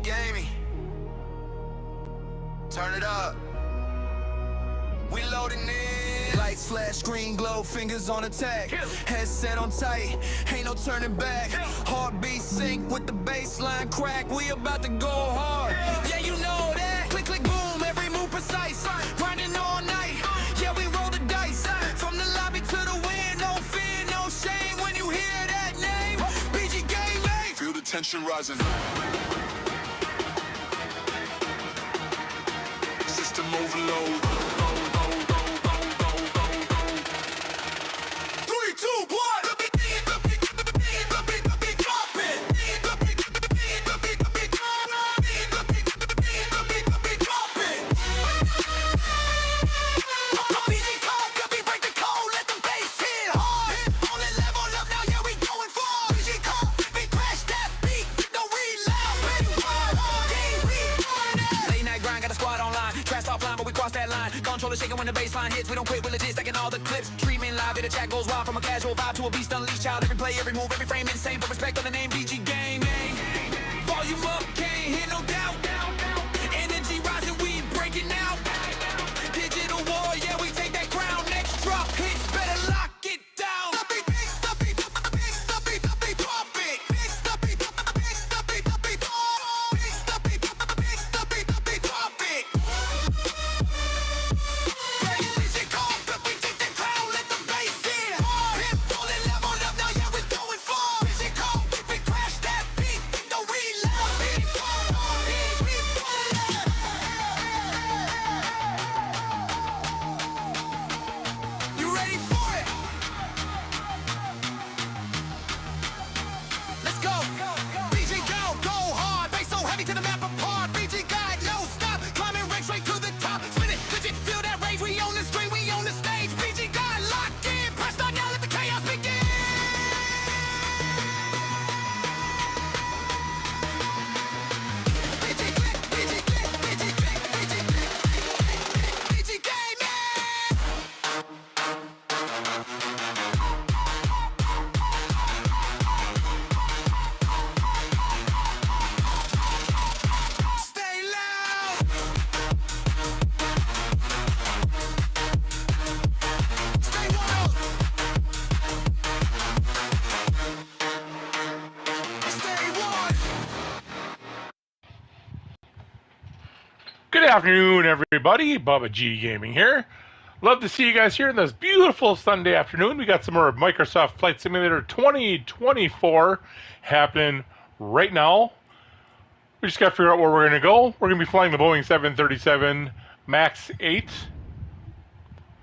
Gaming. Turn it up. We loading in. Lights flash, screen glow, fingers on attack. Headset on tight, ain't no turning back. Heartbeat sync with the baseline crack. We about to go hard. Yeah, you know that. Click, click, boom, every move precise. Grinding all night. Yeah, we roll the dice. From the lobby to the win, no fear, no shame. When you hear that name, BG Gaming. Feel the tension rising. System overload. 3, 2, 1. Controller shaking when the baseline hits. We don't quit, we're legit stacking all the clips. Streaming live, the chat goes wild. From a casual vibe to a beast unleashed. Child, every play, every move, every frame insane. But respect on the name BG Gaming. Volume up, can't hear no doubt. Energy rising, we breaking out. Digital war, yeah, we take that crown. Next drop hits, better lock it down. Good afternoon, everybody. Bubba G Gaming here. Love to see you guys here on this beautiful Sunday afternoon. We got some more Microsoft Flight Simulator 2024 happening right now. We just got to figure out where we're going to go. We're going to be flying the Boeing 737 MAX 8.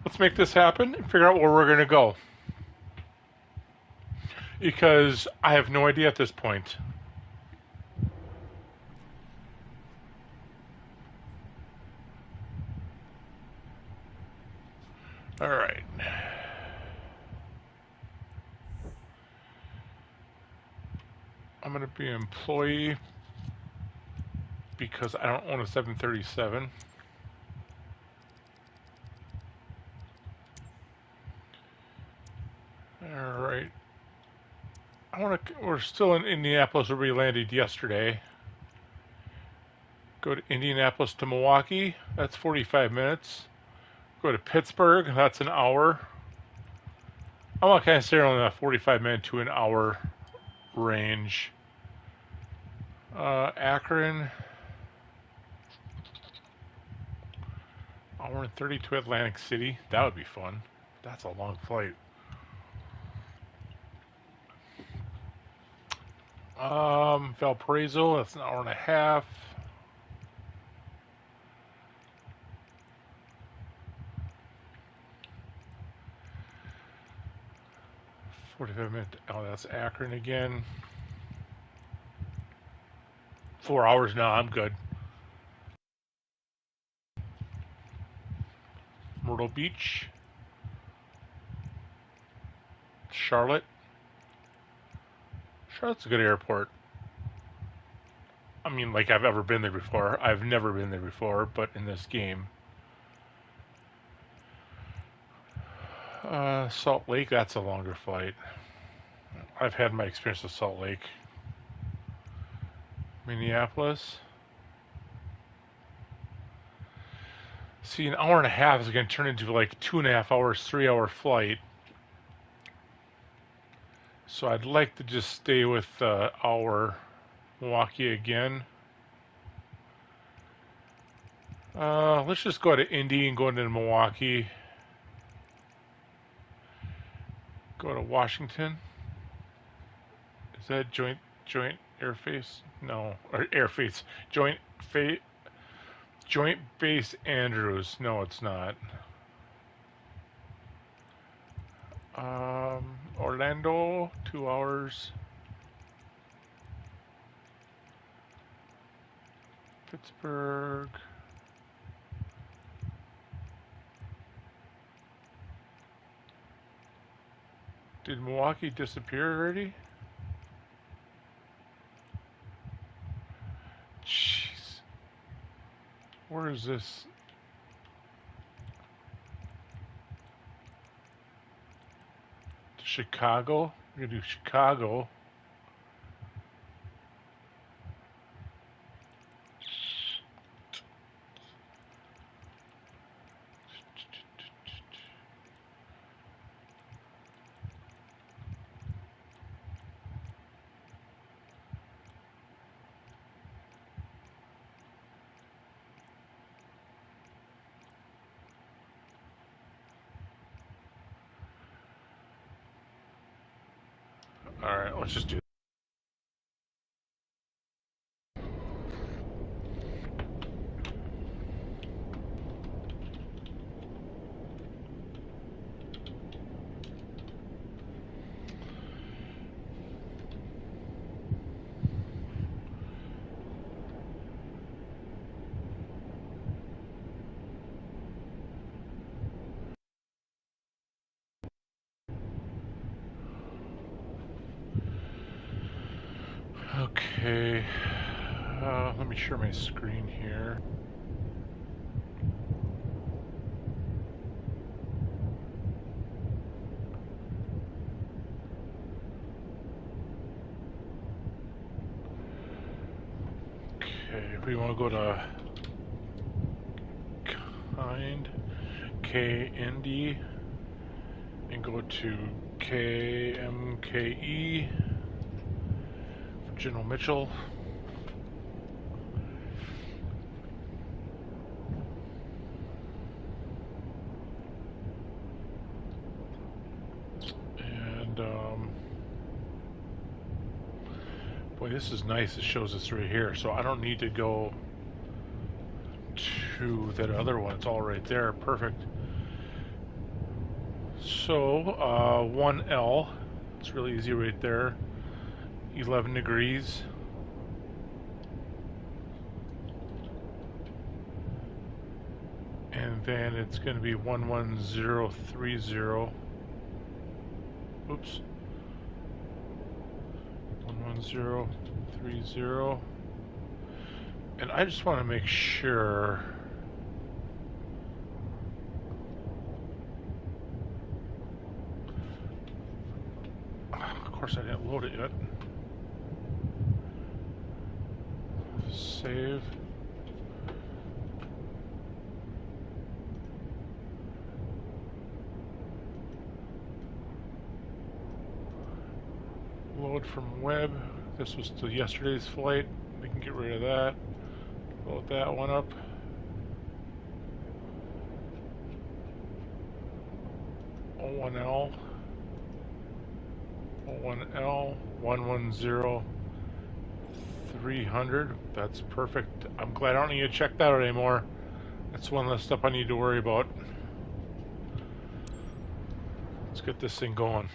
Let's make this happen and figure out where we're going to go, because I have no idea at this point. All right. I'm going to be an employee because I don't own a 737. All right. We're still in Indianapolis where we landed yesterday. Go to Indianapolis to Milwaukee. That's 45 minutes. Go to Pittsburgh, that's an hour. I'm kind of staying on the 45-minute to an hour range. Akron, hour and 30 to Atlantic City. That would be fun. That's a long flight. Valparaiso, that's an hour and a half. Oh, that's Akron again. 4 hours now, I'm good. Myrtle Beach. Charlotte. Charlotte's a good airport. I mean, like I've ever been there before. I've never been there before, but in this game. Salt Lake, that's a longer flight. I've had my experience with Salt Lake. Minneapolis. See, an hour and a half is going to turn into like 2.5 hours, 3 hour flight. So I'd like to just stay with our Milwaukee again. Let's just go to Indy and go into Milwaukee. Go to Washington. Is that joint airface? No, or airface. Joint base Andrews. No, it's not. Orlando, 2 hours. Pittsburgh. Did Milwaukee disappear already? Jeez. Where is this? Chicago? We're going to do Chicago. Alright, let's just do it. Okay. Let me share my screen here. Okay, we want to go to Knd and go to Kmke for General Mitchell. And boy, this is nice. It shows us right here, so I don't need to go to that other one. It's all right there. Perfect. So 1L, it's really easy right there. 11 degrees. And then it's going to be 11030. Oops. 11030. And I just want to make sure. Of course, I didn't load it yet. Save. Load from web. This was to yesterday's flight. We can get rid of that. Load that one up. O1L. O1L. 110-300. That's perfect. I'm glad I don't need to check that out anymore. That's one less stuff I need to worry about. Let's get this thing going.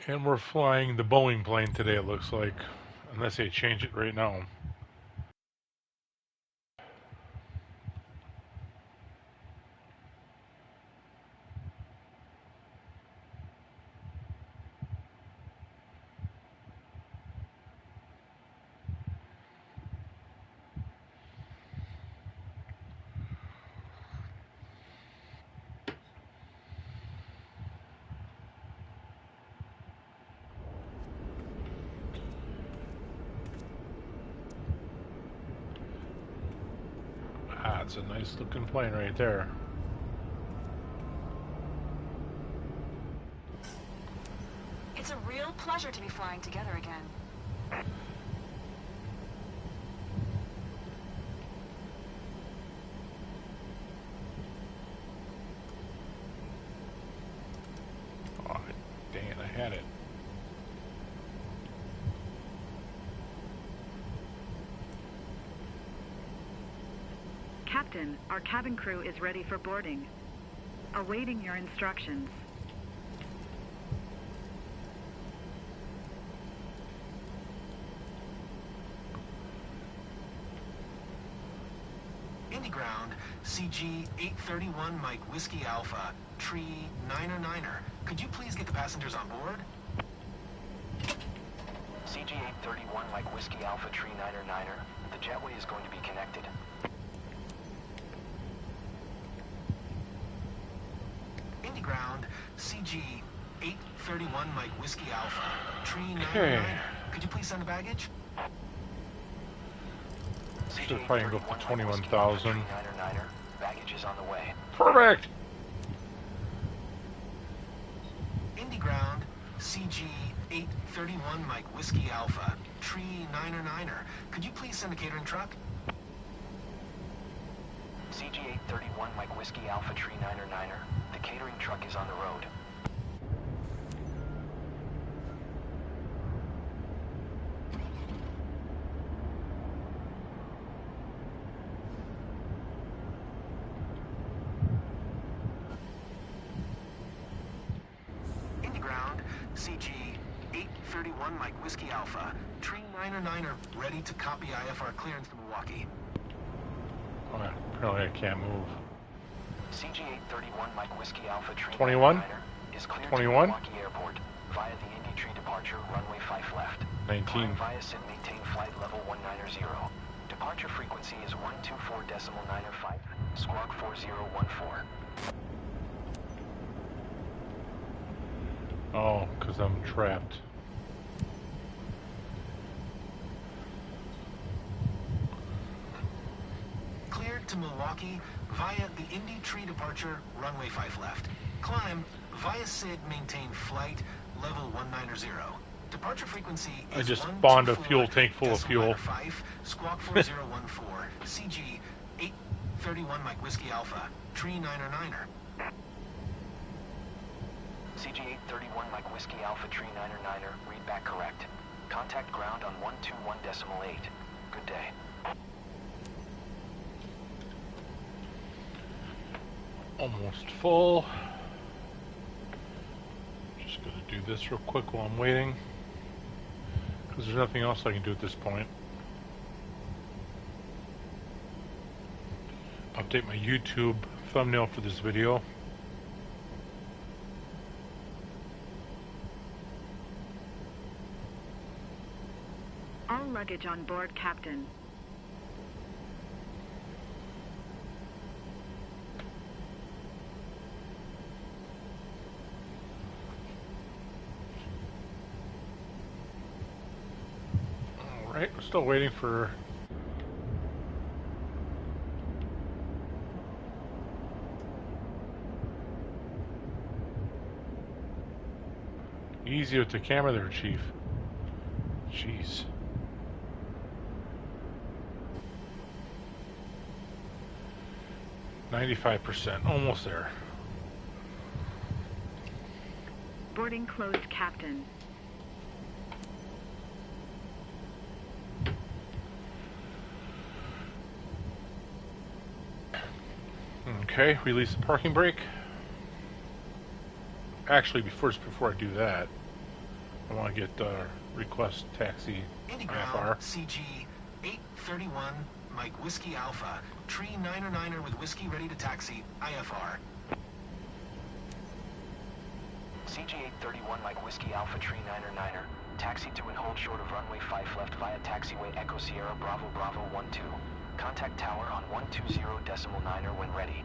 And we're flying the Boeing plane today, it looks like. Unless they change it right now. That's a nice looking plane right there. It's a real pleasure to be flying together again. Oh, dang it, I had it. Captain, our cabin crew is ready for boarding. Awaiting your instructions. Indy Ground, CG 831 Mike Whiskey Alpha, Tree 9er. Could you please get the passengers on board? CG 831 Mike Whiskey Alpha, Tree 9er. The jetway is going to be connected. Indy Ground, CG 831 Mike Whiskey Alpha, Tree 9er. Okay. Could you please send the baggage? Should probably go up to 21,000. Baggage is on the way. Perfect! Indy Ground, CG 831 Mike Whiskey Alpha, Tree 9er. Could you please send a catering truck? CG 831 Mike Whiskey Alpha, Tree 9er. The catering truck is on the road. Indy Ground, CG 831 Mike Whiskey Alpha, Tree 9er ready to copy IFR clearance to Milwaukee. Oh, yeah, apparently I can't move. CG 831 Mike Whiskey Alpha, Tree 21? 9er is cleared 21? to Milwaukee Airport via the Indy Tree departure, runway 5 left. 19. Climb via Sid, maintain flight level 190. Departure frequency is 124.95, squawk 4014. Oh, because I'm trapped. Cleared to Milwaukee via the Indy Tree departure, runway 5 left. Climb via Sid, maintain flight level 190. Departure frequency is I just spawned a fuel tank full of fuel. 5, squawk 4014, CG 831 Mike Whiskey Alpha, Tree 9er. CG 831 Mike Whiskey Alpha, Tree 9er, read back correct. Contact ground on 121.8. Good day. Almost full. Just gonna do this real quick while I'm waiting, because there's nothing else I can do at this point. Update my YouTube thumbnail for this video. All luggage on board, Captain. Alright, we're still waiting for... Easy with the camera there, Chief. Jeez. %, almost there. Boarding closed, Captain. Okay, release the parking brake. Actually, before I do that, I want to get request taxi Indy IFR. Ground, CG 831 Mike Whiskey Alpha, Tree 9er with whiskey ready to taxi, IFR. CG 831 Mike Whiskey Alpha, Tree 9er. Taxi to and hold short of runway 5 left via taxiway Echo Sierra Bravo Bravo 12. Contact tower on 120.9 when ready.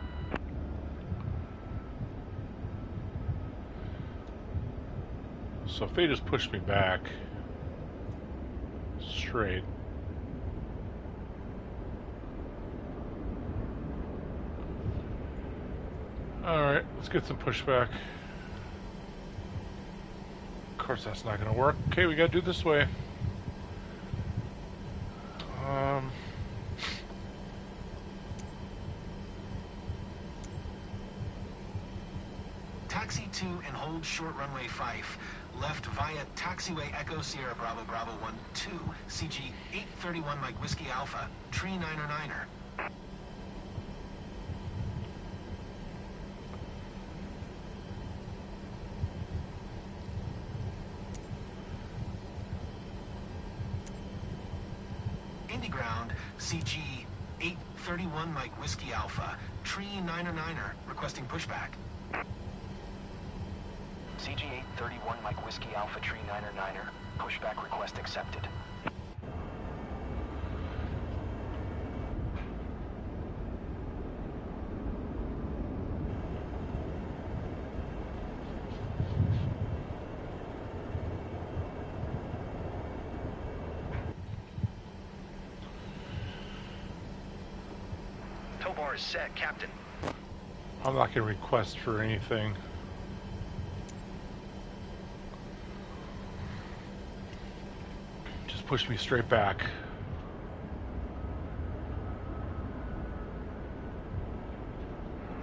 So if they just push me back straight, Alright, let's get some pushback. Of course that's not going to work. Okay, we got to do this way. Taxi to and hold short runway 5. Left via taxiway Echo Sierra Bravo Bravo 12, CG 831 Mike Whiskey Alpha, Tree 9er. Indy ground, CG 831 Mike Whiskey Alpha, Tree 9er, requesting pushback. CG 831 Mike Whiskey Alpha Tree 9er, pushback request accepted. Tow bar is set, Captain. I'm not going to request for anything. Just push me straight back.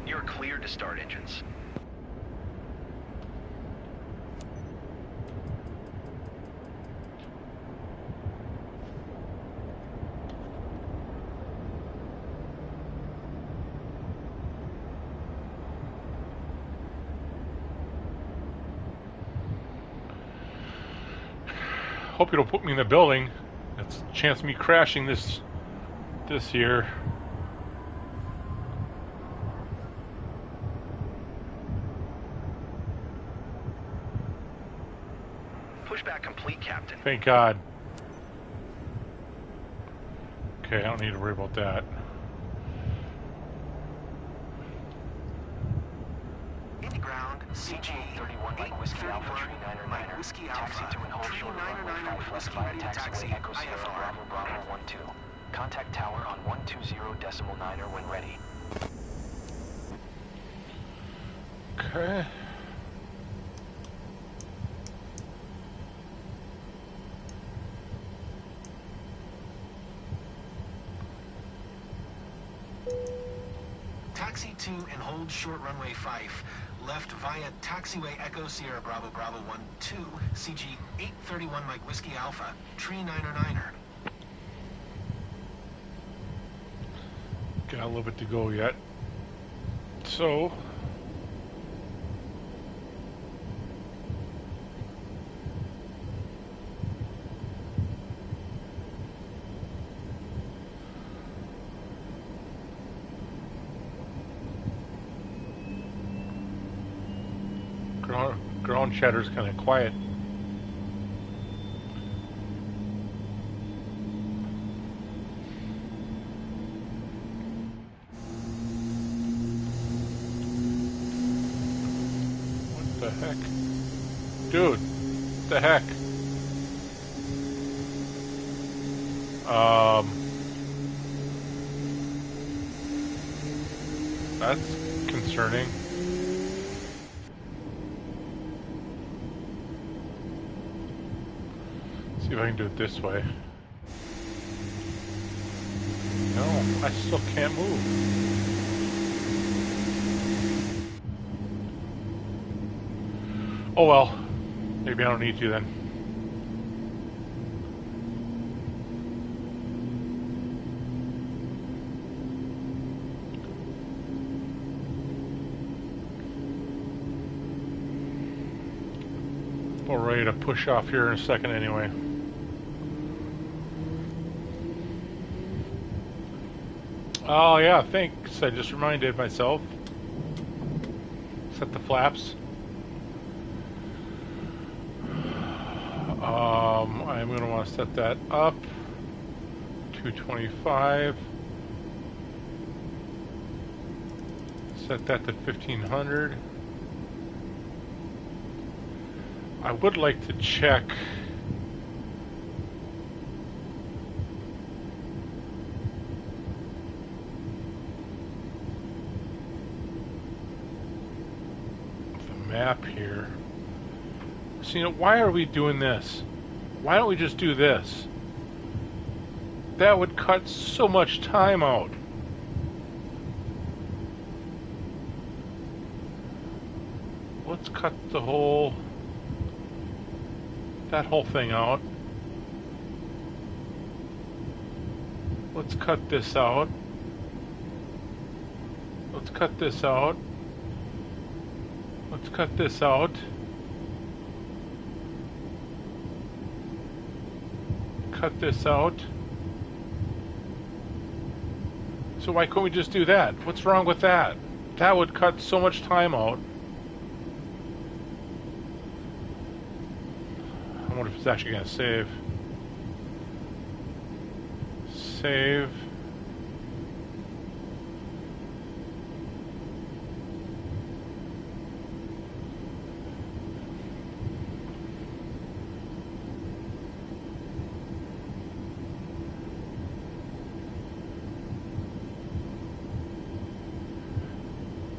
You're cleared to start engines. Hope you don't put me in the building. That's a chance of me crashing this year. Pushback complete, Captain. Thank God. Okay, I don't need to worry about that. Indy ground, CG 31 Mike Whiskey Alpha Tree 9er, Whiskey taxi Alpha, to and hold Tree short of runway 9er, 5 left Whiskey via ready to taxi, taxiway Echo Sierra IFR. Bravo Bravo 12. Contact tower on 120.9 when ready. Okay. Taxi to and hold short runway 5. Left via taxiway Echo Sierra Bravo Bravo 12, CG 831 Mike Whiskey Alpha, Tree 9er. Got a little bit to go yet. So, ground chatter's kind of quiet. What the heck? Dude, what the heck? That's concerning. See if I can do it this way. No, I still can't move. Oh well, maybe I don't need to then. We're ready to push off here in a second anyway. Oh yeah, thanks. I just reminded myself. Set the flaps. I'm going to want to set that up. 225. Set that to 1500. I would like to check map here. So, you know, why are we doing this? Why don't we just do this? That would cut so much time out. Let's cut that whole thing out. Let's cut this out. Let's cut this out. Let's cut this out. Cut this out. So why couldn't we just do that? What's wrong with that? That would cut so much time out. I wonder if it's actually going to save. Save.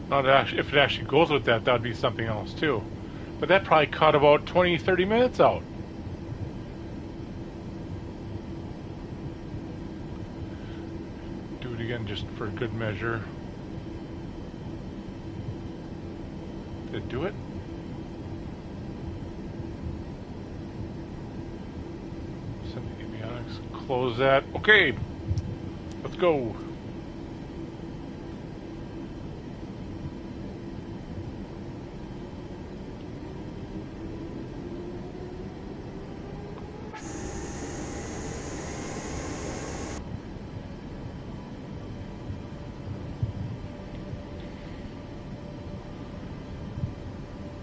Not actually, if it actually goes with that, that would be something else too. But that probably cut about 20-30 minutes out. Do it again just for good measure. Did it do it? Send the avionics. Close that. Okay. Let's go.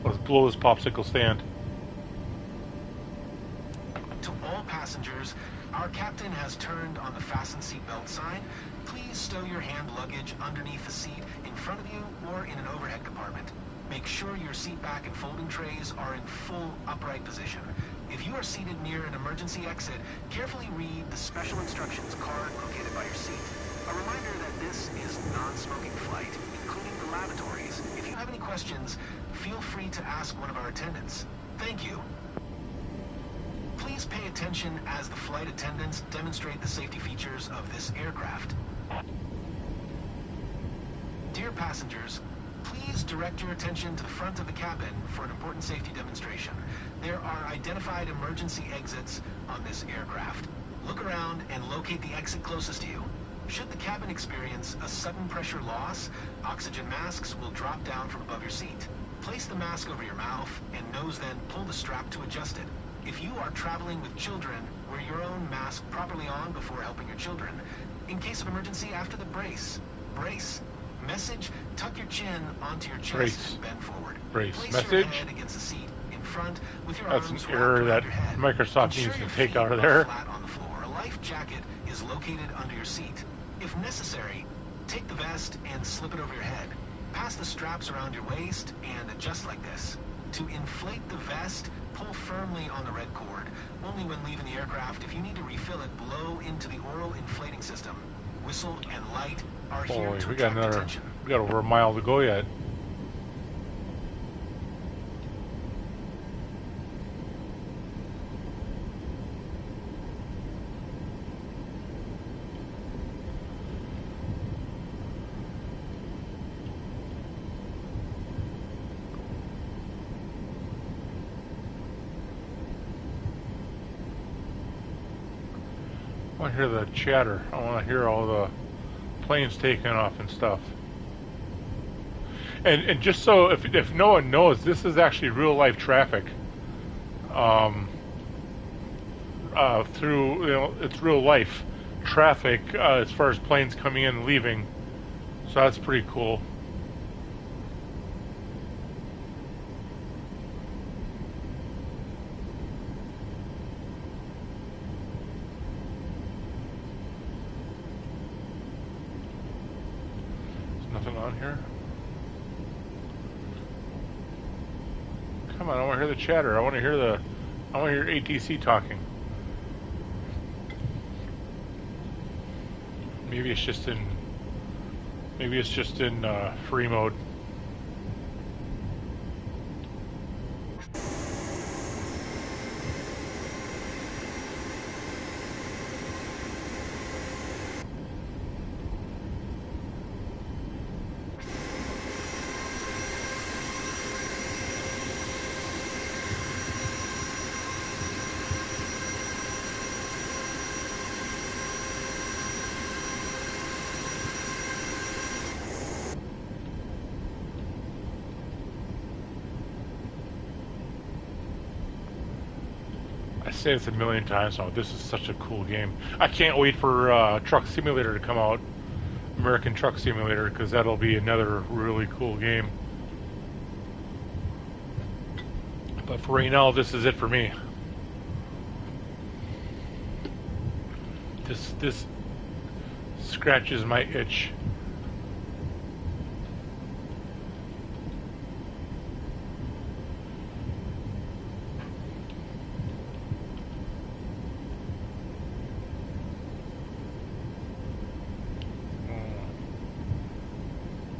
Let's blow this popsicle stand. To all passengers, our captain has turned on the fasten seatbelt sign. Please stow your hand luggage underneath the seat in front of you or in an overhead compartment. Make sure your seat back and folding trays are in full upright position. If you are seated near an emergency exit, carefully read the special instructions card located by your seat. A reminder that this is non-smoking flight, including the lavatories. If you have any questions, feel free to ask one of our attendants. Thank you. Please pay attention as the flight attendants demonstrate the safety features of this aircraft. Dear passengers, please direct your attention to the front of the cabin for an important safety demonstration. There are identified emergency exits on this aircraft. Look around and locate the exit closest to you. Should the cabin experience a sudden pressure loss, oxygen masks will drop down from above your seat. Place the mask over your mouth and nose, then pull the strap to adjust it. If you are traveling with children, wear your own mask properly on before helping your children. In case of emergency, after the brace. Brace. Message, tuck your chin onto your chest Brace. and bend forward. Brace. Place Message. your head against the seat in front with your That's arms an wrapped error around that your head. Microsoft Ensure needs to your take feet out of are there. flat on the floor. A life jacket is located under your seat. If necessary, take the vest and slip it over your head. Pass the straps around your waist and adjust like this. To inflate the vest, pull firmly on the red cord. Only when leaving the aircraft. If you need to refill it, blow into the oral inflating system. Whistle and light are here Boy, to we got attract another. attention. We got over a mile to go yet. I want to hear the chatter. I want to hear all the planes taking off and stuff. And just so if no one knows, this is actually real life traffic. Through, you know, it's real life traffic as far as planes coming in and leaving. So that's pretty cool. Nothing on here. Come on, I want to hear the chatter. I want to hear ATC talking. Maybe it's just in free mode. I say this a million times now. This is such a cool game. I can't wait for Truck Simulator to come out. American Truck Simulator, because that'll be another really cool game. But for right now, this is it for me. This scratches my itch.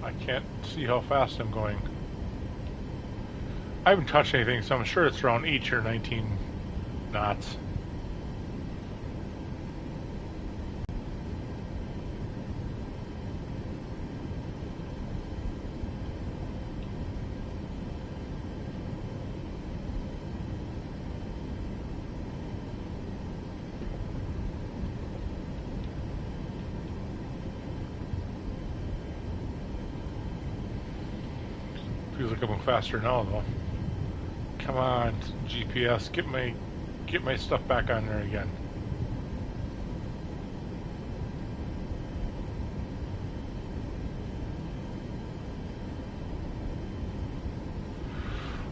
I can't see how fast I'm going. I haven't touched anything, so I'm sure it's around 18 or 19 knots. Feels like I'm going faster now, though. Come on, GPS, get my stuff back on there again.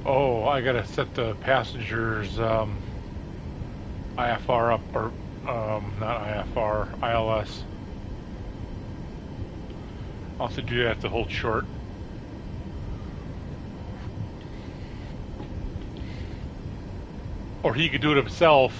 Oh, I gotta set the passengers IFR up, or not IFR, ILS. I'll have to do that to hold short. Or he could do it himself.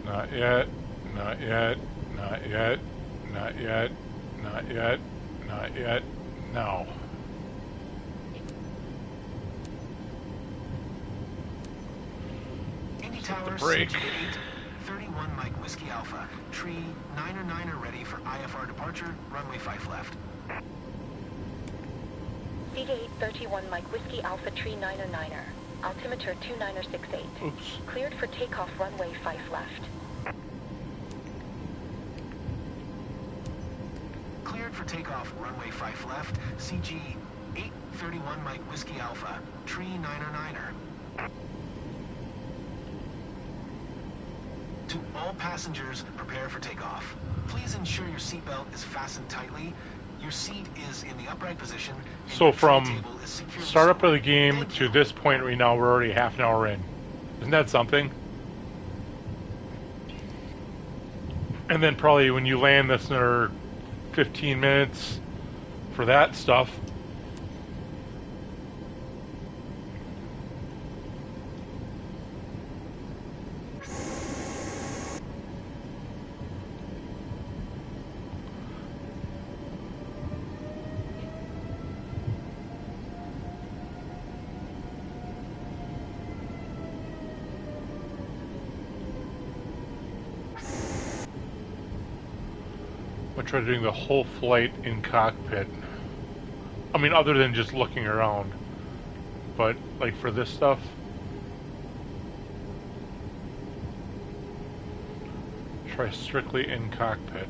Not yet, not yet, not yet, not yet, not yet, not yet, now. Indy Tower, break. CG 831 Mike Whiskey Alpha. Tree 909 ready for IFR departure, runway 5 left. CJ831 Mike Whiskey Alpha Tree 909er. Altimeter 2968. Oops. Cleared for takeoff runway 5 left. Cleared for takeoff, runway 5 left, CG 831 Mike Whiskey Alpha, Tree 909er. To all passengers, prepare for takeoff. Please ensure your seatbelt is fastened tightly. Your seat is in the upright position. And So your tray from table is securely start up of the seated. game Thank to you. this point right now, we're already half an hour in. Isn't that something? And then probably when you land, that's another 15 minutes for that stuff. I try doing the whole flight in cockpit. I mean, other than just looking around. But, like, for this stuff, try strictly in cockpit.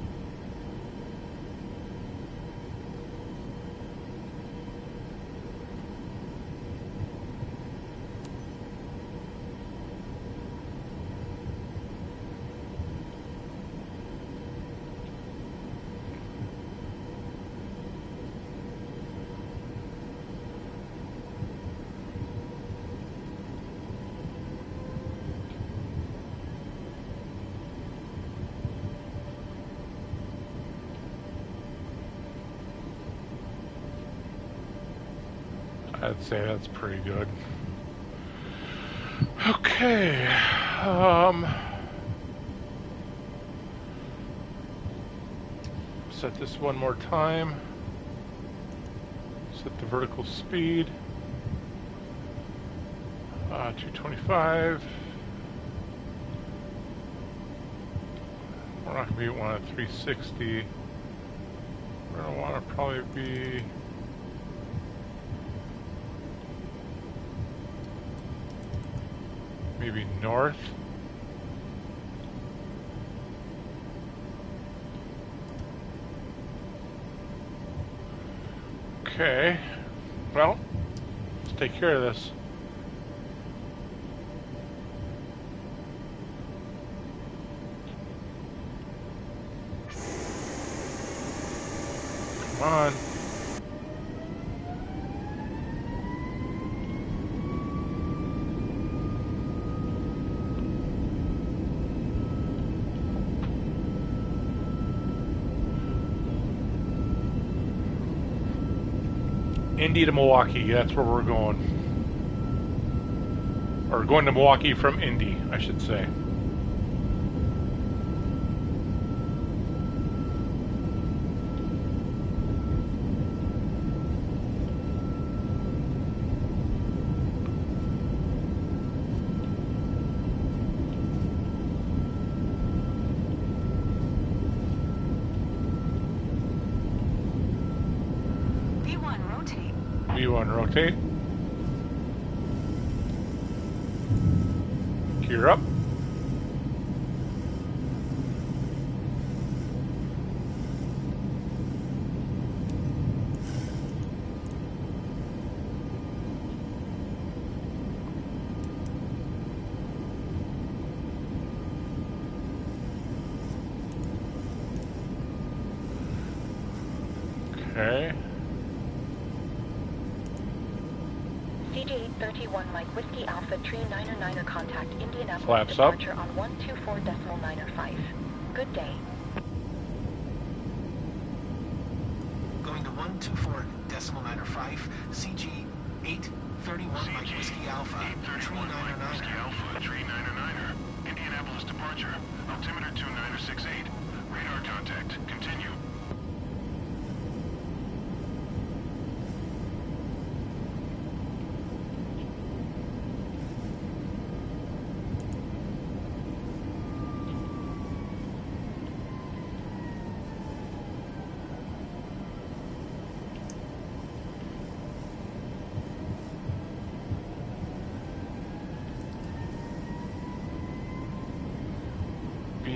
I'd say that's pretty good. Okay. Set this one more time. Set the vertical speed. 225. We're not going to be one at 360. We're going to want to probably be maybe north. Okay. Well, let's take care of this. Come on. Indy to Milwaukee, that's where we're going. Or going to Milwaukee from Indy, I should say. V1 rotate. Gear up. Okay. CJ31 Mike Whiskey Alpha Tree 909er contact Indianapolis Flaps up. departure on 124.905. Good day. Going to 124.905, CG 831 Mike Whiskey Alpha, Tree 909er. Tree 909er. Indianapolis departure. Altimeter 2968. Radar contact. Continue.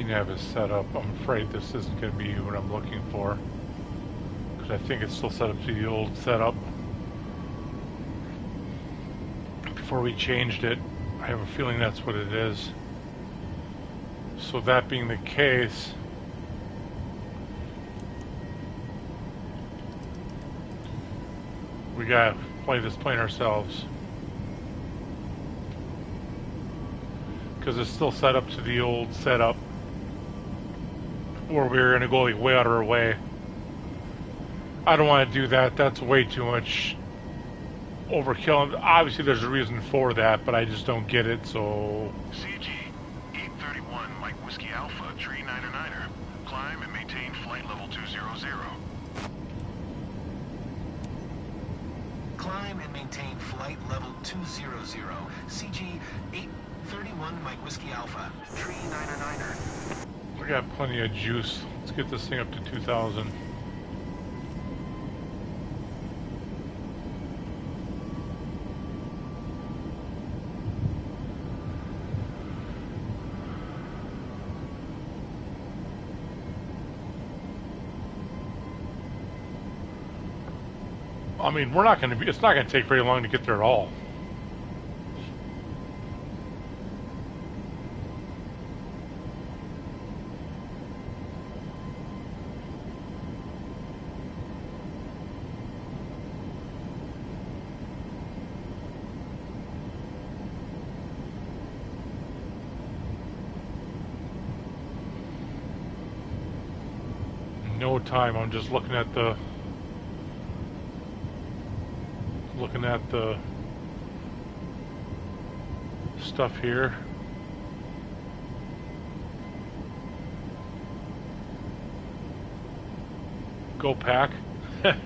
Nav is set up. I'm afraid this isn't going to be what I'm looking for, because I think it's still set up to the old setup. Before we changed it, I have a feeling that's what it is. So that being the case, we gotta play this plane ourselves, because it's still set up to the old setup, where we're going to go like way out of our way. I don't want to do that. That's way too much overkill. And obviously there's a reason for that, but I just don't get it, so... CG 831 Mike Whiskey Alpha Tree 909er. Climb and maintain flight level 200. Climb and maintain flight level 200, CG 831 Mike Whiskey Alpha, Tree 909er. We got plenty of juice. Let's get this thing up to 2,000. I mean, we're not going to be, it's not going to take very long to get there at all. No time. I'm just looking at looking at the stuff here. Go pack. And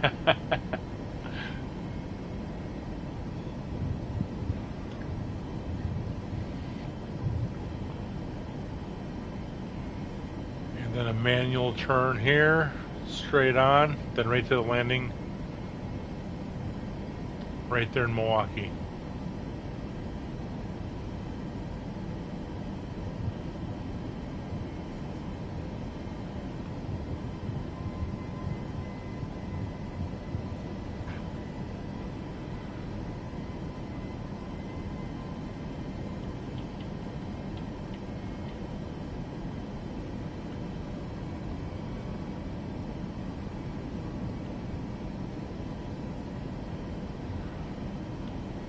then a manual turn here, straight on, then right to the landing, right there in Milwaukee.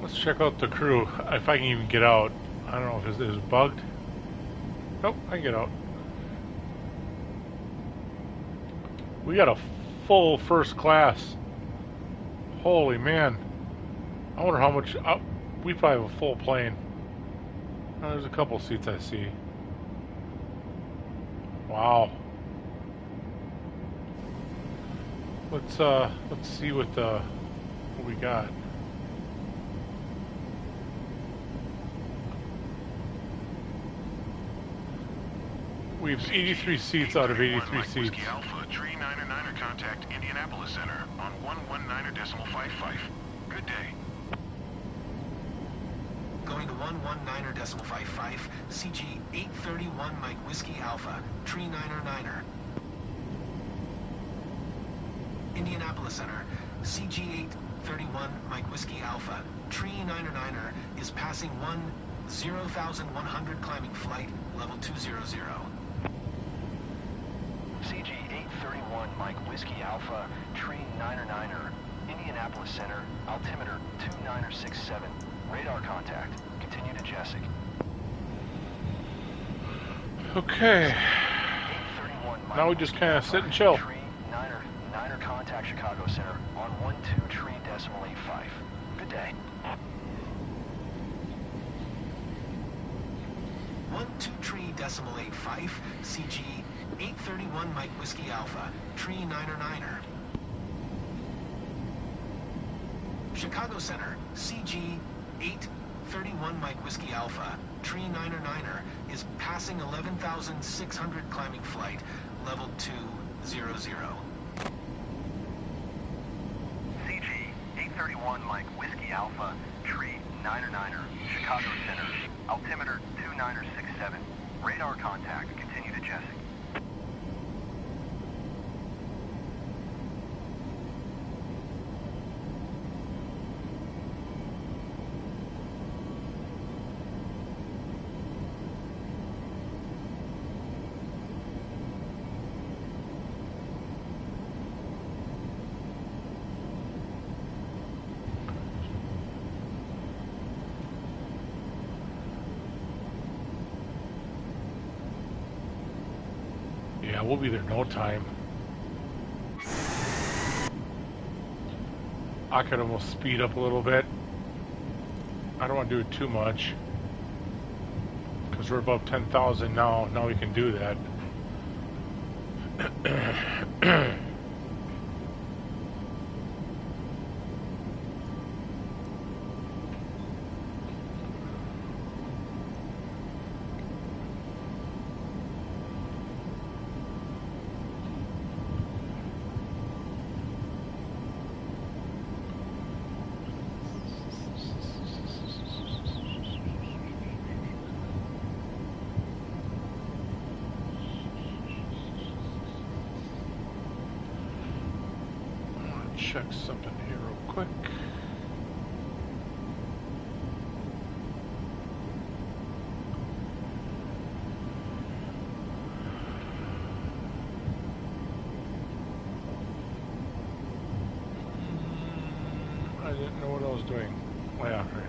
Let's check out the crew, if I can even get out. I don't know if it's bugged. Nope, I can get out. We got a full first class. Holy man. I wonder how much... we probably have a full plane. There's a couple seats I see. Wow. Let's see what we got. We have 83 seats out of 83 seats. Whiskey Alpha, Tree 909er, contact Indianapolis Center on 119.55. Good day. Going to 119.55, CG 831 Mike Whiskey Alpha, Tree 909er. Indianapolis Center, CG 831 Mike Whiskey Alpha, Tree 909er is passing 0,100 climbing flight, level 200. CG 831 Mike Whiskey Alpha, Tree 909er, Indianapolis Center, altimeter 2967, radar contact, continue to Jessic. Okay. 831 Mike Now we just kind of Whiskey sit and Alpha, chill. Tree 9er contact Chicago Center on 12.3.85. Good day. 123.85, CG 831 Mike Whiskey Alpha, Tree 909er. Chicago Center, CG 831 Mike Whiskey Alpha, Tree 909er is passing 11,600 climbing flight, level 200. CG 831 Mike Whiskey Alpha, Tree 909er, Chicago Center, altimeter 2967, radar contact, continue to Jessic. Yeah, we'll be there in no time. I could almost speed up a little bit. I don't want to do it too much, because we're above 10,000 now. Now we can do that. Check something here real quick. I didn't know what I was doing. Oh, yeah, right here.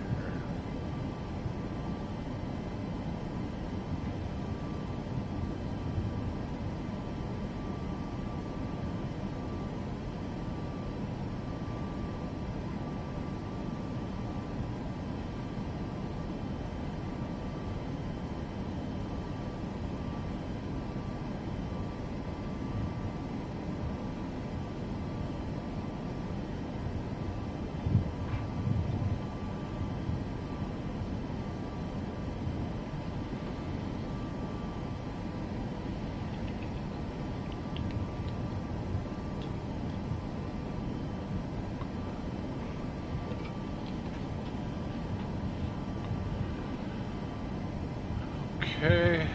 Okay.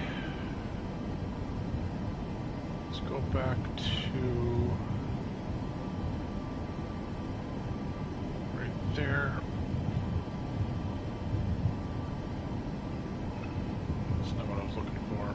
Let's go back to right there. That's not what I was looking for.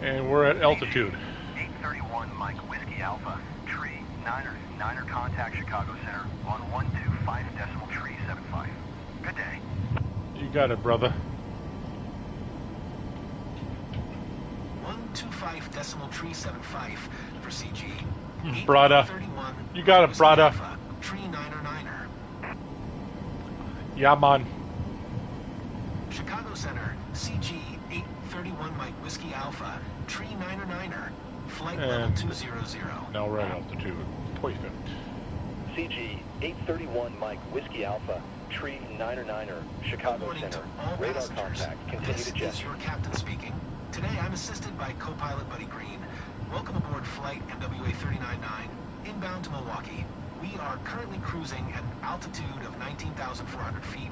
And we're at altitude. 831 Mike Whiskey Alpha, tree, Niner contact Chicago Center on 125.375. Good day. You got it, brother. 125.375 for CG. Brada. 831 You got it, Whiskey brada. Alpha, tree Niner. Yeah, man. Chicago Center, CG 831 Mike Whiskey Alpha, tree Niner, flight level And 200. now we're at altitude. Perfect. CG 831 Mike Whiskey Alpha, tree 99er, Chicago Morning to Center. all Radar passengers. contact. Continue This to jet. is your captain speaking. Today I'm assisted by co-pilot Buddy Green. Welcome aboard flight MWA 399, inbound to Milwaukee. We are currently cruising at an altitude of 19,400 feet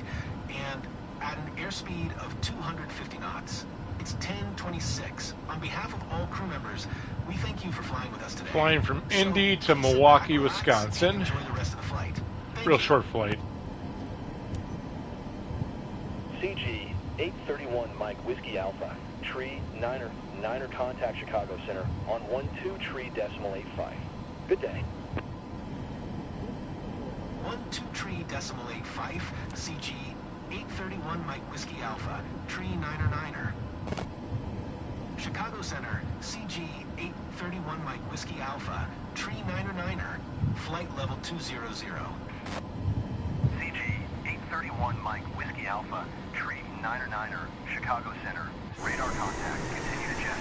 and at an airspeed of 250 knots. It's 10:26. On behalf of all crew members, we thank you for flying with us today. Flying from Indy to So, please sit Milwaukee, back, relax, Wisconsin. and enjoy the rest of the flight. Thank Real you. short flight. CG 831 Mike Whiskey Alpha, tree Niner contact Chicago Center on 12.3.85. Good day. 123.85 CG 831 Mike Whiskey Alpha, tree Niner. Chicago Center, CG 831 Mike Whiskey Alpha, tree Niner, flight level 200. CG 831 Mike Whiskey Alpha, tree Niner, Chicago Center. Radar contact. Continue to jet.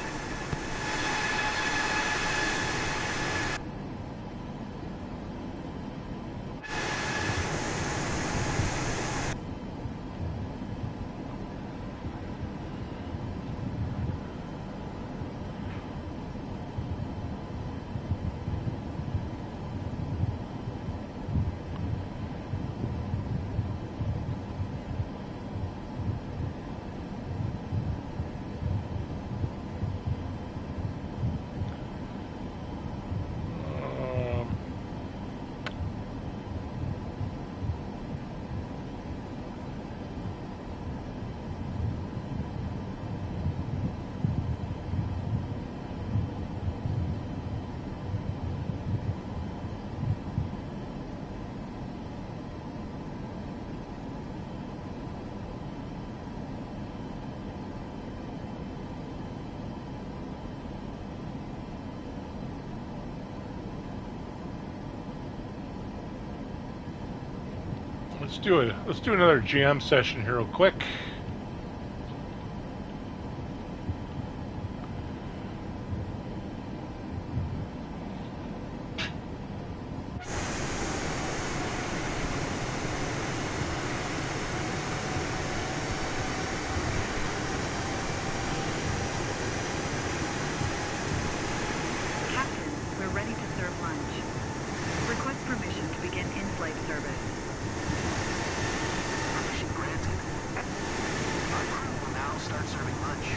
Let's do another jam session here real quick. Captain, we're ready to serve lunch. Request permission to begin in-flight service. Permission granted. Our crew will now start serving lunch.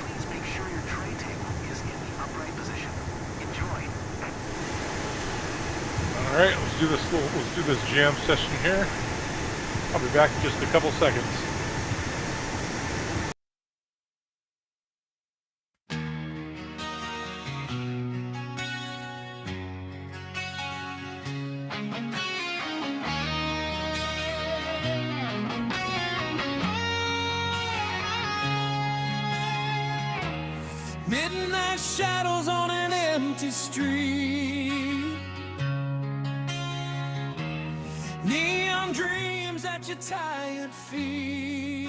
Please make sure your tray table is in the upright position. Enjoy. All right, let's do this jam session here. I'll be back in just a couple seconds. Midnight shadows on an empty street. Neon dreams at your tired feet.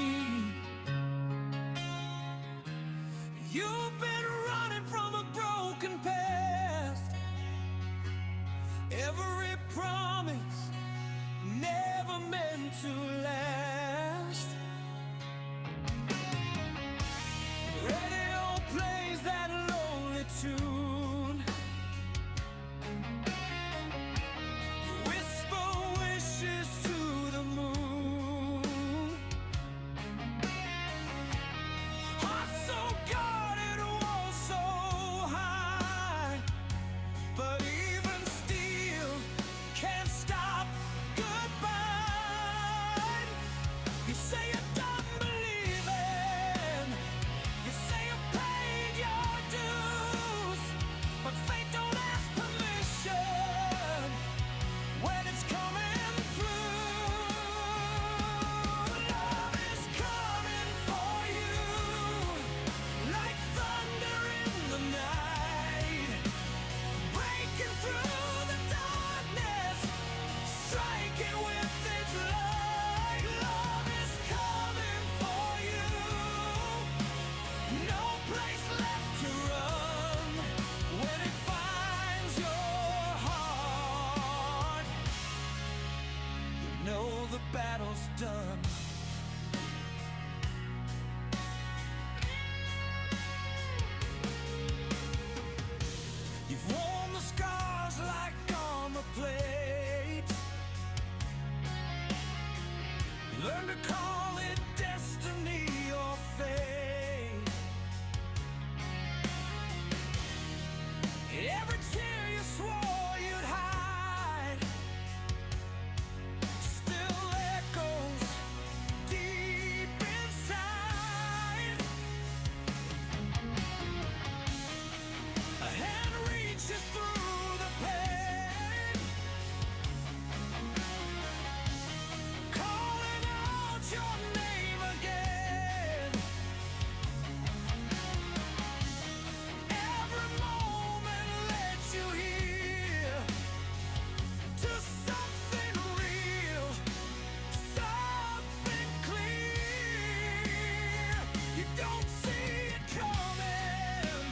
You've been running from a broken past. Every promise never meant to last. Radio plays that lonely tune. You whisper wishes to the moon. Heart so guarded, wall so high, but even steel can't stop goodbye. You say you're done believing. You say you paid your dues, but fate don't ask permission when it's coming through. Love is coming for you, like thunder in the night, breaking through the darkness, striking with its light. Love is coming for you. No place left to run when it finds your heart. You know the battle's done. You've worn the scars like armor plate. Learn to call it destiny or fate. Every tear you swore you'd hide still echoes deep inside. A hand reaches through the pain, calling out your name again. Every moment lets you hear to something real, something clear. You don't see it coming,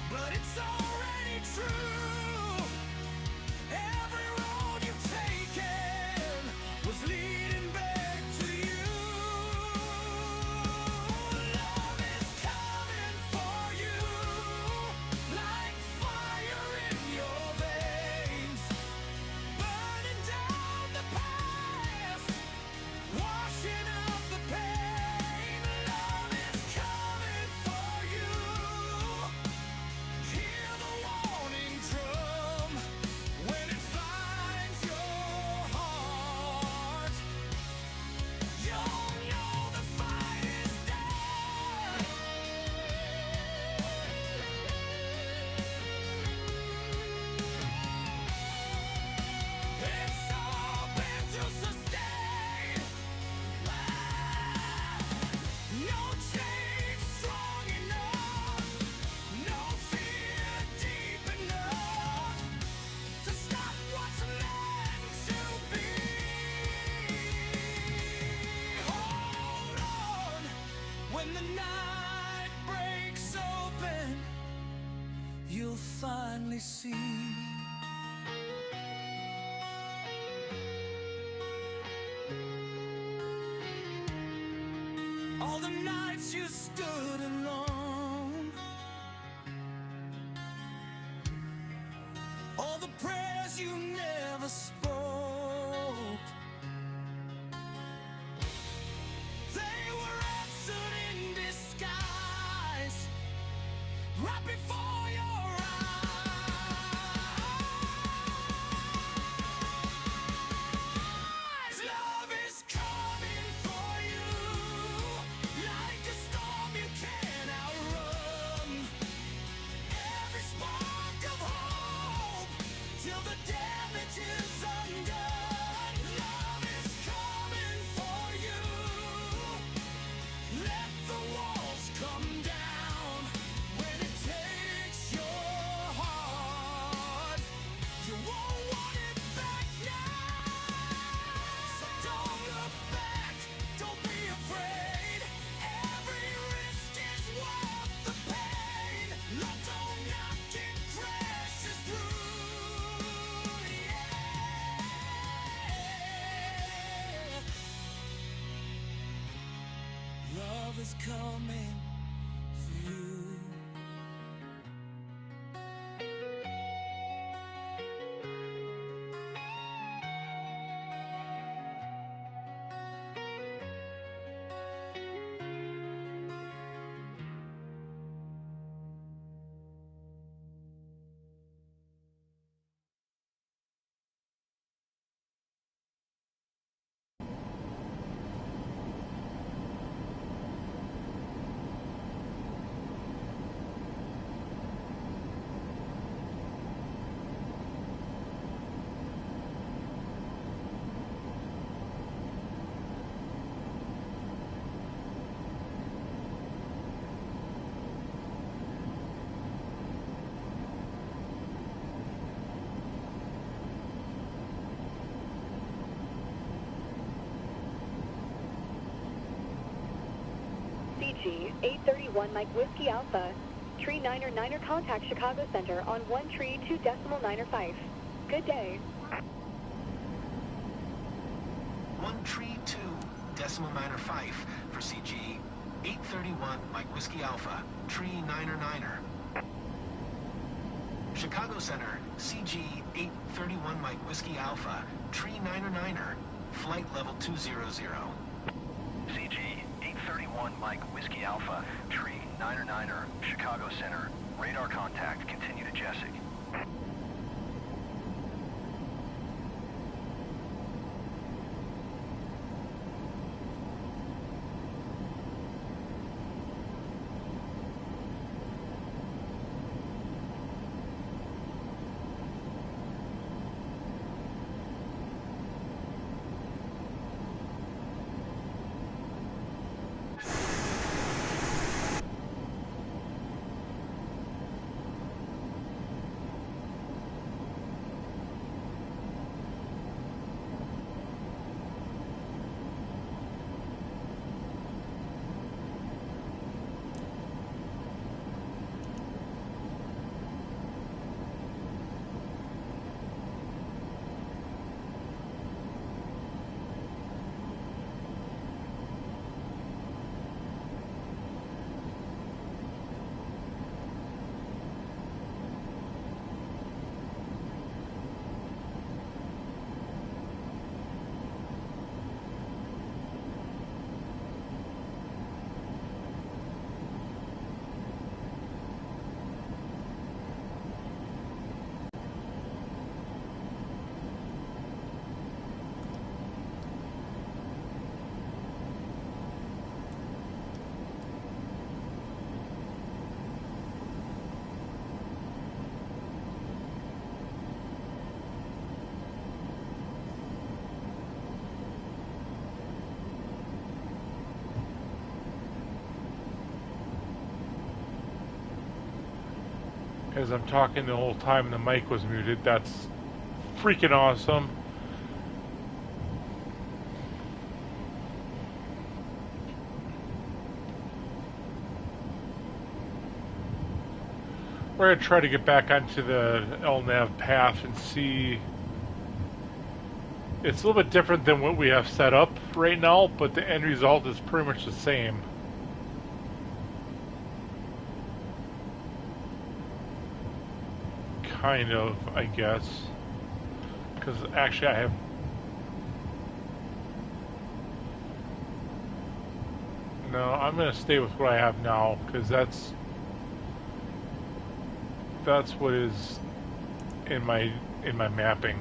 but it's already true. Every road you've taken was leading back to you. Love is coming for you, like fire in your veins, burning down the past, washing out the pain. Love is coming for you. Hear the warning drum when it finds your heart. You'll know the fight is done. It's all been to sustain. No change strong enough, no fear deep enough to stop what's meant to be. Hold on when the night breaks open, you'll finally see. All the nights you stood alone, all the prayers you never spoke, they were answered in disguise right before your eyes. Love is coming for you, like a storm you can't outrun. Every spark of hope till the damage is undone. is coming for you. CG 831 Mike Whiskey Alpha, Tree 9er contact Chicago Center on 1 tree 2.95. Good day. 1 tree 2.95 for CG 831 Mike Whiskey Alpha, Tree 9er. Chicago Center, CG 831 Mike Whiskey Alpha, Tree 9er, flight level 200. CG 831 Mike Whiskey Alpha, Tree 9er, Chicago Center. Radar contact, continue to Jessic. As I'm talking the whole time and the mic was muted, that's freaking awesome. We're going to try to get back onto the LNAV path and see. It's a little bit different than what we have set up right now, but the end result is pretty much the same. Kind of, I guess. Because actually I have... No, I'm going to stay with what I have now, because that's what is in my mapping.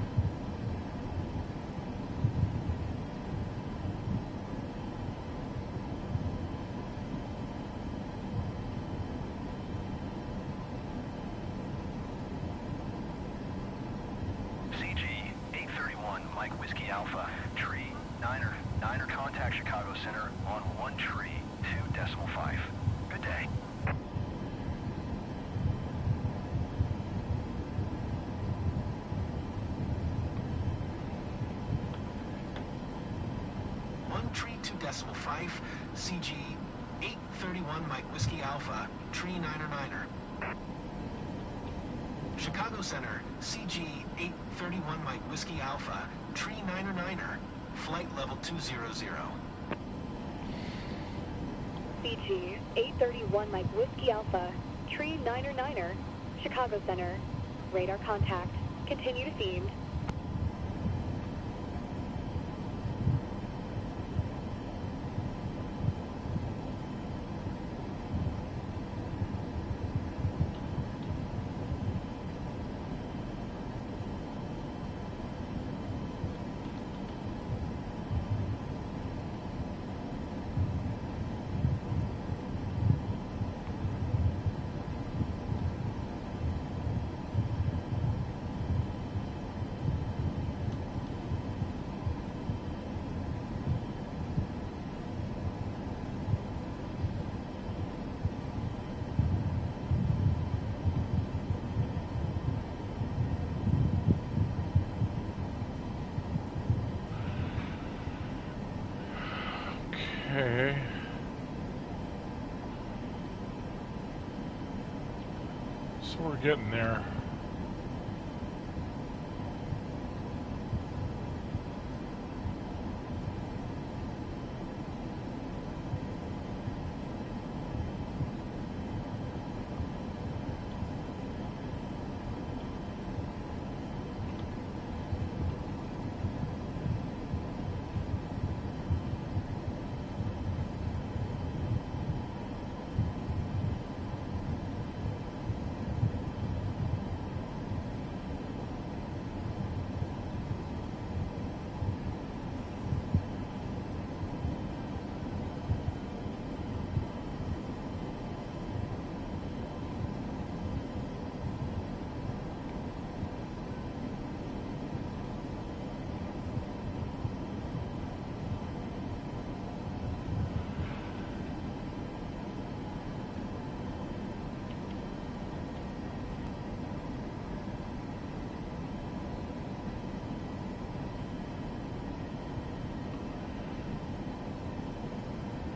CG 831 Mike Whiskey Alpha, Tree 9er. Chicago Center, CG 831 Mike Whiskey Alpha, Tree 9er, flight level 200. CG 831 Mike Whiskey Alpha, Tree 9er, Chicago Center. Radar contact. Continue to feed. Okay. So we're getting there.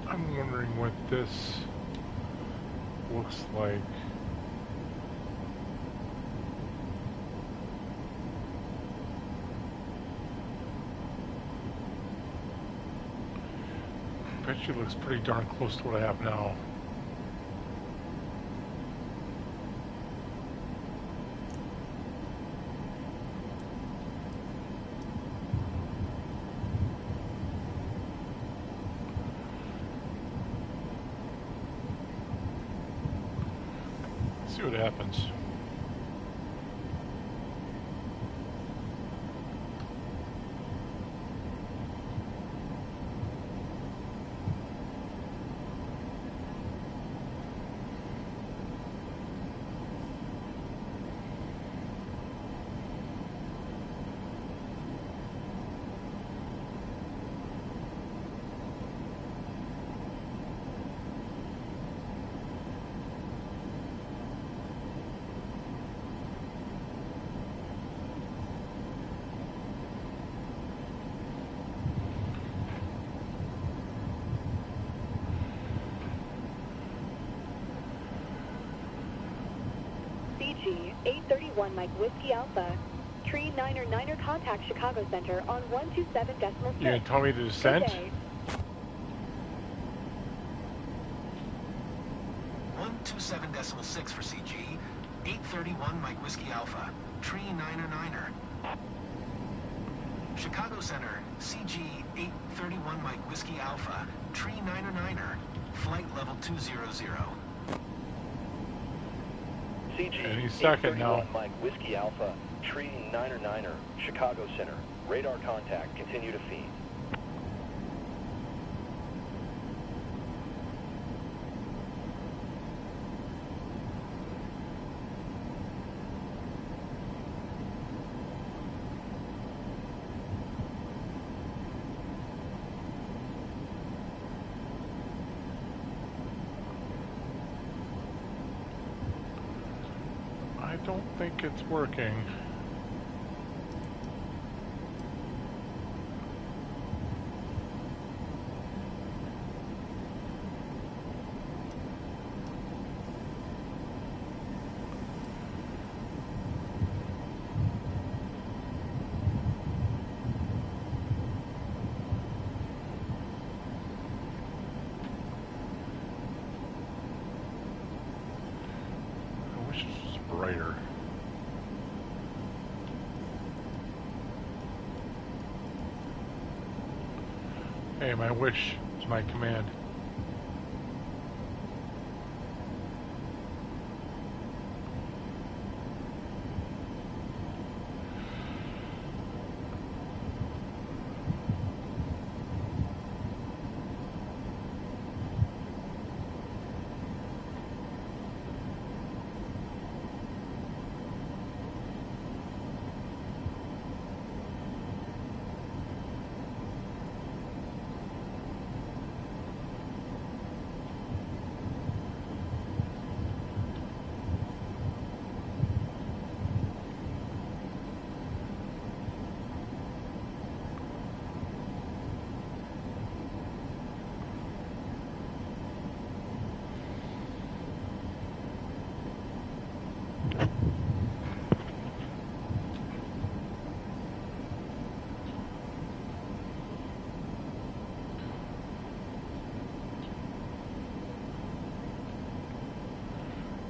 I'm wondering what this looks like. Bet you it looks pretty darn close to what I have now. See what happens. CG 831 Mike Whiskey Alpha, Tree 9er contact Chicago Center on 127.6. You gonna tell me the descent? 127.6 for CG 831 Mike Whiskey Alpha, Tree 9er. Chicago Center, CG 831 Mike Whiskey Alpha, Tree 9er, flight level 200. CG Any second now. 831 Mike Whiskey Alpha, Tree 9er, Chicago Center. Radar contact. Continue to feed. I don't think it's working. brighter. Hey, my wish is my command.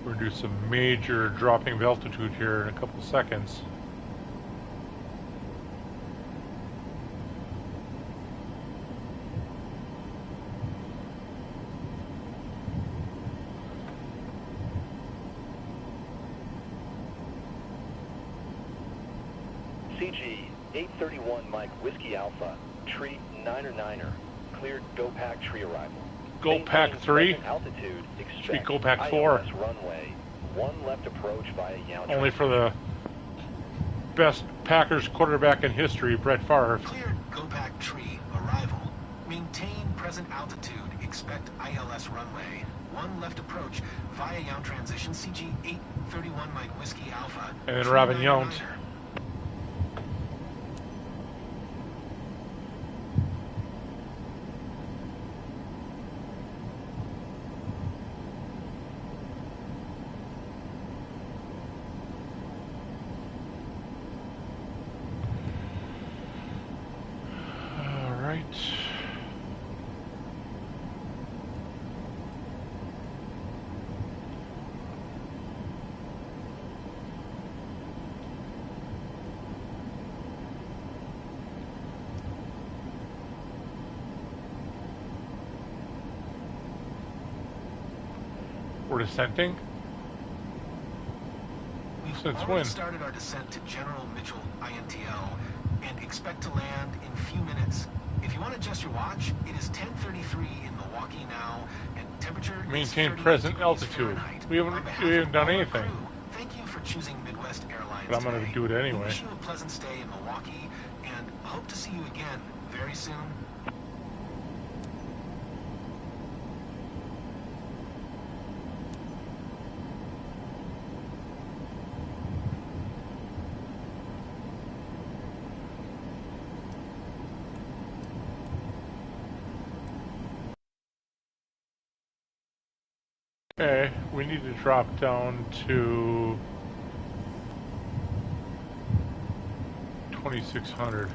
We're going to do some major dropping of altitude here in a couple of seconds. CG 831 Mike Whiskey Alpha, tree 9er, cleared GoPack tree arrival. GoPack 3? Altitude, Should be GoPack 4. Runway, one left approach via Yount. Only for the best Packers quarterback in history, Brett Favre. Cleared GoPack tree arrival. Maintain present altitude. Expect ILS runway. One left approach via Yount transition. CG 831 Mike Whiskey Alpha. And then Robin tree Yount. 9er. We're descending? We've Since already when? started our descent to General Mitchell INTL and expect to land in a few minutes. If you want to adjust your watch, it is 10:33 in Milwaukee now, and temperature is Maintain 38 present degrees altitude. Fahrenheit. We On haven't behalf even of done all our anything. crew, thank you for choosing Midwest Airlines But I'm going to today. do it We anyway. wish you a pleasant stay in Milwaukee and hope to see you again very soon. Okay, we need to drop down to 2600.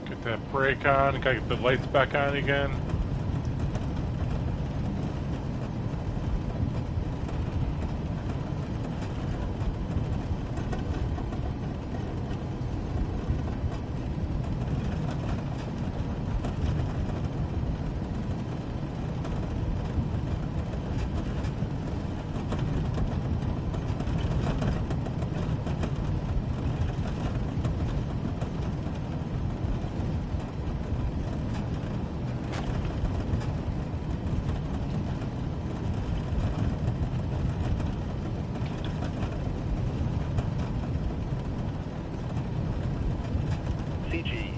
Get that brake on, gotta get the lights back on again. CG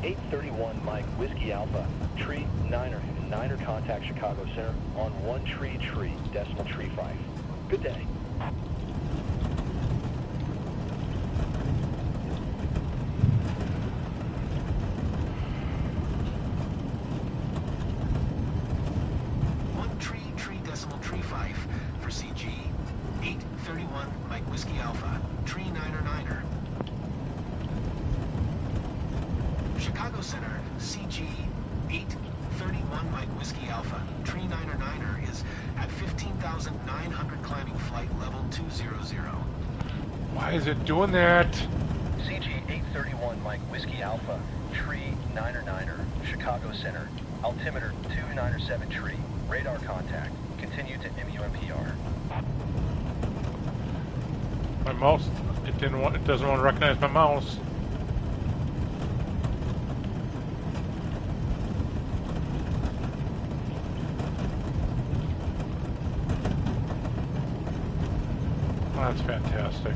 831 Mike Whiskey Alpha, tree 9er contact Chicago Center on 1 tree, decimal tree 5. Good day. Chicago Center, CG 831 Mike Whiskey Alpha, Tree 999 is at 15,900 climbing flight level 200. Why is it doing that? CG 831 Mike Whiskey Alpha, Tree 999er, Chicago Center, altimeter 297 Tree, radar contact, continue to MUMPR. My mouse, it doesn't want to recognize my mouse. Oh, that's fantastic.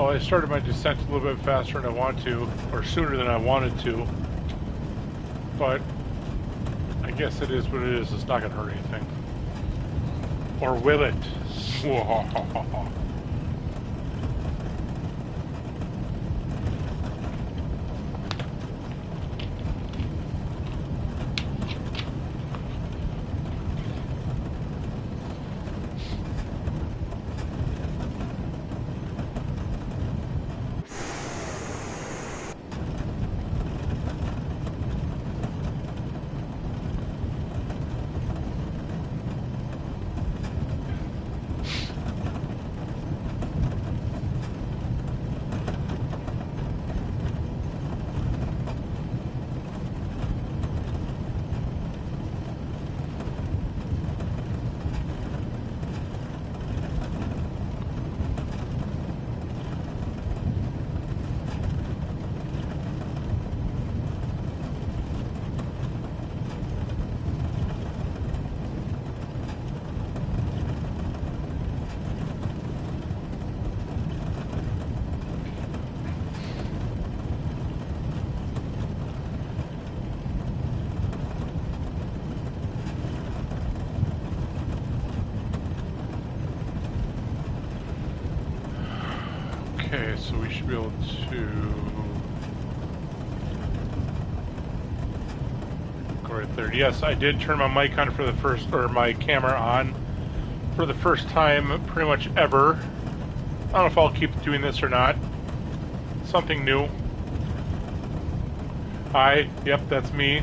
Oh, I started my descent a little bit faster than I want to, or sooner than I wanted to. But I guess it is what it is. It's not going to hurt anything. Or will it? Okay, so we should be able to go right there. Yes, I did turn my mic on for the first, or my camera on for the first time pretty much ever. I don't know if I'll keep doing this or not. Something new. Hi, yep, that's me.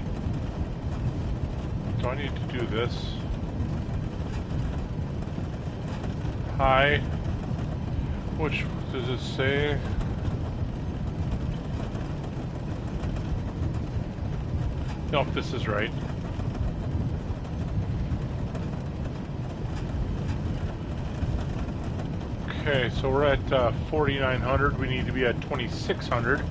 Do I need to do this? Hi. Which does it say? No, if this is right. Okay, so we're at 4,900. We need to be at 2,600.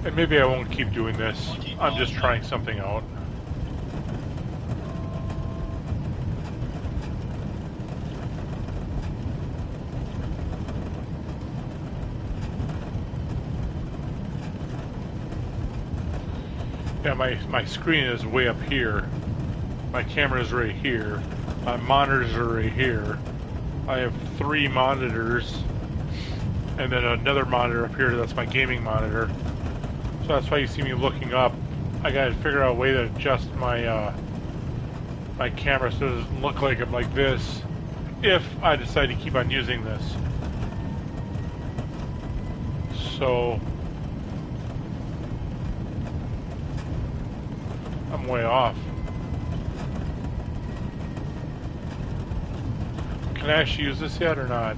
And maybe I won't keep doing this. I'm just trying something out. Yeah, my screen is way up here. My camera is right here. My monitors are right here. I have 3 monitors. And then another monitor up here, that's my gaming monitor. So that's why you see me looking up. I gotta figure out a way to adjust my my camera so it doesn't look like I'm like this if I decide to keep on using this. So I'm way off. Can I actually use this yet or not?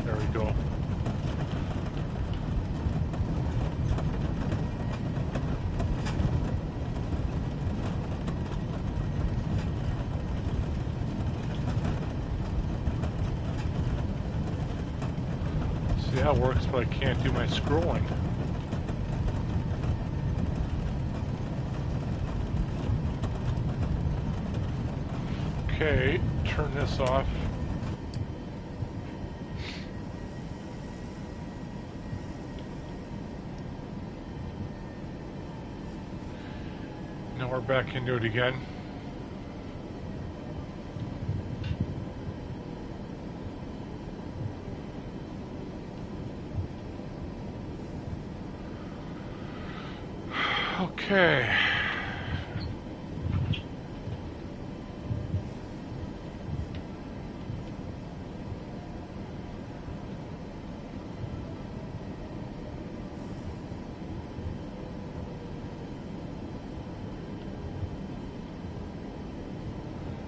There we go. See how it works, but I can't do my scrolling. Okay, turn this off. Now we're back into it again. Okay.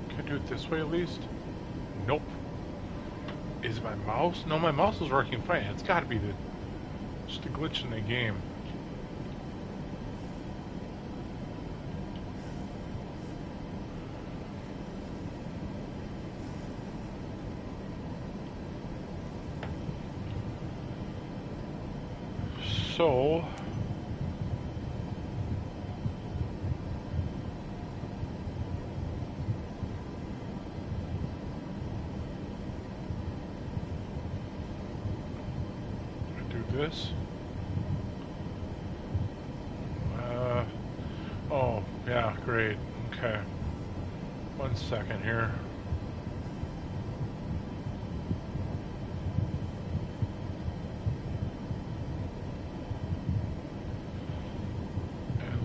Can I do it this way at least? Nope. Is my mouse? No, my mouse is working fine. It's got to be just a glitch in the game. So, I do this. Oh, yeah, great. Okay. 1 second here.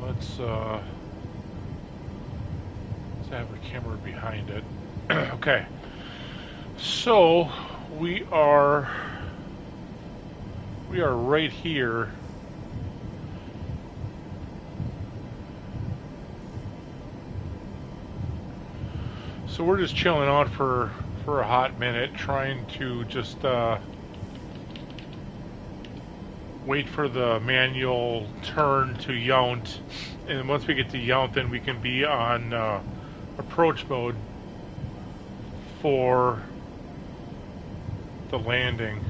Let's have the camera behind it. Okay, so we are right here. So we're just chilling out for a hot minute, trying to just wait for the manual turn to yount, and once we get to yount, then we can be on approach mode for the landing.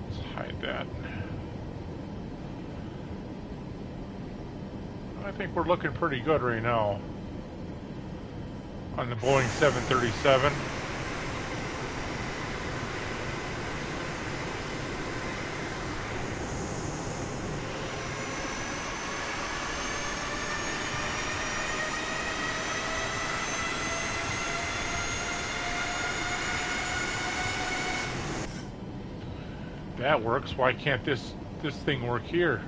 Let's hide that. I think we're looking pretty good right now on the Boeing 737. That works. Why can't this thing work here?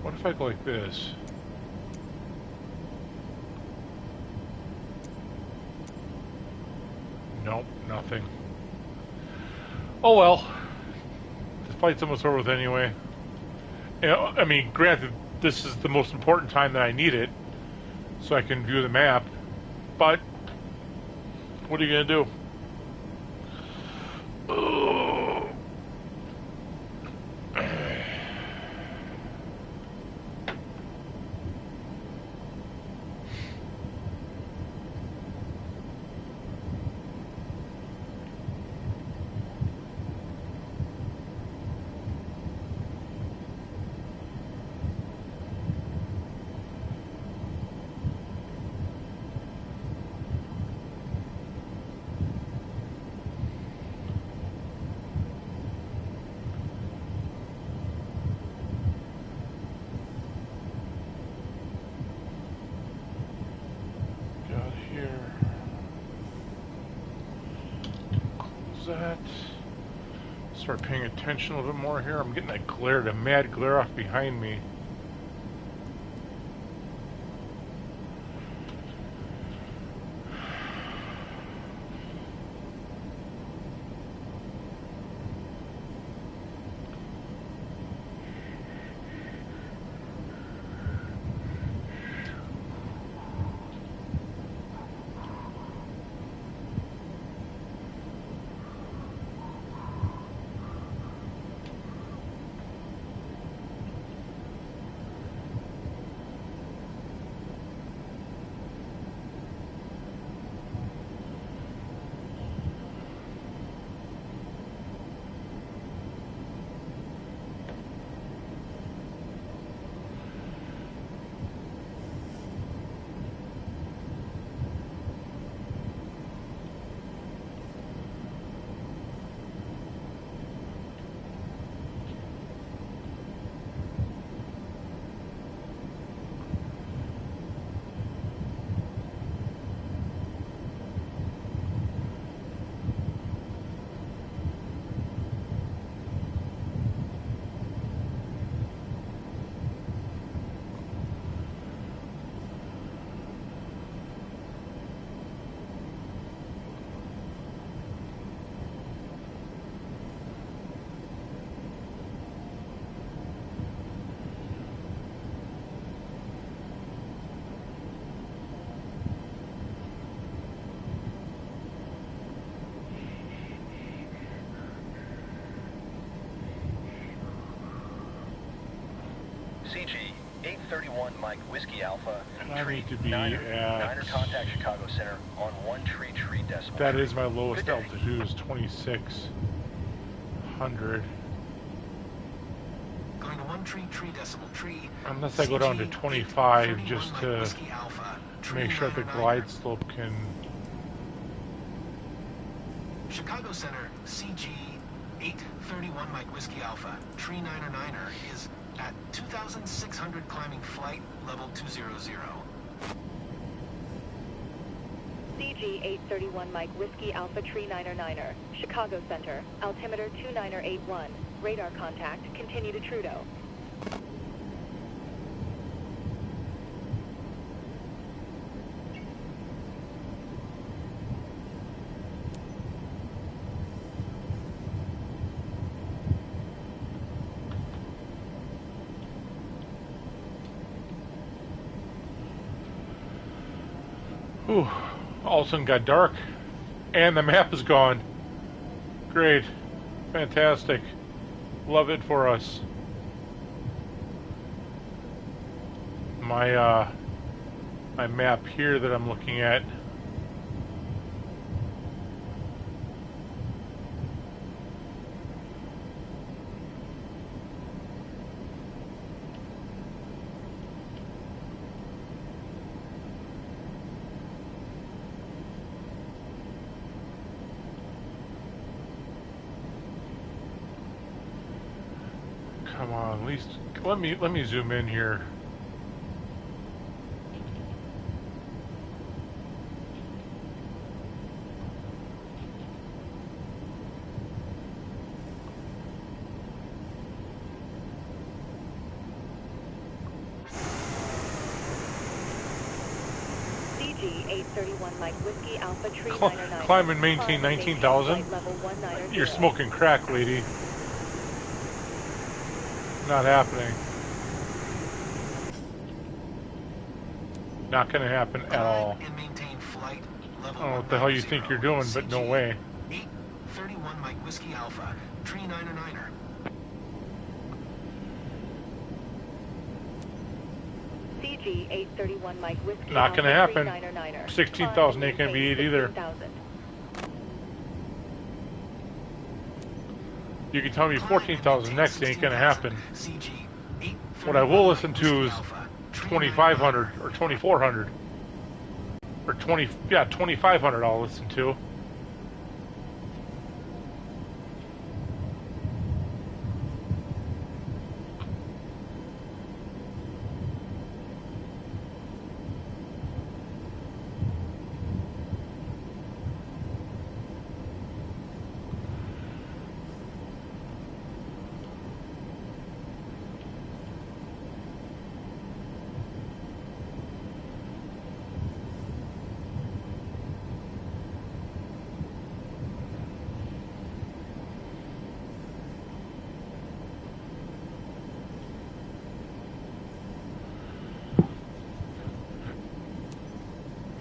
What if I go like this? Nope, nothing. Oh well. The flight's almost over with anyway. You know, I mean, granted, this is the most important time that I need it, so I can view the map. But what are you gonna do? That. Start paying attention a little bit more here. I'm getting that glare, the mad glare off behind me. 831 Mike Whiskey Alpha. And I need to be Niner at... contact Chicago Center on 133 decimal. That is my lowest Good day. altitude, is 2600. Going to 133 decimal tree. Unless I go down to 25 just to make sure the glide slope can... Chicago Center, CG 831 Mike Whiskey Alpha, tree 9er is at 2,600 climbing flight level 200. CG 831 Mike Whiskey Alpha Tree 9er, Chicago Center, altimeter 2981, radar contact, continue to Trudeau. Whew. All of a sudden got dark. And the map is gone. Great. Fantastic. Love it for us. My my map here that I'm looking at. Come on, at least let me zoom in here. CG 831 Mike Whiskey Alpha Tree 9er. Climb and maintain 19,000. You're smoking crack, lady. Not happening. Not gonna happen at all. And maintain flight level I don't know what the hell you think you're doing, but no way. 831 Mike Whiskey Alpha, tree 9er. CG 831 Mike Whiskey Not gonna Alpha happen. 9er. 16,000 ain't gonna be it either. 16,000. You can tell me 14,000 next ain't gonna happen. What I will listen to is 2,500 or 2,400 or 2,500. I'll listen to.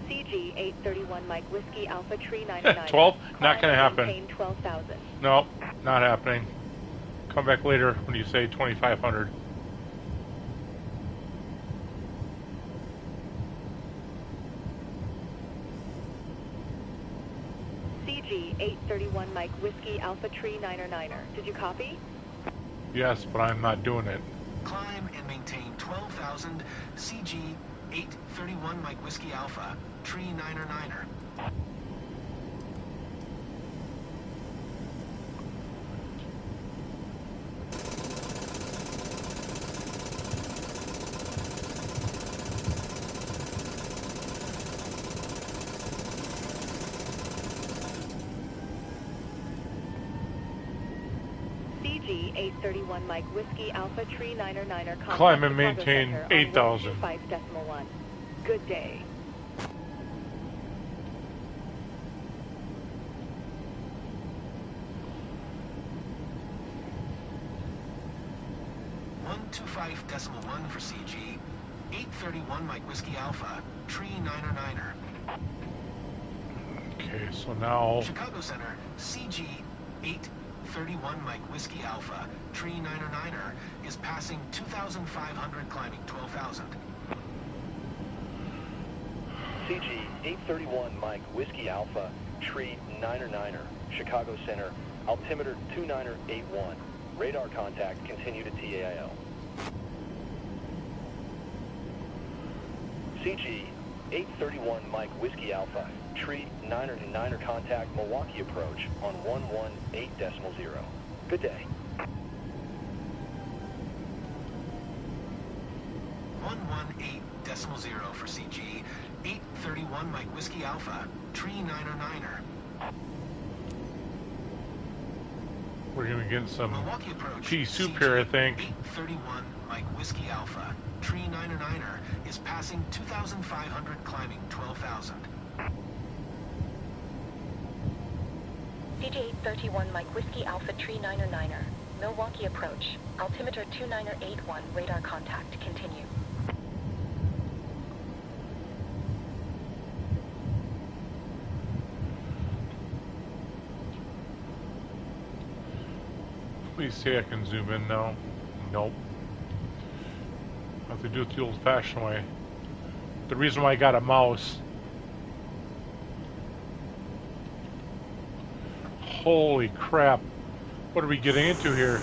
CG 831 Mike Whiskey Alpha Tree 9er. 12? Not gonna happen. Maintain 12,000. No, not happening. Come back later when you say 2,500. CG 831 Mike Whiskey Alpha Tree 9er. Did you copy? Yes, but I'm not doing it. Climb and maintain 12,000, CG 831 Mike Whiskey Alpha, tree 9er. CG 831 Mike Whiskey Alpha Tree 9er. Climb and maintain 8,000. 5.1. Good day. .125.1 for CG 831 Mike Whiskey Alpha, tree 9er. Okay, so now Chicago Center, CG 831 Mike Whiskey Alpha, Tree 909er, is passing 2,500 climbing 12,000. CG 831 Mike Whiskey Alpha, Tree 909er, Chicago Center, altimeter 2981. Radar contact, continue to TAIL. CG 831 Mike Whiskey Alpha, Tree 909er contact, Milwaukee approach on 118.0. Good day. 118.0 for CG 831 Mike Whiskey Alpha, Tree 909er. We're gonna get some Milwaukee approach. pea soup here, I think. 831 Mike Whiskey Alpha, Tree 909er, is passing 2,500 climbing 12,000. CG 831 Mike Whiskey Alpha, Tree 909er, Milwaukee approach, altimeter 2981, radar contact, continue. Please say I can zoom in now. Nope. I have to do it the old-fashioned way. The reason why I got a mouse. Holy crap. What are we getting into here?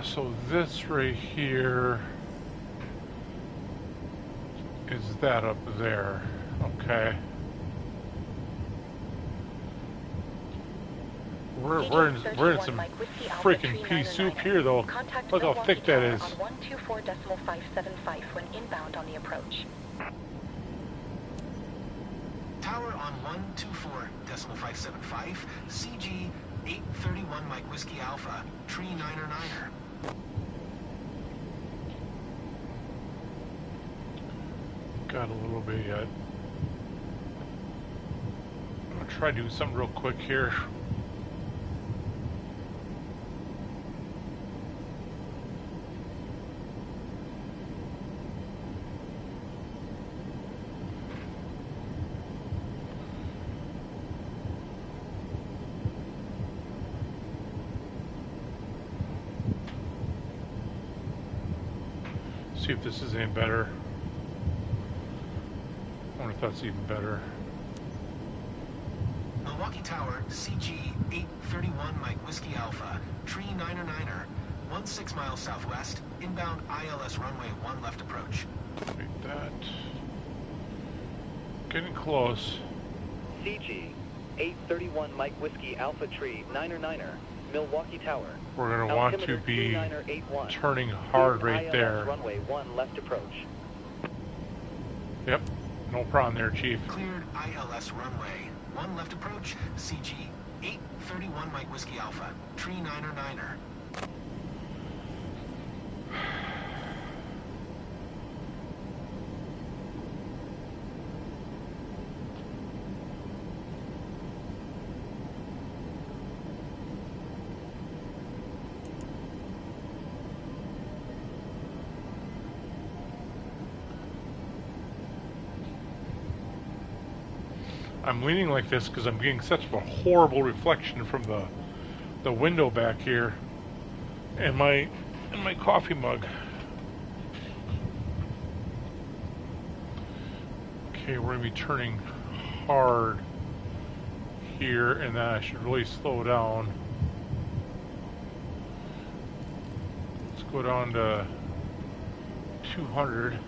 So this right here is that up there. Okay. We're in some freaking pea soup here though. Look how thick that is. On 124.575 when inbound on the approach. Tower on 124.575, CG 831 Mike Whiskey Alpha, Tree 909er. Got a little bit yet. I'm gonna try to do something real quick here. See if this is any better. I wonder if that's even better. Milwaukee Tower, CG 831 Mike Whiskey Alpha, Tree 909er, 16 miles southwest, inbound ILS runway 1 left approach. Like that. Getting close. CG 831 Mike Whiskey Alpha, Tree 909er, Milwaukee Tower. We're going to want to be turning hard right there. Runway 1 left approach. Yep, no problem there, Chief. Cleared ILS runway 1 left approach, CG 831 Mike Whiskey Alpha, Tree 909er. I'm leaning like this because I'm getting such a horrible reflection from the window back here and my coffee mug. Okay, we're gonna be turning hard here, and then I should really slow down. Let's go down to 200.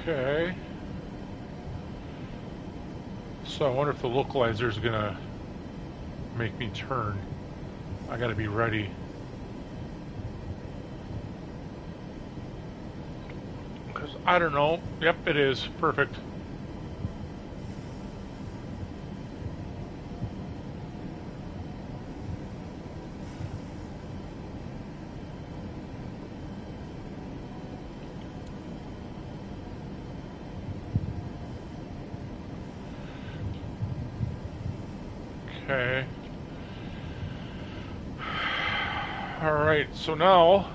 Okay. So I wonder if the localizer is gonna make me turn. I gotta be ready. Because I don't know. Yep, it is. Perfect. Okay. Alright, so now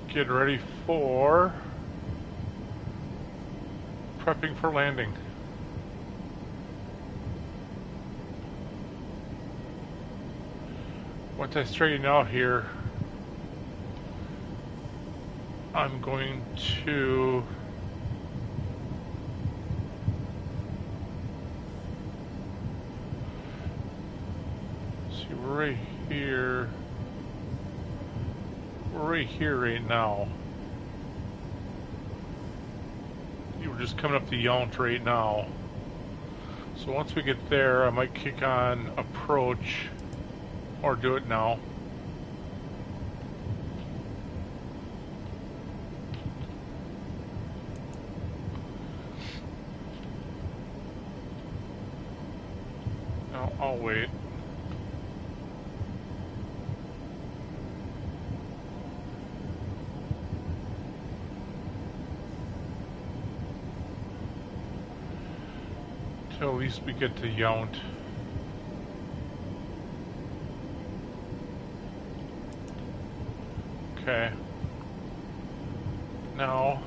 get ready for prepping for landing. Once I straighten out here, I'm going to see right here. Right here right now. We're just coming up the Yount right now. So once we get there, I might kick on approach or do it now. No, I'll wait. Till at least we get to Yount. Okay. Now,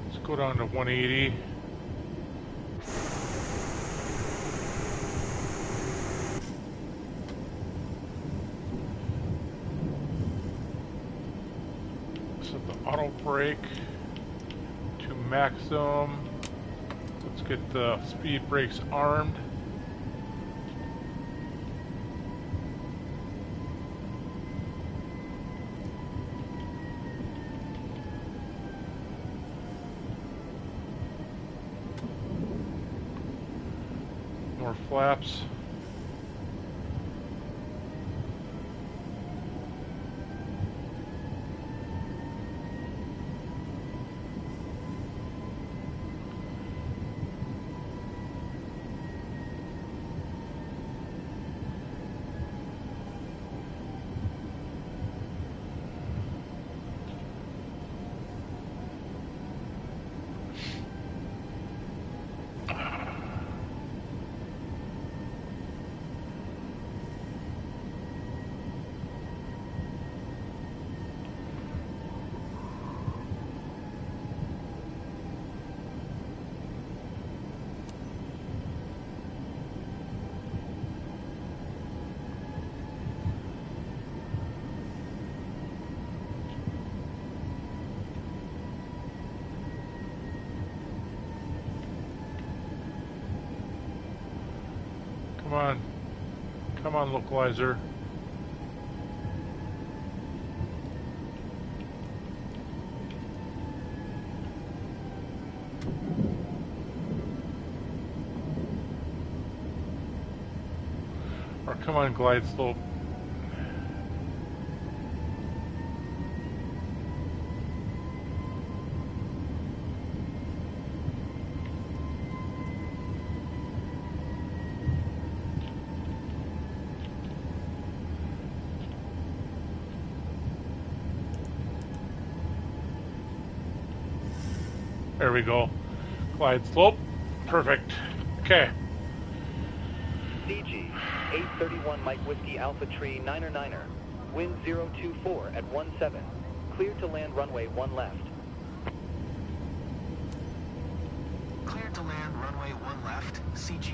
let's go down to 180. Set the auto brake to maximum. Let's get the speed brakes armed. More flaps. Come on. Come on, localizer. Or come on, glide slope. There we go. Glide slope. Perfect. Okay. CG 831 Mike Whiskey Alpha Tree 9er. Wind 024 at 17. Clear to land runway 1 left. Clear to land runway 1 left, CG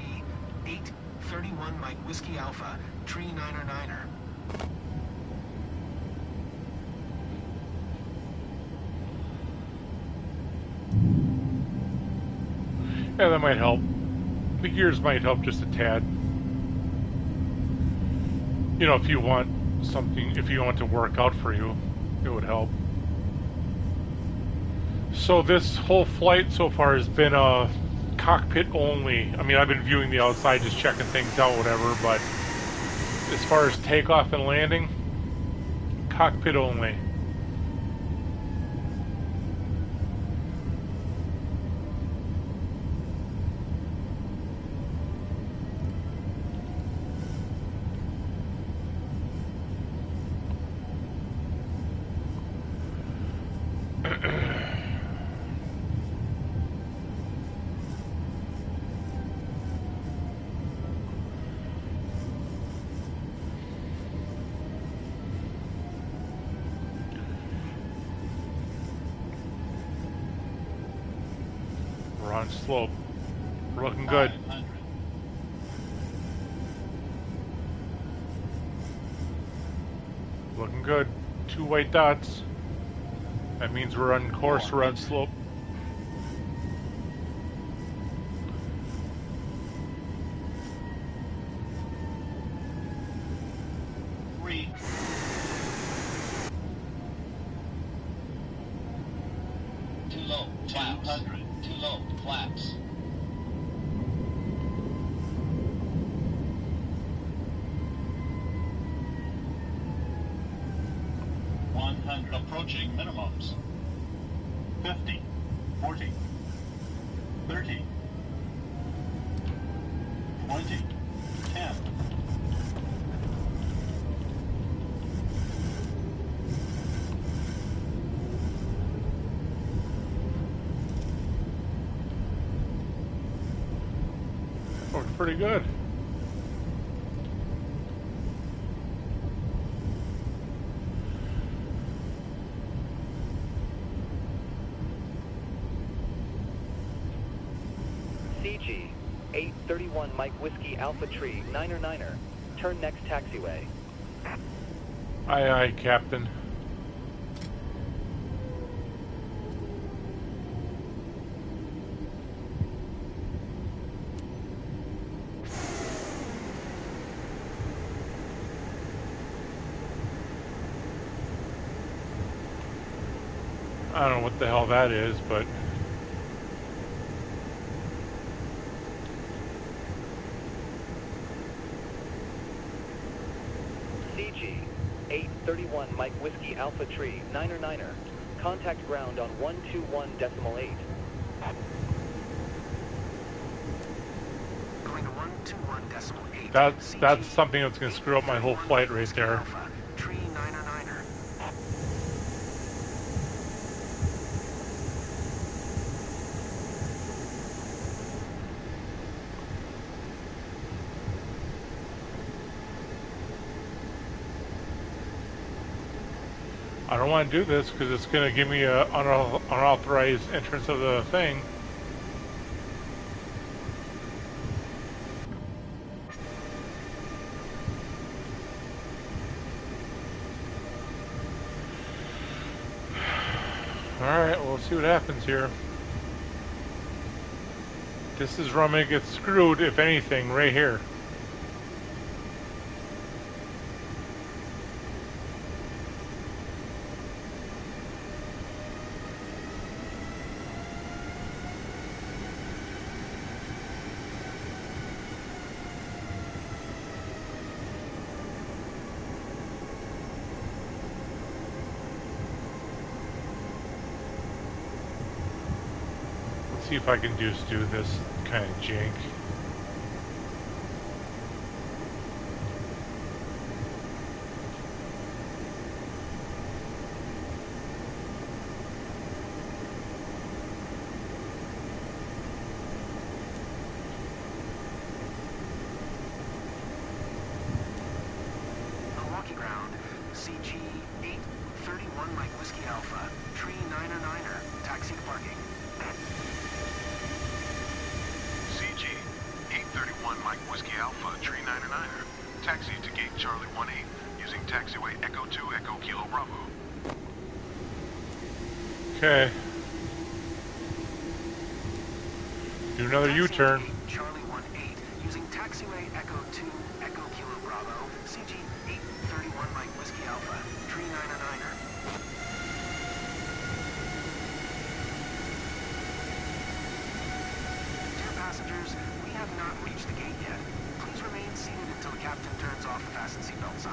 831 Mike Whiskey Alpha, Tree 9er. Yeah, that might help. The gears might help just a tad. You know, if you want something, if you want to work out for you. It would help. So this whole flight so far has been cockpit only. I mean, I've been viewing the outside, just checking things out, whatever, but as far as takeoff and landing, cockpit only. We're on slope. We're looking good. Looking good. 2 white dots. That means we're on course, we're on slope. Too low, 200. Too low, flaps. 100. Approaching minimums. 50, 40, 30, 20, 10. Looks pretty good. CG 831 Mike Whiskey Alpha Tree 9er. Turn next taxiway. Aye, aye, Captain. I don't know what the hell that is, but CG 831 Mike Whiskey Alpha Tree 9er. Contact ground on 121.8. Going to 121.8. that's something that's gonna screw up my whole flight right there. Alpha, tree 9er. I don't want to do this because it's going to give me a unauthorized entrance of the thing. Alright, well, let's see what happens here. This is where I'm going to get screwed, if anything, right here. See if I can just do this kind of jank. Milwaukee ground, CG 831 Mike Whiskey Alpha, tree 9er. Taxi to parking. CG 831 Mike Whiskey Alpha, tree 9er. Taxi to gate Charlie 18 using taxiway Echo 2 Echo Kilo Bravo. Okay. Do another U-turn. Charlie 18 using taxiway Echo 2 Echo Kilo Bravo, CG 831 Mike Whiskey Alpha, tree 9er.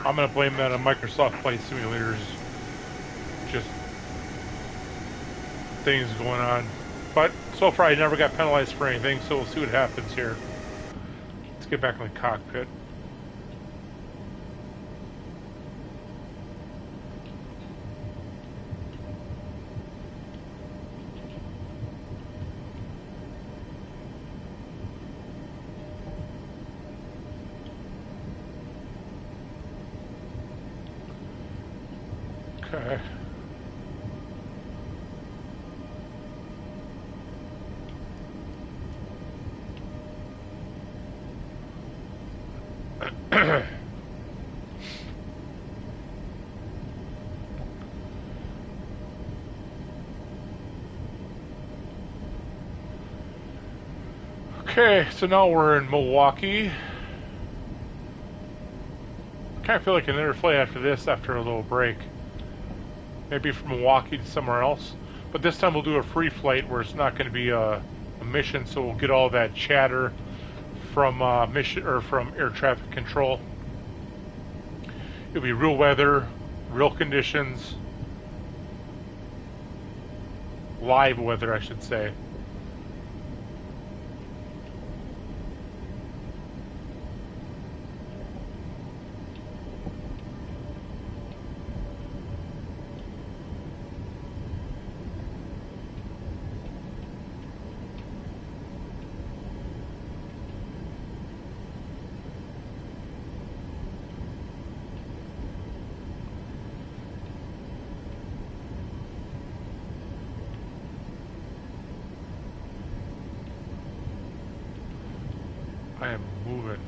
I'm going to blame that on Microsoft Flight Simulators. Just things going on. But so far I never got penalized for anything, so we'll see what happens here. Let's get back in the cockpit. Okay. Okay, so now we're in Milwaukee. I kind of feel like another flight after this, after a little break. Maybe from Milwaukee to somewhere else. But this time we'll do a free flight where it's not going to be a mission, so we'll get all that chatter from mission or from air traffic control. It'll be real weather, real conditions, live weather, I should say. I am moving.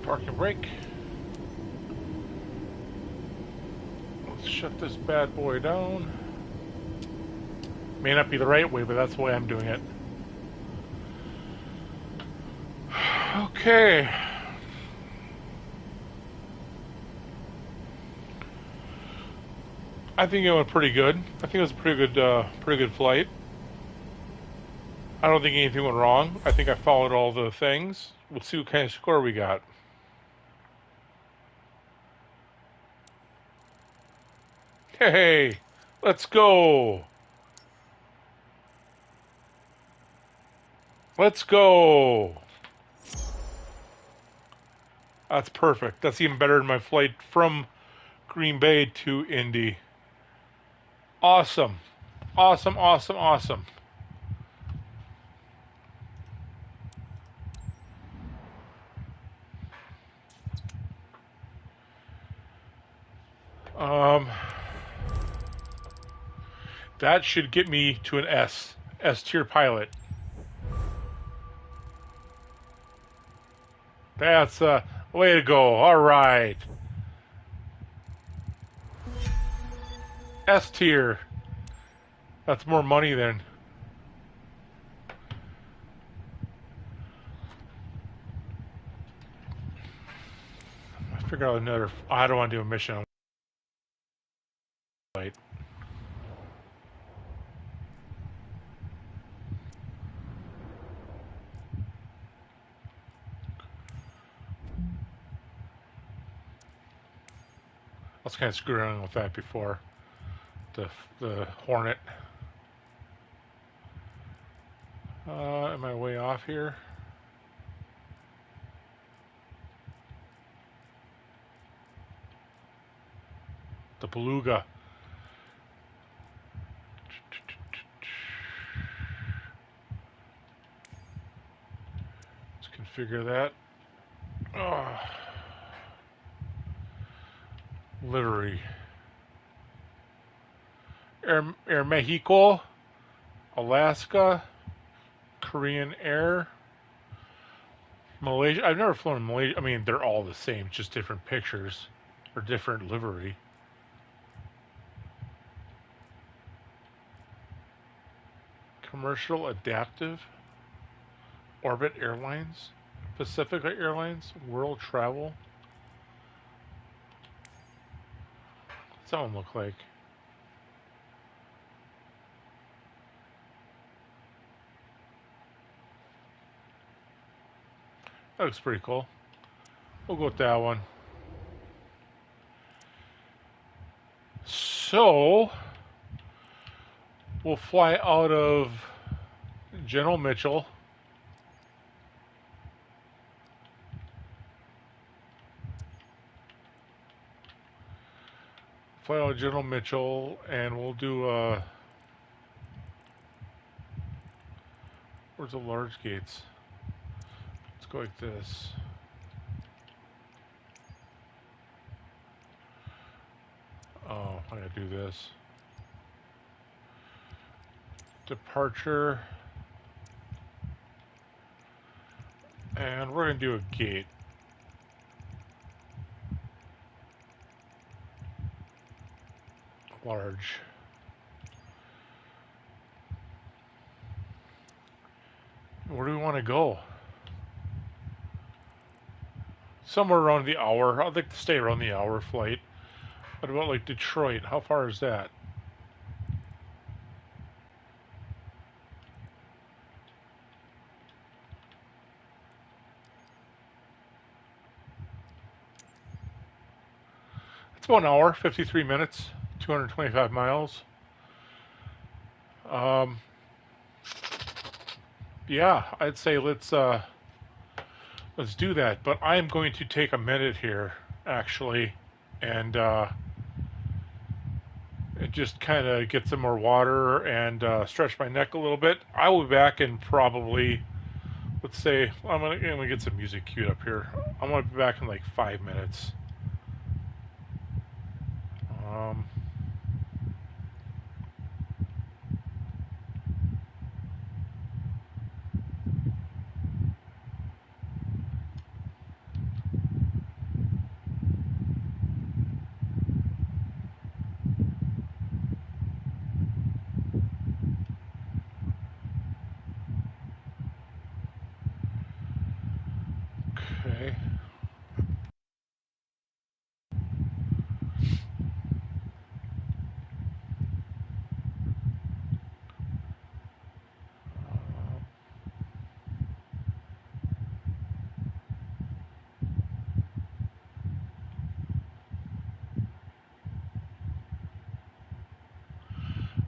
Parking brake. Let's shut this bad boy down. May not be the right way, but that's the way I'm doing it. Okay. I think it went pretty good. I think it was a pretty good flight. I don't think anything went wrong. I think I followed all the things. We'll see what kind of score we got. Hey, let's go. Let's go. That's perfect. That's even better than my flight from Green Bay to Indy. Awesome. Awesome, awesome, awesome. That should get me to an S tier pilot. That's way to go. All right. S tier. That's more money than. I figured out another. I don't want to do a mission on flight. I was kind of screwing around with that before. The Hornet. Am I way off here? The Beluga. figure that. Oh. Livery. Air Mexico, Alaska, Korean Air, Malaysia. I've never flown in Malaysia. I mean, they're all the same, just different pictures or different livery. Commercial Adaptive, Orbit Airlines, Pacific Airlines, World Travel. What's that one look like? That looks pretty cool. We'll go with that one. So, we'll fly out of General Mitchell. Fly out of General Mitchell, and we'll do where's the large gates? Let's go like this. Oh, I gotta do this. Departure. And we're gonna do a gate. Large. Where do we want to go? Somewhere around the hour. I'd like to stay around the hour flight. What about like Detroit? How far is that? It's about an hour, 53 minutes, 225 miles. Yeah, I'd say let's do that. But I am going to take a minute here, actually, and just kind of get some more water and stretch my neck a little bit. I will be back in probably, let's say, I'm gonna get some music queued up here. I'm gonna be back in like 5 minutes. Okay.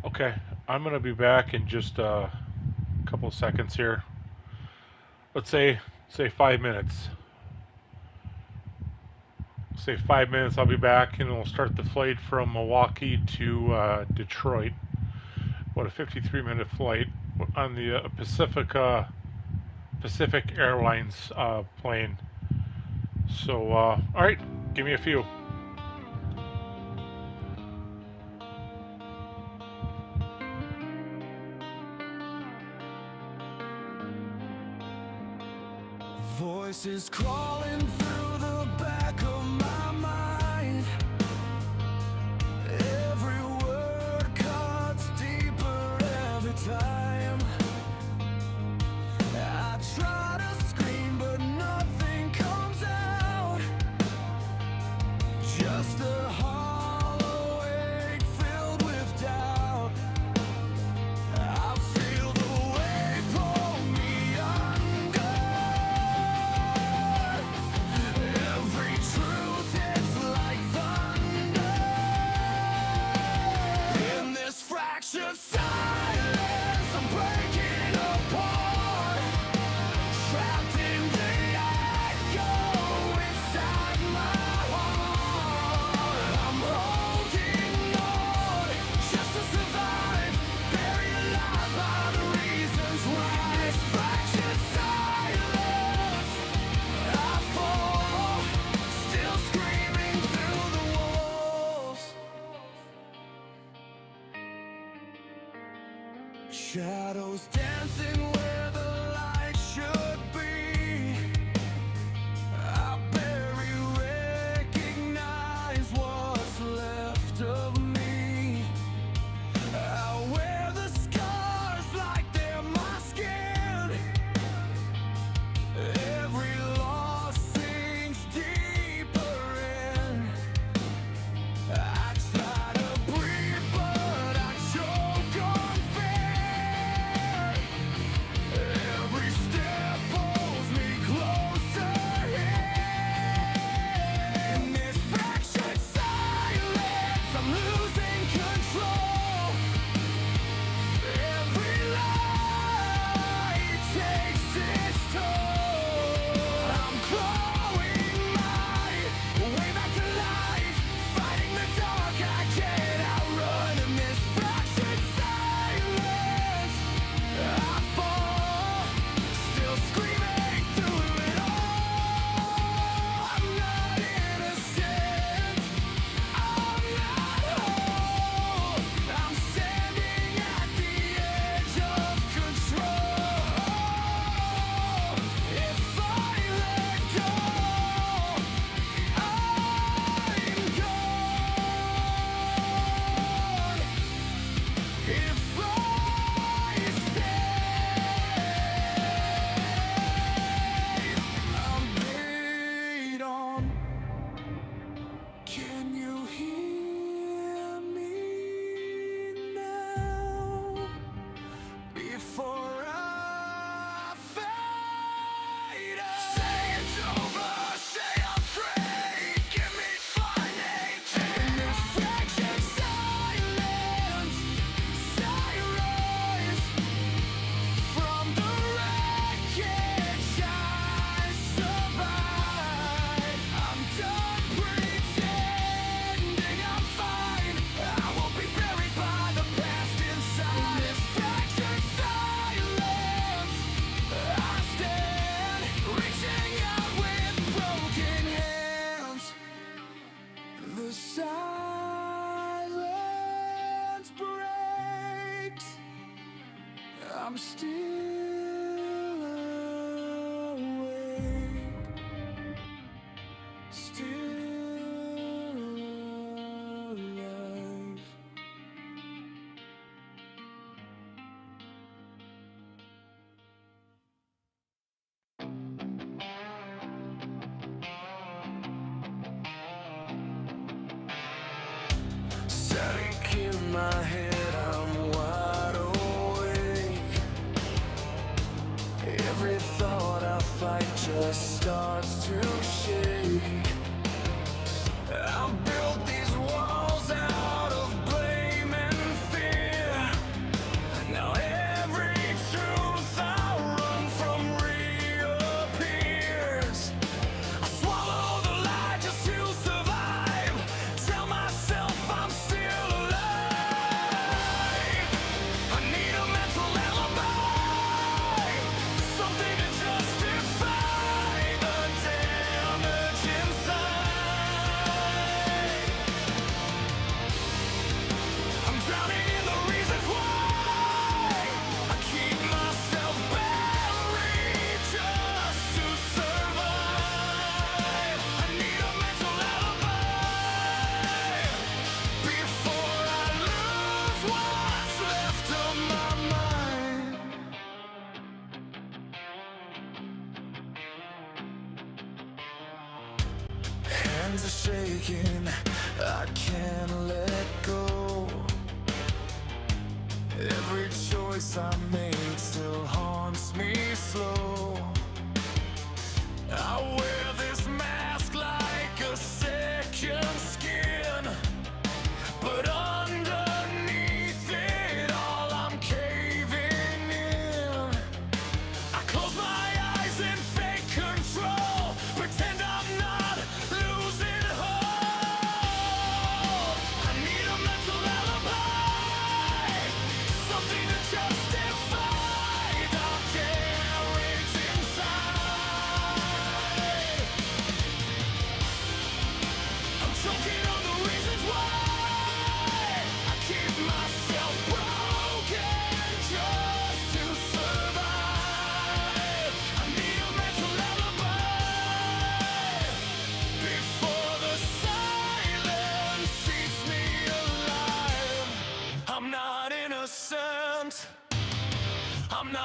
Okay, I'm gonna be back in just a couple of seconds here. Let's say 5 minutes. Say 5 minutes. I'll be back, and we'll start the flight from Milwaukee to Detroit. What a 53-minute flight on the Pacific Airlines plane. So, all right, give me a few. Voices crawling through the back of my mind. Every word cuts deeper every time. I try to scream, but nothing comes out. Just a hollow ache filled with doubt. I feel the weight pull me under. Every truth hits like thunder. In this fractured silence, I'm breaking apart. Trapped in the echo inside my heart. Shadows dancing where the light should be. I barely recognize what's left of me. I wear the scars like they're my skin. Every loss sinks deeper in. I try to breathe, but I choke on fear. Every step pulls me closer here. In this fractured silence, I'm losing control. Every light takes its toll. I'm clawing my way back to life, fighting the dark I can't outrun. In this fractured silence, I fall, still screaming through it all. I'm not innocent, I'm not whole. I'm standing at the edge of control. If I let go, I'm gone. If I stay, I'm laid on. Can you hear me now? Before I fade out. Say it's over, say I'm free. Give me my name. In this fractured silence, I rise from the wreckage. I survive. I'm done pretending I'm fine. I won't be buried by the past inside. In this fractured silence, I stand, reaching out with broken hands. The silence breaks. I'm still awake, still alive. Static in my head, I'm wide awake. Every thought I fight just starts to shake. I built these walls out of blame and fear. Now every truth I run from reappears. I swallow the lie just to survive. Tell myself I'm still alive. I need a mental alibi, something to justify the damage inside. I'm drowning in the reasons why I keep myself buried just to survive. I need a mental alibi before I lose what's left of my mind. Hands are shaking, I can't let go. Every choice I made still haunts me slow. I wear this mask like a second skin, but underneath it all I'm caving in. I close my eyes and fake control, pretend I'm not losing hope. I need a mental alibi, something to justify the carriage inside.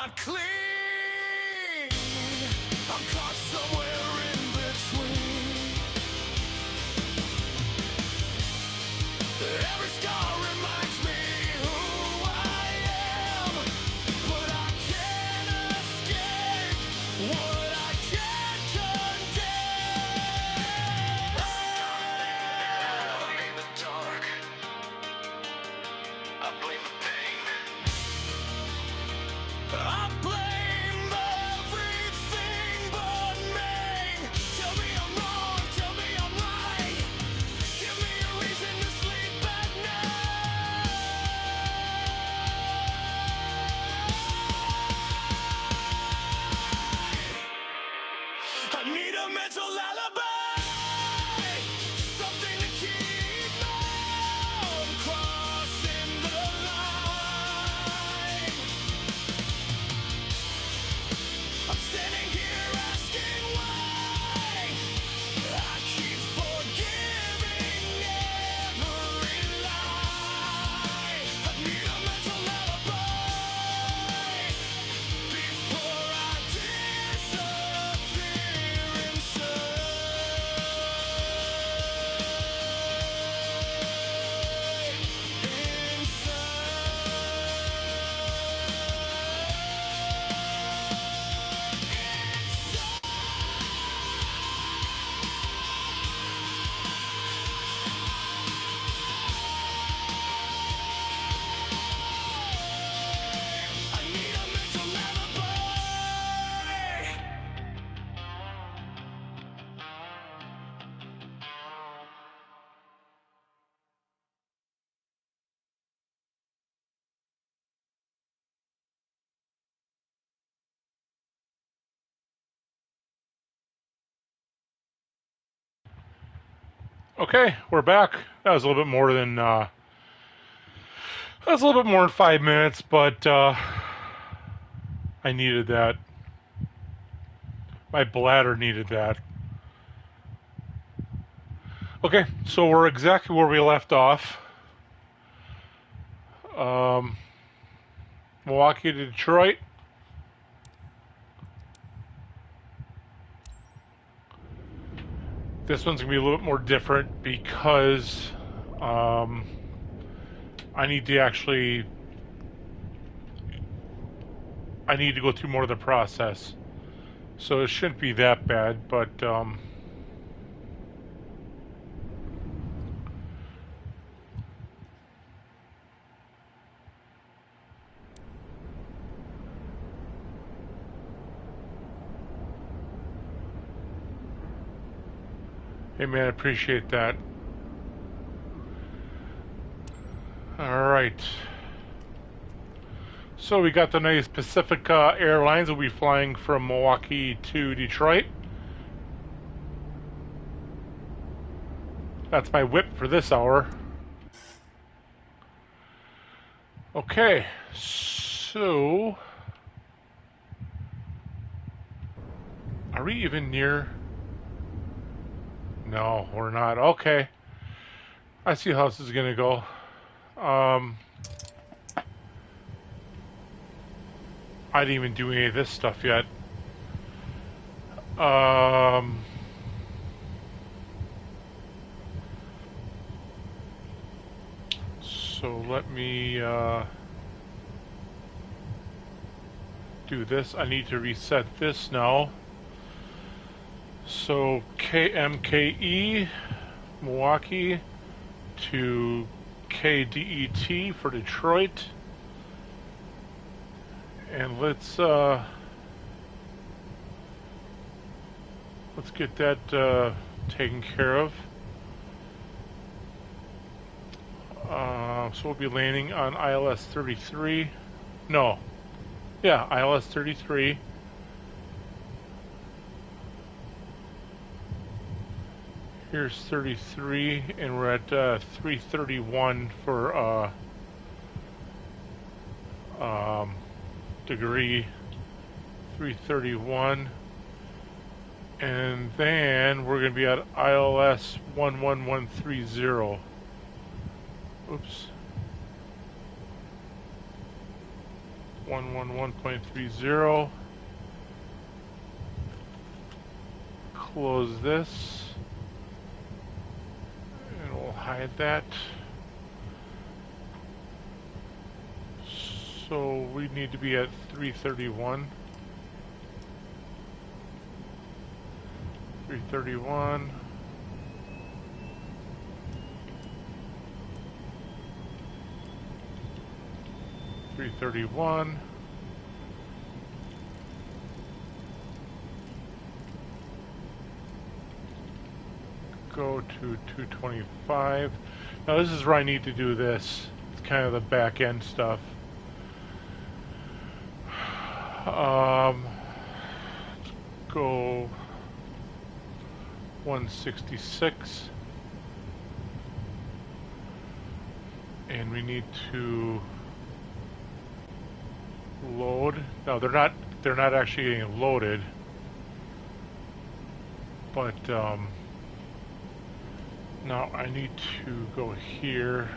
not clean. I'm caught somewhere in between. Every scar reminds me who I am, but I can't escape what I can't condemn. In the dark, I blame the pain. I blame everything but me. Tell me I'm wrong, tell me I'm right. Give me a reason to sleep at night. I need a mental alibi, something to keep me from crossing the line. I'm standing here asking why I keep forgiving every lie. I need a mental alibi before I disappear I need a mental alibi. Okay, we're back. That was a little bit more than 5 minutes, but I needed that. My bladder needed that. Okay, so we're exactly where we left off. Milwaukee to Detroit. This one's going to be a little bit more different because I need to go through more of the process. So it shouldn't be that bad, but hey man, I appreciate that. Alright. So we got the nice Pacific Airlines will be flying from Milwaukee to Detroit. That's my whip for this hour. Okay, so are we even near? No, we're not. Okay. I see how this is gonna go. I didn't even do any of this stuff yet. So let me do this. I need to reset this now. So Kmke, Milwaukee to Kdet for Detroit. And let's get that taken care of. So we'll be landing on ILS 33. No. Yeah, ILS 33. Here's 33, and we're at 331 for degree 331. And then we're going to be at ILS 11130. Oops. 111.30. Close this. And we'll hide that. So we need to be at 331. 331. Go to 225. Now this is where I need to do this. It's kind of the back end stuff. Let's go 166. And we need to load. No, they're not actually getting loaded. But now I need to go here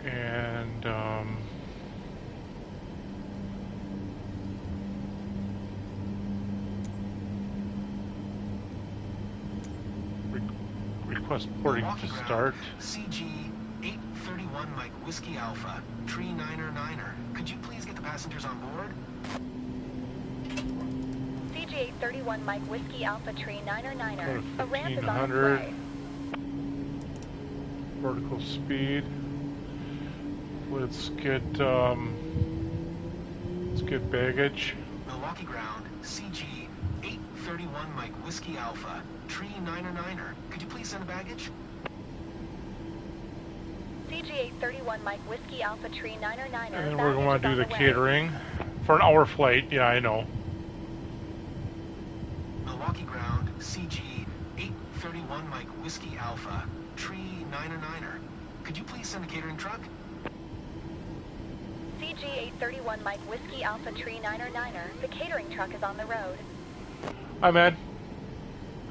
and request porting to start. CG 831 Mike Whiskey Alpha, Tree 9er. Could you please get the passengers on board? CG 831 Mike Whiskey Alpha, Tree 9er. A ramp is on its 1500. way. Vertical speed. Let's get baggage. Milwaukee ground, CG 831 Mike Whiskey Alpha, Tree 9er. Could you please send a baggage? CG 831 Mike Whiskey Alpha, Tree 9er. And we're going to do the catering for an hour flight. Yeah, I know. Milwaukee ground, CG 831 Mike Whiskey Alpha, Tree 9er. Could you please send a catering truck? CG 831 Mike Whiskey Alpha, Tree 9er. The catering truck is on the road. Hi, man.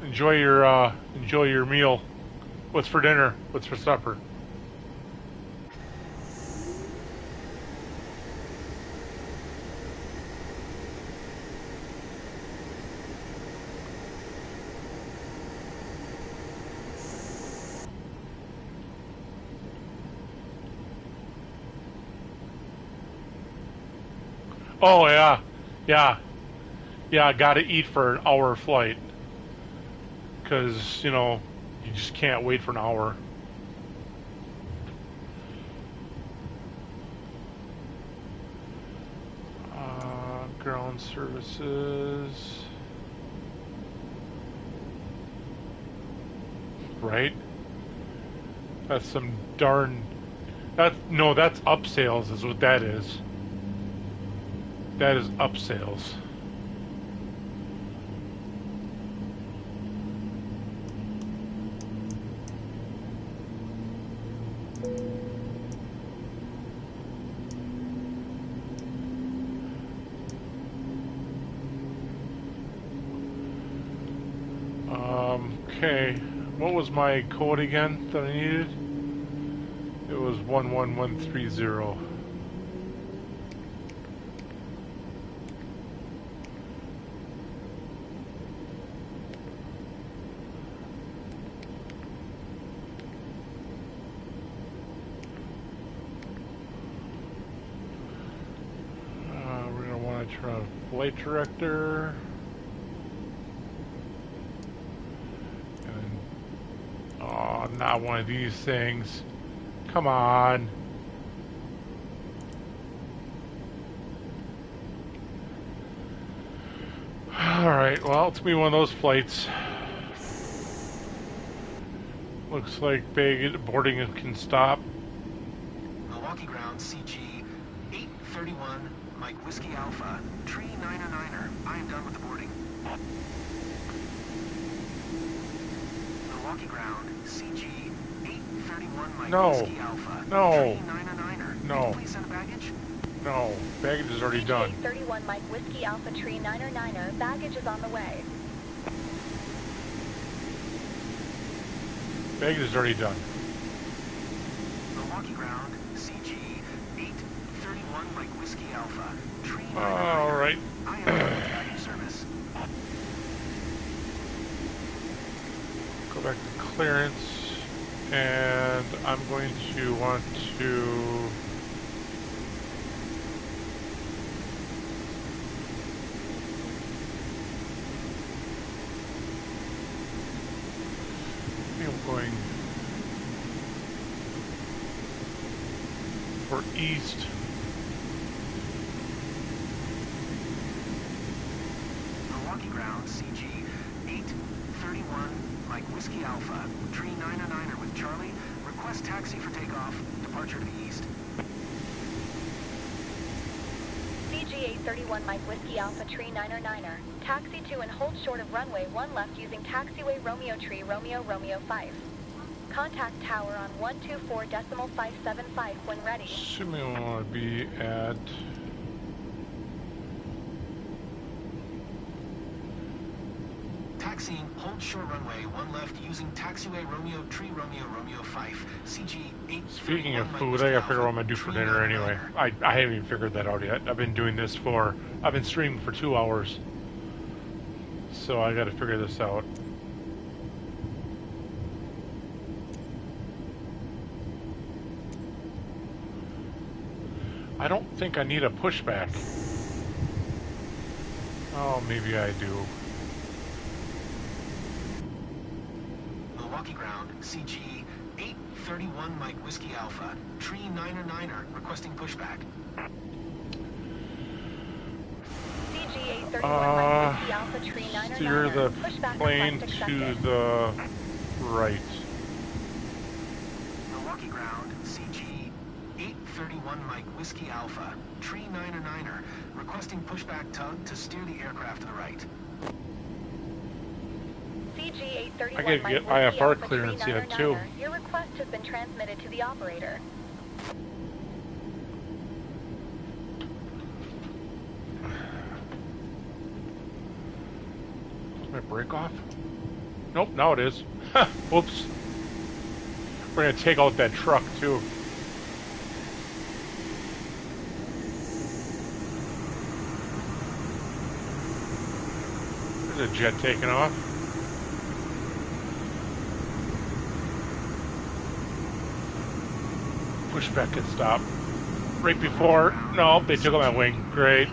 Enjoy your meal. What's for dinner? What's for supper? Oh yeah. I gotta eat for an hour flight. 'Cause, you know, you just can't wait for an hour. Ground services. Right? That's some darn... that's upsales is what that is. That is upsales. Okay, what was my code again that I needed? It was 11130. We're gonna want to turn on flight director. Not one of these things. Come on. Alright, well, it's gonna be one of those flights. Looks like boarding can stop. Milwaukee ground, CG 831 Mike Whiskey Alpha, Tree 9er. I am done with the boarding. Milwaukee ground, CG 831 Mike Whiskey Alpha, Tree 9er. No. Please send a baggage? No, baggage is already done. 831 Mike Whiskey Alpha, Tree 9er. Baggage is on the way. Baggage is already done. Milwaukee ground, CG Mike Whiskey Alpha. Tree All right. baggage service. Go back to clearance, and I'm going to want to I'm going for east. Milwaukee ground, CG 831 Mike Whiskey Alpha. Tree 909er with Charlie. Request taxi for takeoff. Departure to the east. CG-831 Mike Whiskey Alpha Tree 909er. Taxi to and hold short of runway 1 left using taxiway Romeo Tree Romeo 5. Contact tower on 124.575 when ready. Assuming we want to be at Taxiing, hold short runway 1 left using taxiway Romeo Tree Romeo 5. CG 831 Speaking of Mike food, Whiskey I gotta Alpha, figure out what I'm gonna do for Tree dinner 909er. anyway. I haven't even figured that out yet. I've been doing this I've been streaming for 2 hours. So I gotta figure this out. I don't think I need a pushback. Oh, maybe I do. Milwaukee ground, CG 831 Mike Whiskey Alpha. Tree 909er requesting pushback. CG-831 Mike Whiskey Alpha Tree 909er. Steer the Pushback plane request to accepted. the right. Milwaukee ground, CG 831 Mike Whiskey Alpha. Tree 909er requesting pushback tug to steer the aircraft to the right. CG-831 I gotta Mike get Whiskey IFR Alpha clearance Tree yet, 909er. too. Your request has been transmitted to the operator. Is my brake off? Nope, now it is. Whoops. We're gonna take out that truck too. There's a jet taking off. Pushback can stop. Right before, no, they took out my wing. Great.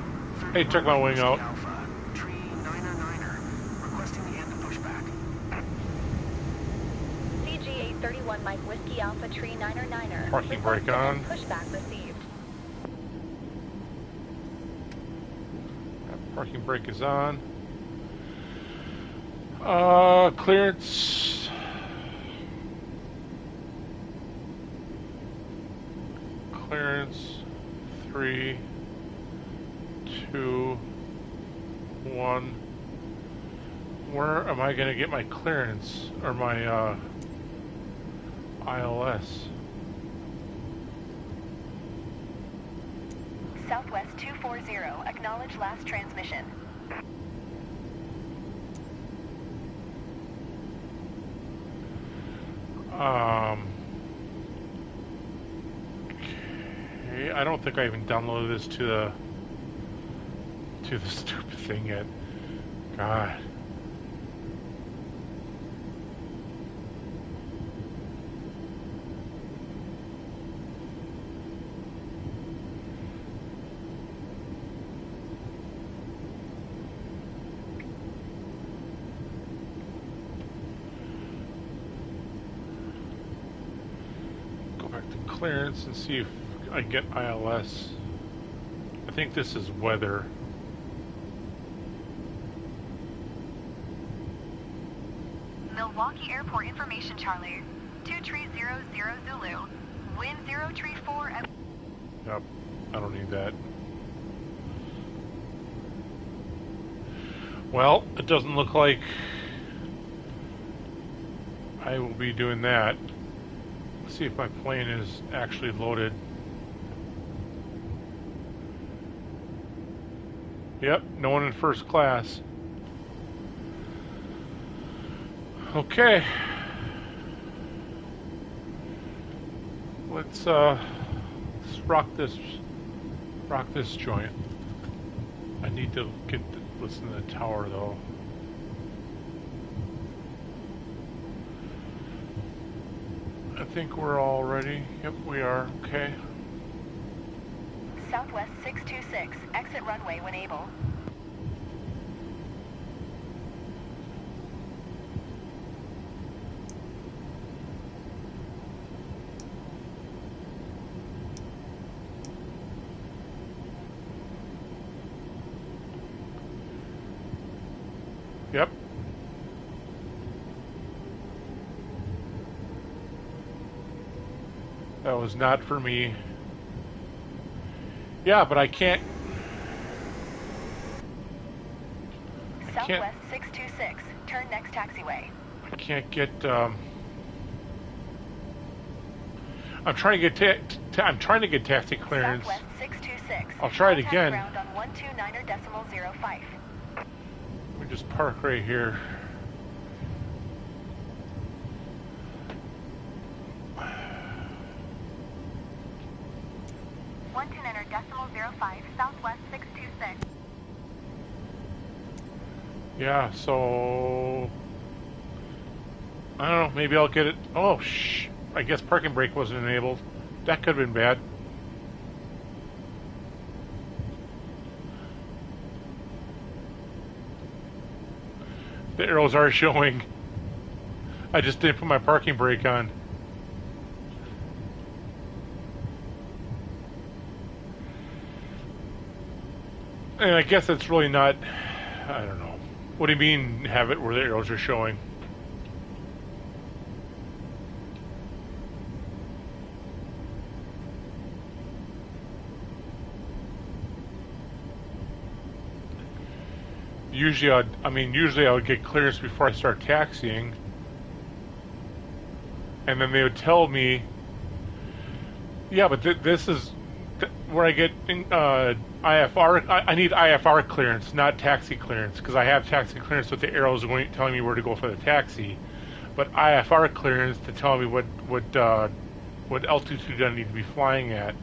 They took my wing out. Alpha. Tree 909er requesting the end of pushback. CG-831 Mike Whiskey Alpha Tree 909er. Parking brake on. Pushback received. Parking brake is on. Clearance. Clearance. 3, 2, 1. Where am I gonna get my clearance or my ILS? Southwest 240. Acknowledge last transmission. Okay, I don't think I even downloaded this to the stupid thing yet. God. Clearance and see if I get ILS. I think this is weather. Milwaukee Airport information, Charlie. 2300 Zulu. Wind 034 at... Yep, I don't need that. Well, it doesn't look like I will be doing that. Let's see if my plane is actually loaded. Yep, no one in first class. Okay. Let's rock this Rock this joint. I need to listen to the tower though. I think we're all ready. Yep, we are. Okay. Southwest 626, exit runway when able. Yep. That was not for me. Yeah, but I can't. Southwest 626, turn next taxiway. I can't get. I'm trying to get. I'm trying to get taxi clearance. Southwest 626. I'll try it again. Ground on 129.05. Let me just park right here. Southwest 626. Yeah, so I don't know. Maybe I'll get it. Oh, I guess parking brake wasn't enabled. That could have been bad. The arrows are showing. I just didn't put my parking brake on. And I guess it's really not, I don't know. What do you mean have it where the arrows are showing? Usually I would get clearance before I start taxiing. And then they would tell me, yeah, but this is where I get IFR. I need IFR clearance, not taxi clearance, because I have taxi clearance with the arrows telling me where to go for the taxi, but IFR clearance to tell me what altitude I need to be flying at.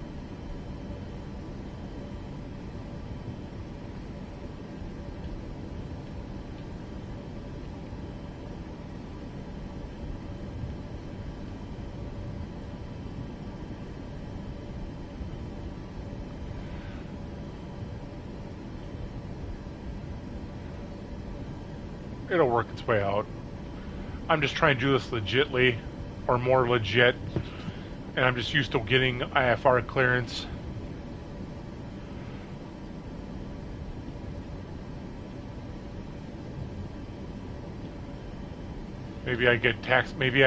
It'll work its way out. I'm just trying to do this legitly, or more legit, and I'm just used to getting IFR clearance. Maybe I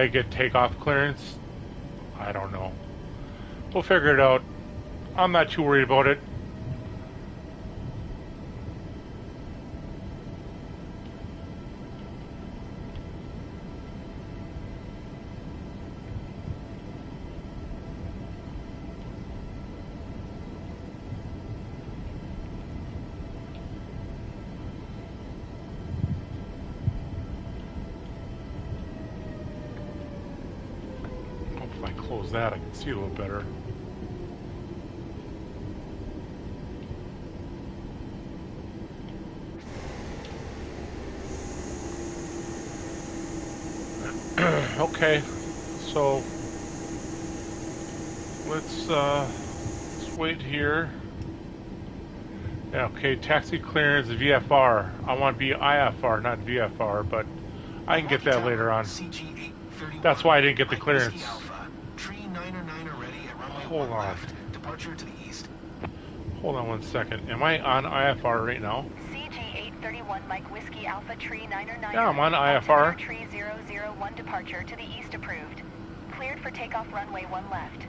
get takeoff clearance. I don't know. We'll figure it out. I'm not too worried about it. Close that, I can see a little better. Okay, so let's wait here. Yeah, okay, taxi clearance VFR. I want to be IFR, not VFR, but I can get that later on. That's why I didn't get the clearance. Hold on. Departure to the east. Hold on 1 second. Am I on IFR right now? CG831 Mike Whiskey Alpha Tree 909. Yeah, I'm on IFR. Tree 001 departure to the east approved. Cleared for takeoff runway 1 left.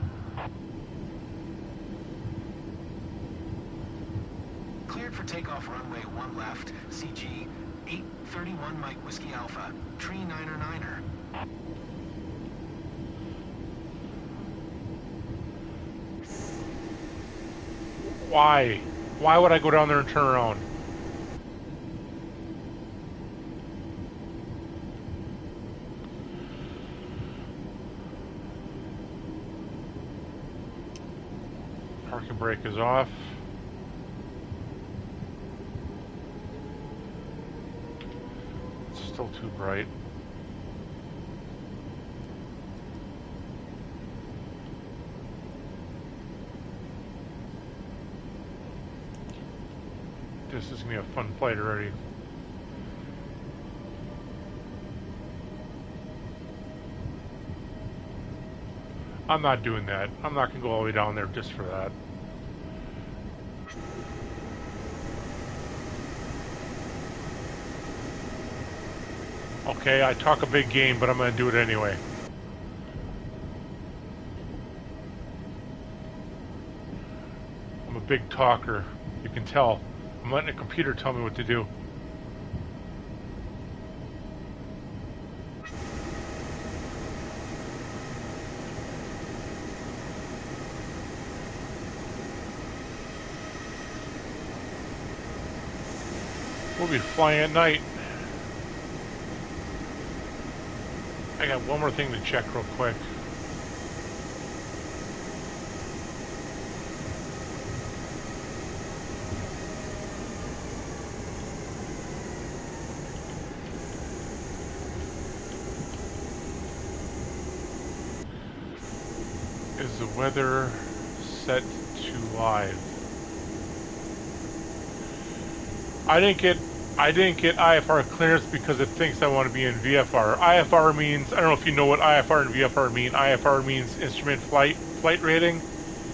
Cleared for takeoff runway 1 left. CG831 Mike Whiskey Alpha. Tree 909er. Why? Why would I go down there and turn around? Parking brake is off. too bright. This is gonna be a fun flight already. I'm not doing that. I'm not gonna go all the way down there just for that. Okay, I talk a big game, but I'm gonna do it anyway. I'm a big talker. You can tell. I'm letting the computer tell me what to do. We'll be flying at night. I got one more thing to check real quick. Is the weather set to live? I didn't get IFR clearance because it thinks I want to be in VFR. IFR means, I don't know if you know what IFR and VFR mean. IFR means instrument flight rating,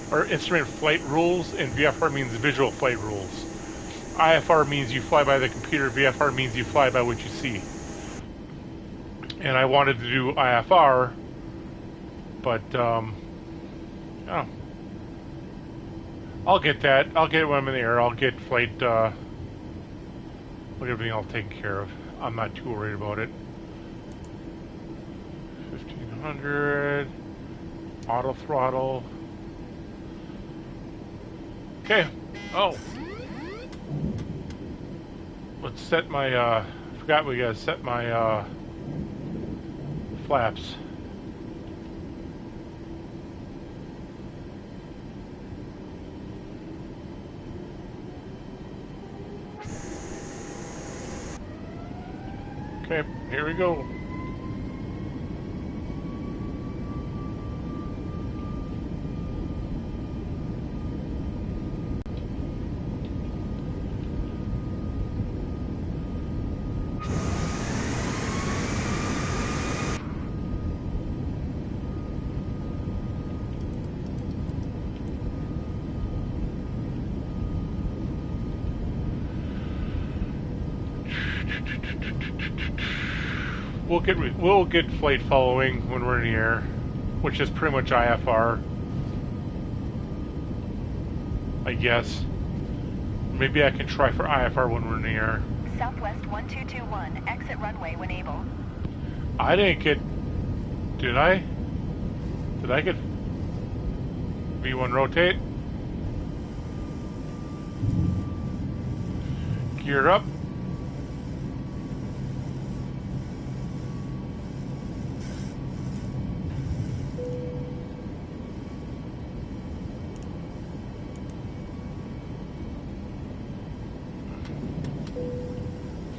or instrument flight rules, and VFR means visual flight rules. IFR means you fly by the computer, VFR means you fly by what you see. And I wanted to do IFR, but oh. I'll get that. I'll get it when I'm in the air. I'll get flight, I'll get everything all taken care of. I'm not too worried about it. 1500. Auto throttle. Okay. Oh. Let's set my, forgot we gotta set my, flaps. Okay, here we go. We'll get flight following when we're in the air, which is pretty much IFR, I guess. Maybe I can try for IFR when we're in the air. Southwest 1221, exit runway when able. I didn't get... Did I? Did I get V1 rotate? Gear up.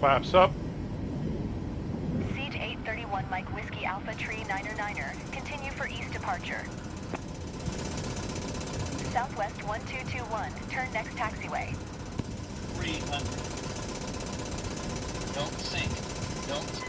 Flaps up. Siege 831 Mike Whiskey Alpha Tree 9er. Continue for east departure. Southwest 1221, turn next taxiway. 300. Don't sink. Don't...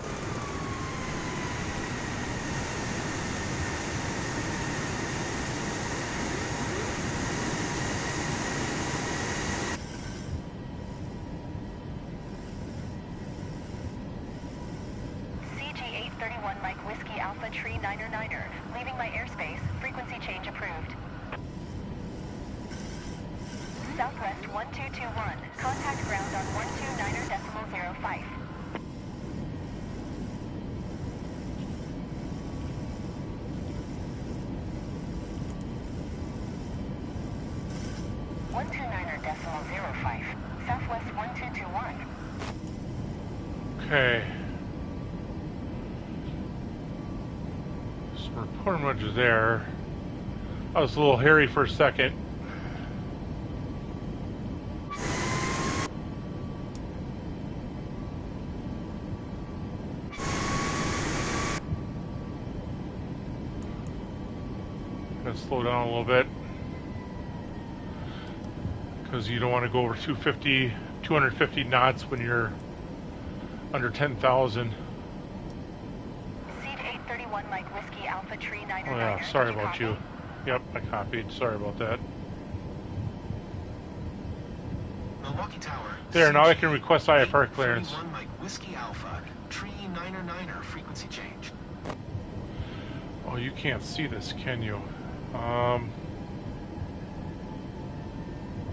Mike Whiskey Alpha Tree 9er. Leaving my airspace. Frequency change approved. Southwest 1221. Contact ground on 129.05. Southwest 1221. Okay. So we're pretty much there. I was a little hairy for a second. Gonna slow down a little bit because you don't want to go over 250 knots when you're under 10,000. Seat 831 Mike Whiskey Alpha Tree 9 Oh yeah, sorry about you. Yep, I copied. Sorry about that. Milwaukee Tower. There, now I can request IFR clearance. 31 Mike Whiskey Alpha, Tree 9er frequency change. Oh, you can't see this, can you? I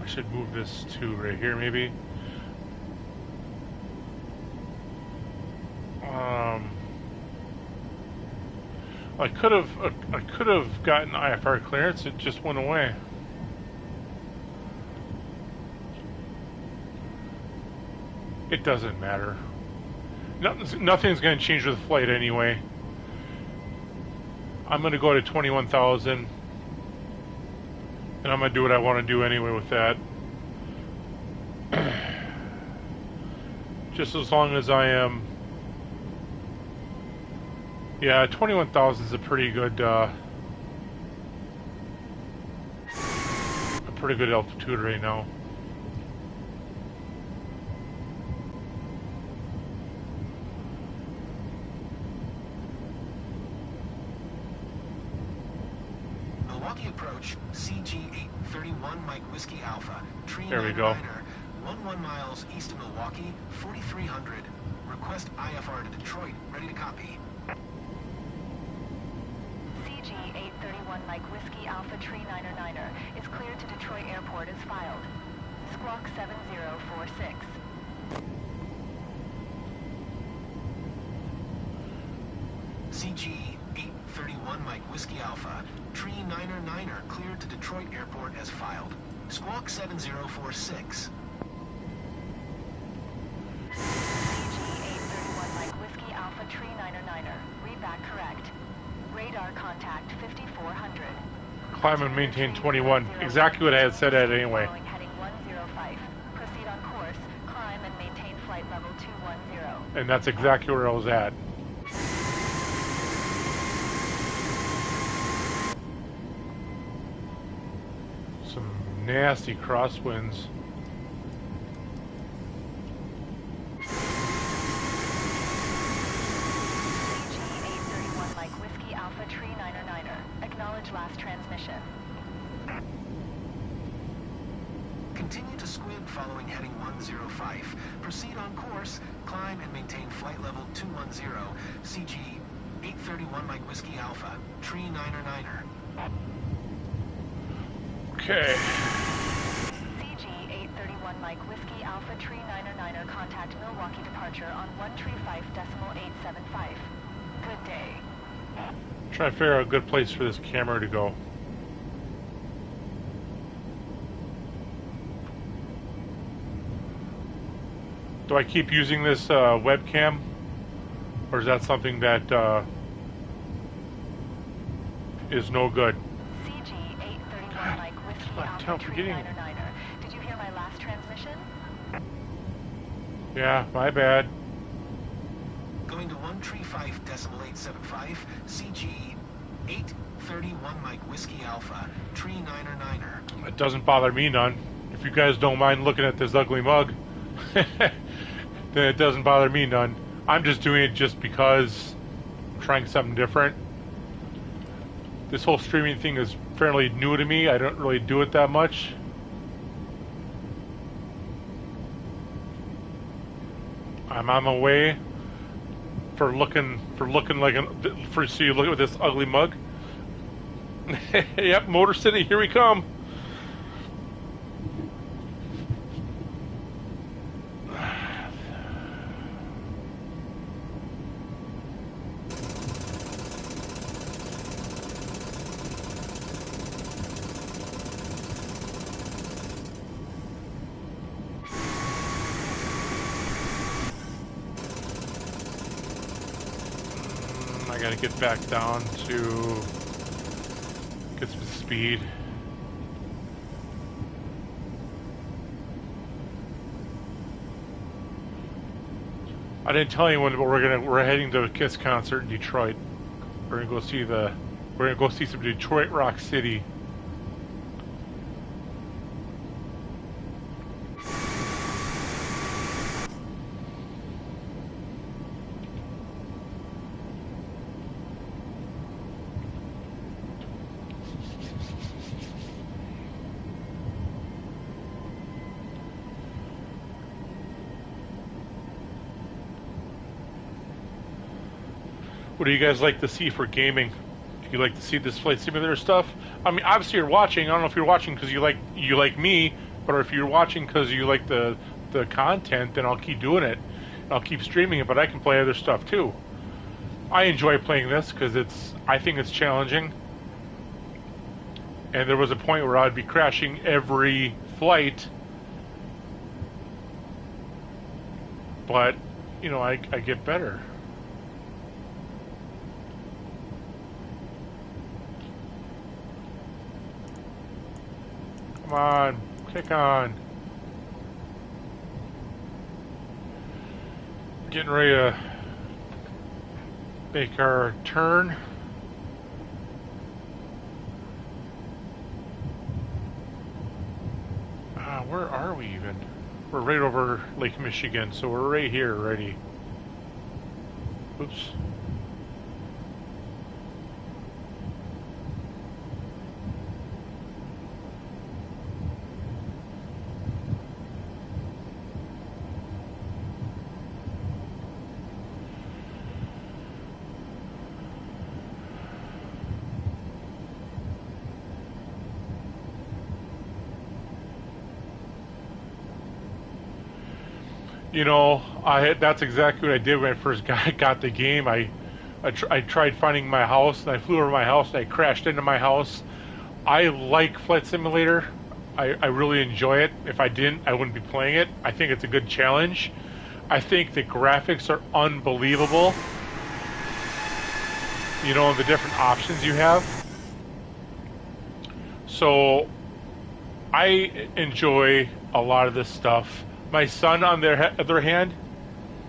should move this to right here, maybe. I could have gotten IFR clearance. It just went away. It doesn't matter. Nothing's going to change with the flight anyway. I'm going to go to 21,000, and I'm going to do what I want to do anyway with that. Just as long as I am. Yeah, 21,000 is a pretty good altitude right now. Milwaukee approach, CG 831 Mike Whiskey Alpha, Tree There we go. 11 miles east of Milwaukee, 4,300. Request IFR to Detroit, ready to copy. CG 831 Mike Whiskey Alpha Tree 9er is cleared to Detroit Airport as filed. Squawk 7046. CG 831 Mike Whiskey Alpha, Tree 9er cleared to Detroit Airport as filed. Squawk 7046. CG 831 Mike Whiskey Alpha Tree 9er. Read back correct. Radar contact 5400. Climb and maintain 21. Exactly what I had said at anyway. Following heading 105. Proceed on course. Climb and maintain flight level 210. And that's exactly where I was at. Some nasty crosswinds. Acknowledge last transmission. Continue to squid following heading 105. Proceed on course, climb and maintain flight level 210. CG 831 Mike Whiskey Alpha, Tree 9er. Okay. CG 831 Mike Whiskey Alpha Tree 9er contact Milwaukee departure on 135.875. Good day. Trying to figure out a good place for this camera to go. Do I keep using this webcam? Or is that something that is no good? CG 831 Mike Whiskey Alpha Tree 9er. Did you hear my last transmission? Yeah, my bad. Going to 135.875, CG 831 Mike Whiskey Alpha, Tree 9er. It doesn't bother me none. If you guys don't mind looking at this ugly mug, then it doesn't bother me none. I'm just doing it just because I'm trying something different. This whole streaming thing is fairly new to me. I don't really do it that much. I'm on my way for looking like so you look at this ugly mug. Yep, Motor City, here we come. I gotta get back down to get some speed. I didn't tell anyone, but we're heading to a Kiss concert in Detroit. We're gonna go see the We're gonna go see some Detroit Rock City. What do you guys like to see for gaming? Do you like to see this flight simulator stuff? I mean, obviously you're watching. I don't know if you're watching because you like me, but if you're watching because you like the content, then I'll keep doing it. And I'll keep streaming it, but I can play other stuff too. I enjoy playing this because I think it's challenging. And there was a point where I'd be crashing every flight, but you know, I get better. Come on, kick on. Getting ready to make our turn. Where are we even? We're right over Lake Michigan, so we're right here already. Oops. You know, that's exactly what I did when I first got the game. I tried finding my house, and I flew over my house, and I crashed into my house. I like Flight Simulator. I really enjoy it. If I didn't, I wouldn't be playing it. I think it's a good challenge. I think the graphics are unbelievable. You know, the different options you have. So, I enjoy a lot of this stuff. My son, on the other hand,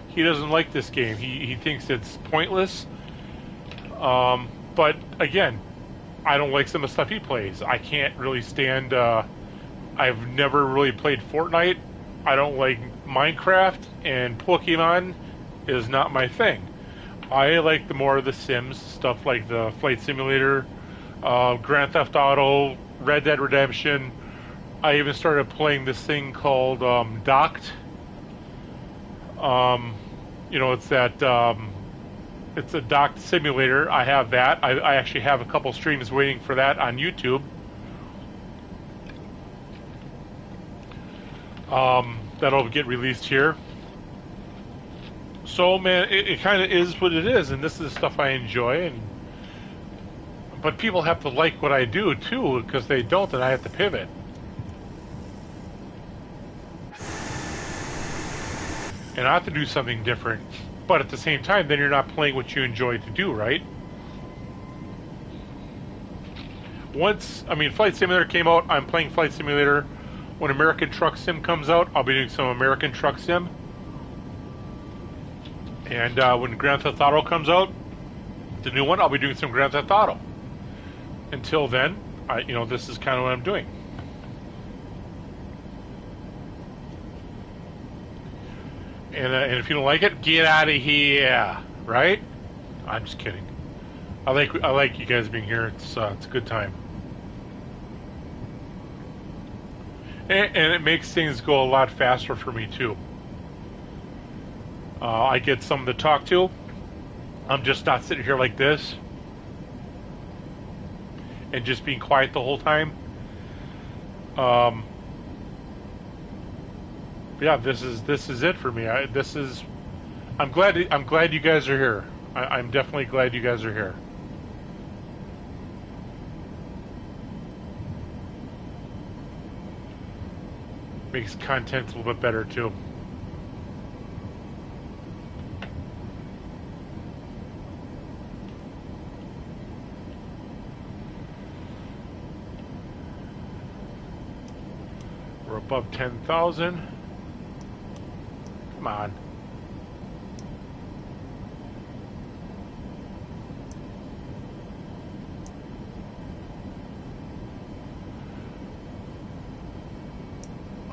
he doesn't like this game. He thinks it's pointless. But again, I don't like some of the stuff he plays. I can't really stand. I've never really played Fortnite. I don't like Minecraft, and Pokemon is not my thing. I like the more of the Sims stuff, like the Flight Simulator, Grand Theft Auto, Red Dead Redemption. I even started playing this thing called Docked. You know, it's that it's a docked simulator. I have that. I actually have a couple streams waiting for that on YouTube. That'll get released here. So, man, it kind of is what it is, and this is the stuff I enjoy. But people have to like what I do too, because they don't, and I have to pivot. And I have to do something different, but at the same time, then you're not playing what you enjoy to do, right? Flight Simulator came out. I'm playing Flight Simulator. When American Truck Sim comes out, I'll be doing some American Truck Sim. And when Grand Theft Auto comes out, the new one, I'll be doing some Grand Theft Auto. Until then, this is kind of what I'm doing. And if you don't like it, get out of here, right? I'm just kidding. I like you guys being here. It's a good time, and it makes things go a lot faster for me too. I get someone to talk to. I'm just not sitting here like this and just being quiet the whole time. Yeah, this is it for me. I'm glad you guys are here. I'm definitely glad you guys are here. Makes content a little bit better too. We're above 10,000. Come on.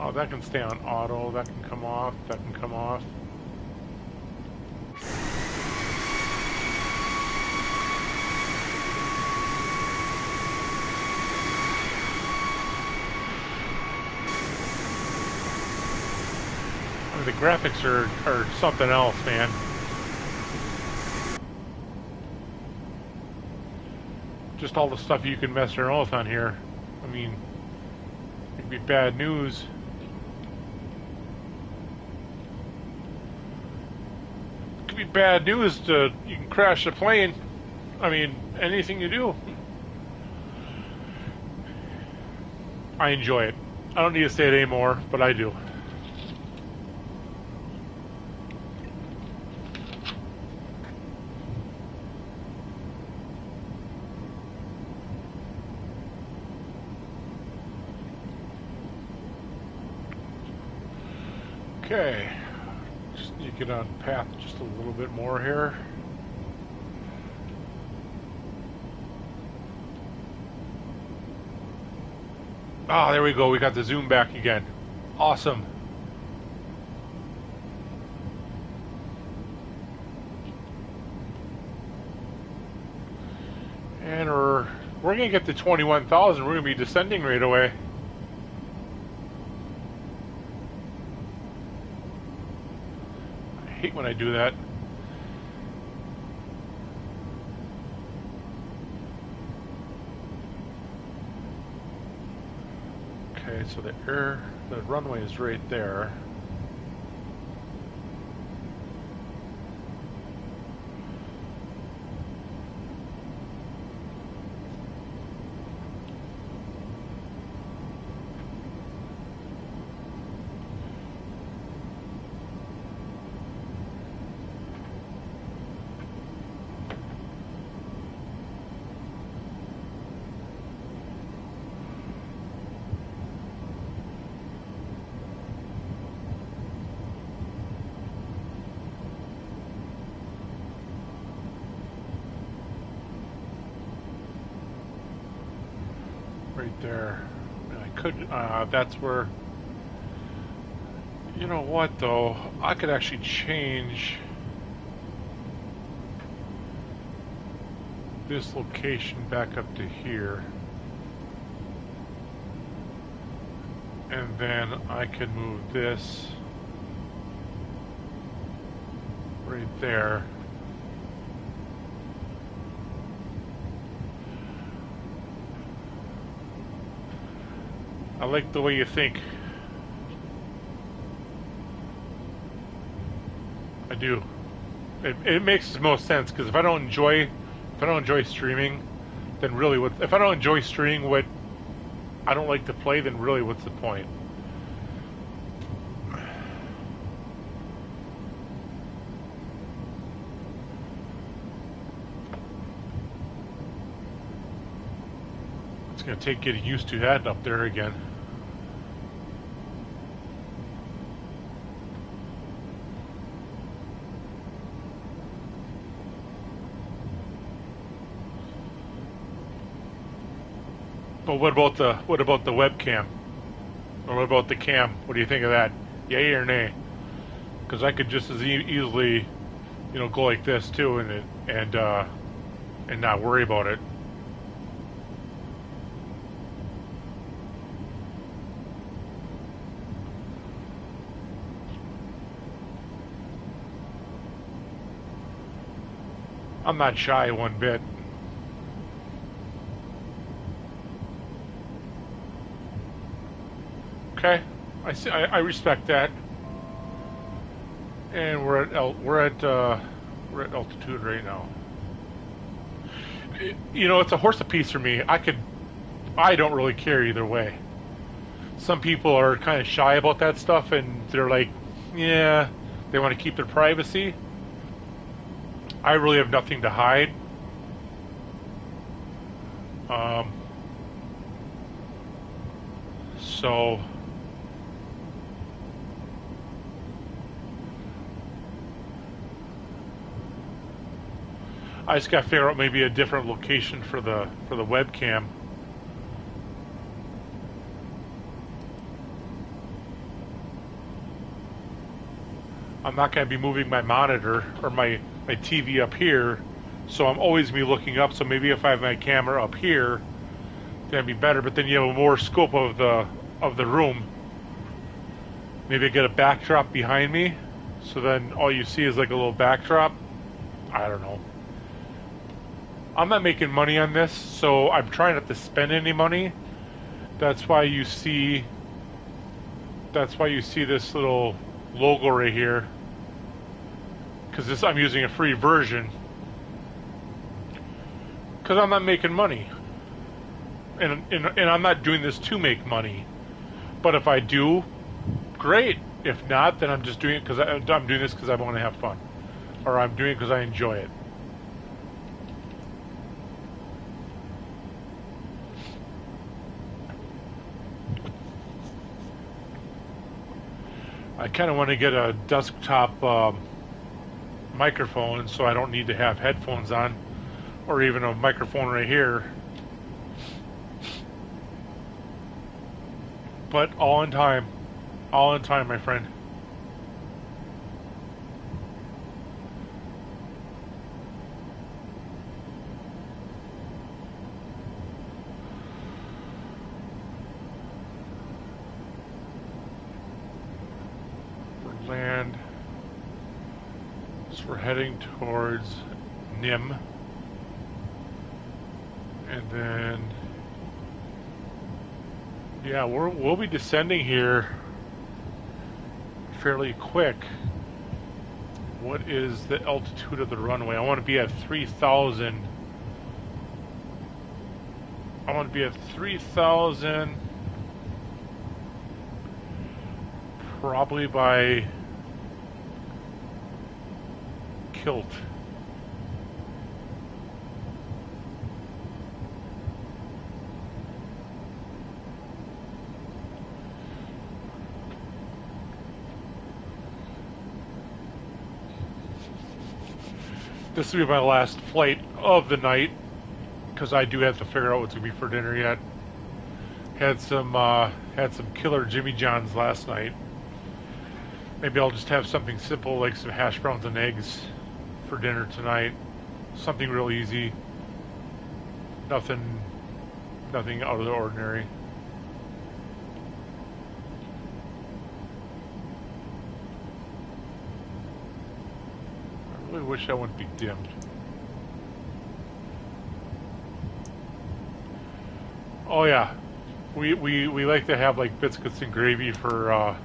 Oh, that can stay on auto. That can come off. That can come off. I mean, the graphics are something else, man. Just all the stuff you can mess around with on here. I mean, it could be bad news. It could be bad news to you can crash the plane. I mean, anything you do. I enjoy it. I don't need to say it anymore, but I do. Okay, just need to get on path just a little bit more here. Ah, there we go. We got the zoom back again. Awesome. And we're gonna get to 21,000. We're gonna be descending right away. I hate when I do that. Okay, so the runway is right there. Right there. And I could, that's where, you know what though, I could actually change this location back up to here. And then I could move this right there. I like the way you think. I do. It makes the most sense because if I don't enjoy streaming, then really if I don't enjoy streaming what I don't like to play, then really what's the point? It's gonna take getting used to that up there again. But what about the webcam? Or what about the cam? What do you think of that? Yay or nay? Because I could just as easily, you know, go like this too, and not worry about it. I'm not shy one bit. Okay, I respect that. And we're at altitude right now. You know, it's a horse apiece for me. I don't really care either way. Some people are kind of shy about that stuff, and they're like, yeah, they want to keep their privacy. I really have nothing to hide. So I just got to figure out maybe a different location for the webcam. I'm not going to be moving my monitor or my TV up here, so I'm always be looking up. So maybe if I have my camera up here, that'd be better. But then you have a more scope of the room. Maybe I get a backdrop behind me, so then all you see is like a little backdrop. I don't know. I'm not making money on this, so I'm trying not to spend any money. That's why you see this little logo right here, because I'm using a free version, because I'm not making money, and I'm not doing this to make money. But if I do, great. If not, then I'm just doing it because I'm doing this because I want to have fun, or I'm doing it because I enjoy it. I kind of want to get a desktop microphone so I don't need to have headphones on, or even a microphone right here. But all in time, my friend. Land. So we're heading towards Nim, and then yeah, we'll be descending here fairly quick. What is the altitude of the runway? I want to be at 3,000. I want to be at 3,000 probably by Kilt. This will be my last flight of the night, because I do have to figure out what's going to be for dinner yet. Had some killer Jimmy John's last night. Maybe I'll just have something simple like some hash browns and eggs for dinner tonight. Something real easy. Nothing out of the ordinary. I really wish that wouldn't be dimmed. Oh yeah, we like to have like biscuits and gravy for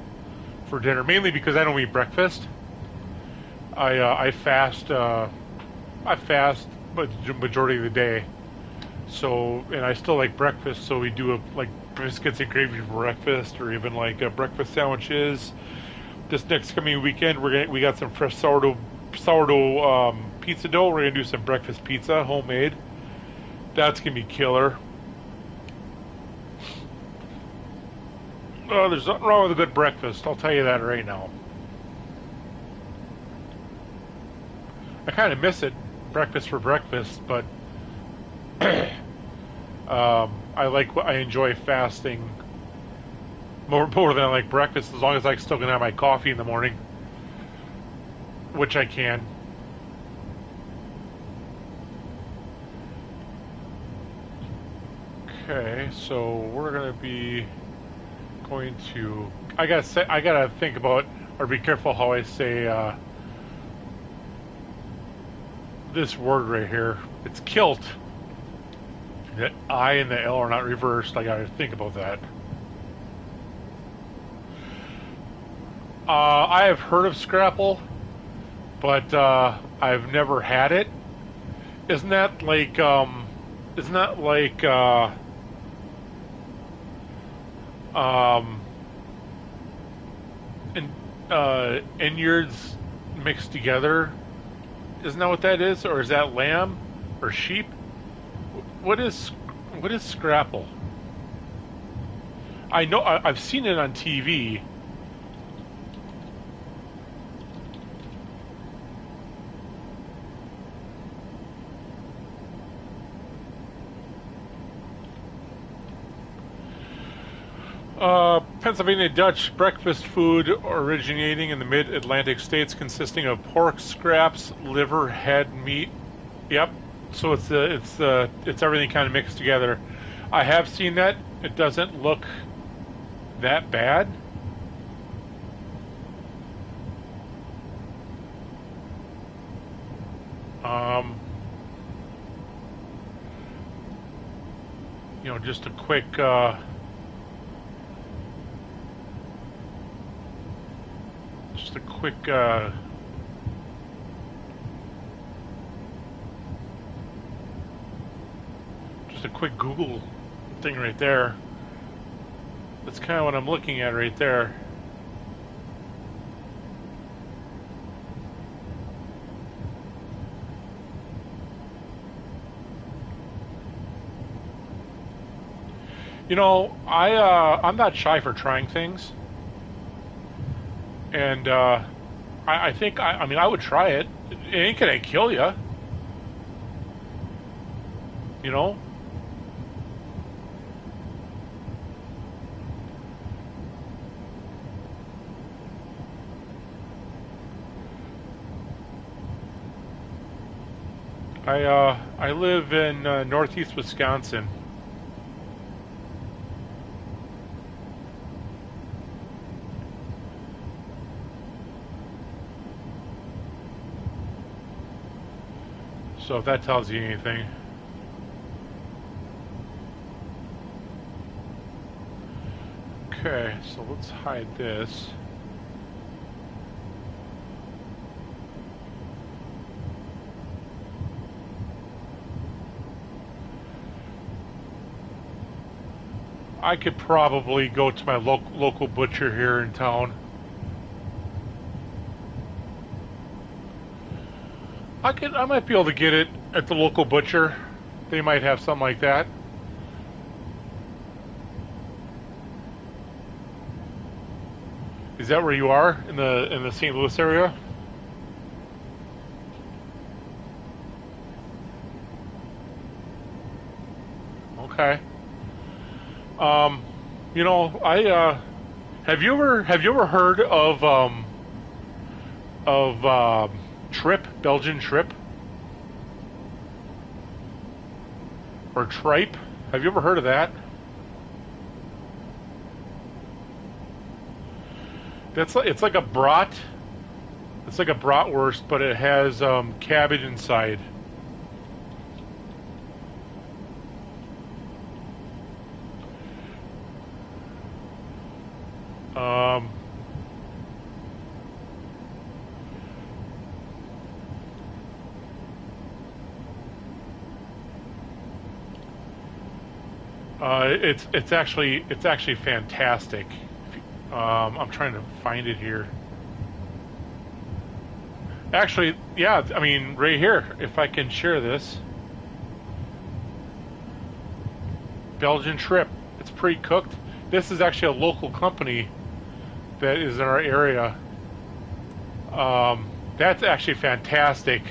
dinner, mainly because I don't eat breakfast. I fast but the majority of the day. So, and I still like breakfast, so we do like biscuits and gravy for breakfast, or even like breakfast sandwiches. This next coming weekend, we got some fresh sourdough pizza dough. We're gonna do some breakfast pizza, homemade. That's gonna be killer. Oh, there's nothing wrong with a good breakfast. I'll tell you that right now. I kind of miss it, breakfast for breakfast, but I enjoy fasting more than I like breakfast, as long as I still can have my coffee in the morning, which I can. Okay, so we're gonna be going to. I gotta think about, or be careful how I say this word right here. It's kilt. The I and the L are not reversed. I gotta think about that. I have heard of Scrapple, but I've never had it. Isn't that like Inyards mixed together? Isn't that what that is? Or is that lamb or sheep? What is Scrapple? I know I've seen it on TV. Pennsylvania Dutch breakfast food originating in the mid-Atlantic states, consisting of pork scraps, liver, head, meat. Yep. So it's everything kind of mixed together. I have seen that. It doesn't look that bad. You know, just a quick Google thing right there. That's kind of what I'm looking at right there. You know, I'm not shy for trying things, and I think I mean I would try it. It ain't gonna kill you, you know. I live in northeast Wisconsin. So if that tells you anything. Okay, so let's hide this. I could probably go to my local butcher here in town. I might be able to get it at the local butcher. They might have something like that. Is that where you are in the St. Louis area? Okay. You know, I have you ever heard of Trip, Belgian Trip? Or tripe? Have you ever heard of that? It's like a brat. It's like a bratwurst, but it has cabbage inside. It's actually fantastic. I'm trying to find it here. Actually, yeah, I mean, right here, if I can share this. Belgian Trip. It's pre-cooked. This is actually a local company that is in our area. That's actually fantastic.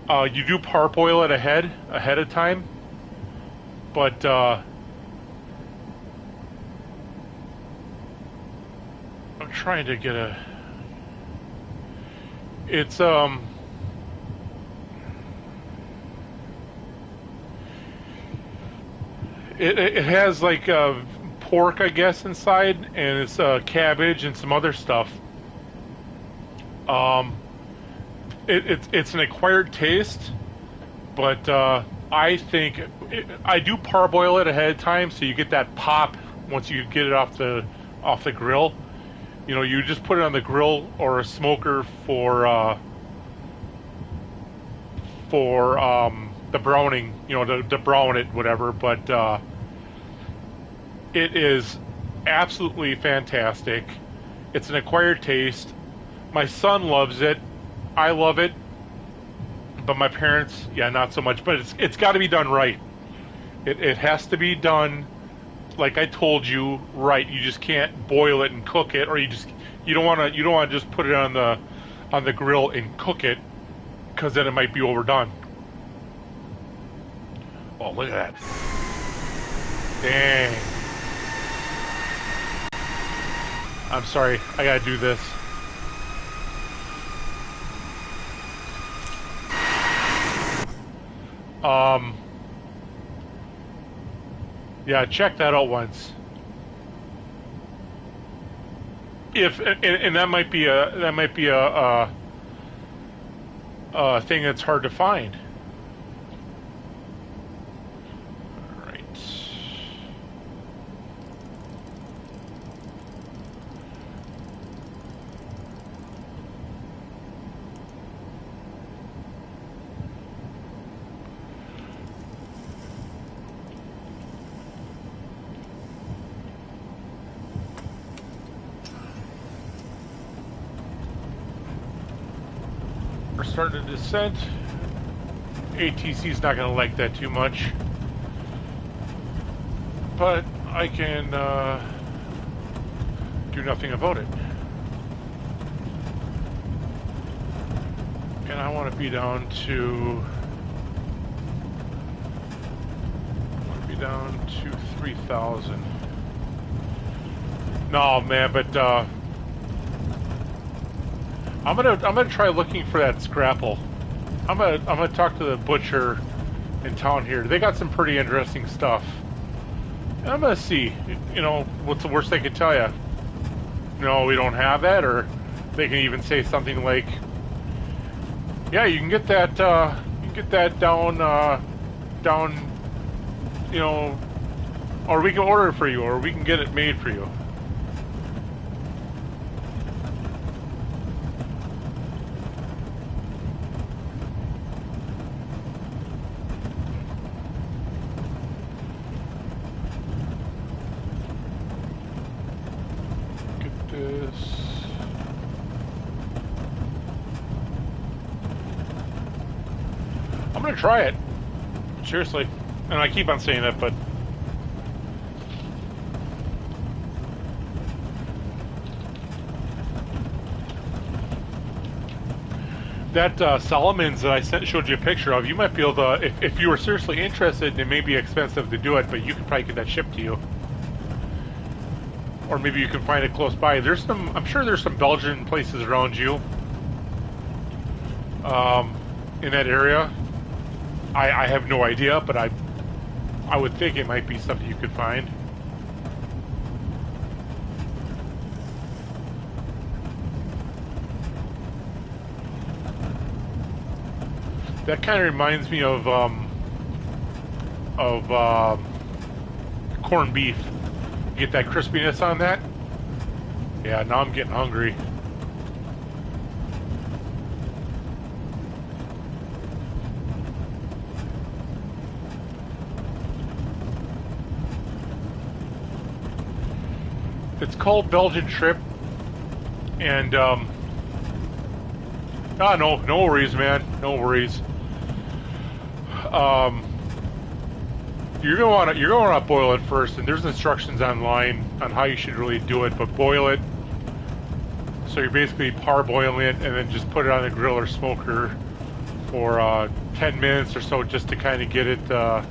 You do parboil it ahead of time, but I'm trying to get a. It's It has like pork, I guess, inside, and it's cabbage and some other stuff. It's an acquired taste, but I think I do parboil it ahead of time, so you get that pop once you get it off the grill. You know, you just put it on the grill or a smoker for the browning, you know, to brown it, whatever. But it is absolutely fantastic. It's an acquired taste. My son loves it. I love it. But my parents, yeah, not so much. But it's got to be done right. It has to be done, like I told you, right. You just can't boil it and cook it, or you don't want to just put it on the grill and cook it, because then it might be overdone. Oh, look at that! Dang. I'm sorry, I gotta do this. Yeah, check that out once. If and that might be a thing that's hard to find. All right. We're starting to descent. ATC's not going to like that too much. But I can do nothing about it. And I want to be down to... I want to be down to 3,000. No, man, but I'm gonna try looking for that scrapple. I'm gonna talk to the butcher in town here. They got some pretty interesting stuff. And I'm gonna see, you know, what's the worst they could tell you. No, we don't have that, or they can even say something like, "Yeah, you can get that. You can get that down, you know, or we can order it for you, or we can get it made for you." I'm gonna try it. Seriously. And I keep on saying that, but... That Solomon's that I showed you a picture of, you might be able to, if you were seriously interested, and it may be expensive to do it, but you could probably get that shipped to you. Or maybe you can find it close by. There's some, I'm sure there's some Belgian places around you. In that area. I have no idea, but I would think it might be something you could find. That kind of reminds me of corned beef. You get that crispiness on that? Yeah, now I'm getting hungry. It's called Belgian Trip, and no worries, man, no worries. You're gonna want to boil it first, and there's instructions online on how you should really do it. But boil it, so you're basically parboiling it, and then just put it on the grill or smoker for 10 minutes or so, just to kind of get it so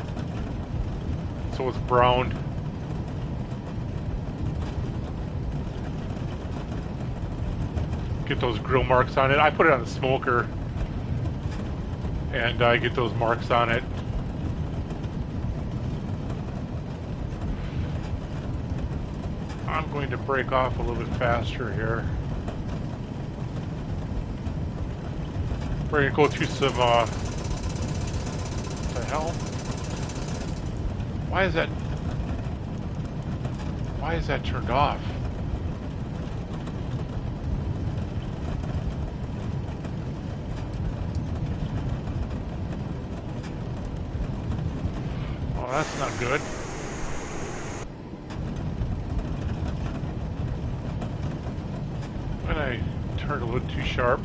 it's browned. Get those grill marks on it. I put it on the smoker, and I get those marks on it. I'm going to break off a little bit faster here. We're going to go through some, what the hell? Why is that turned off? Oh, that's not good. When I turned a little too sharp.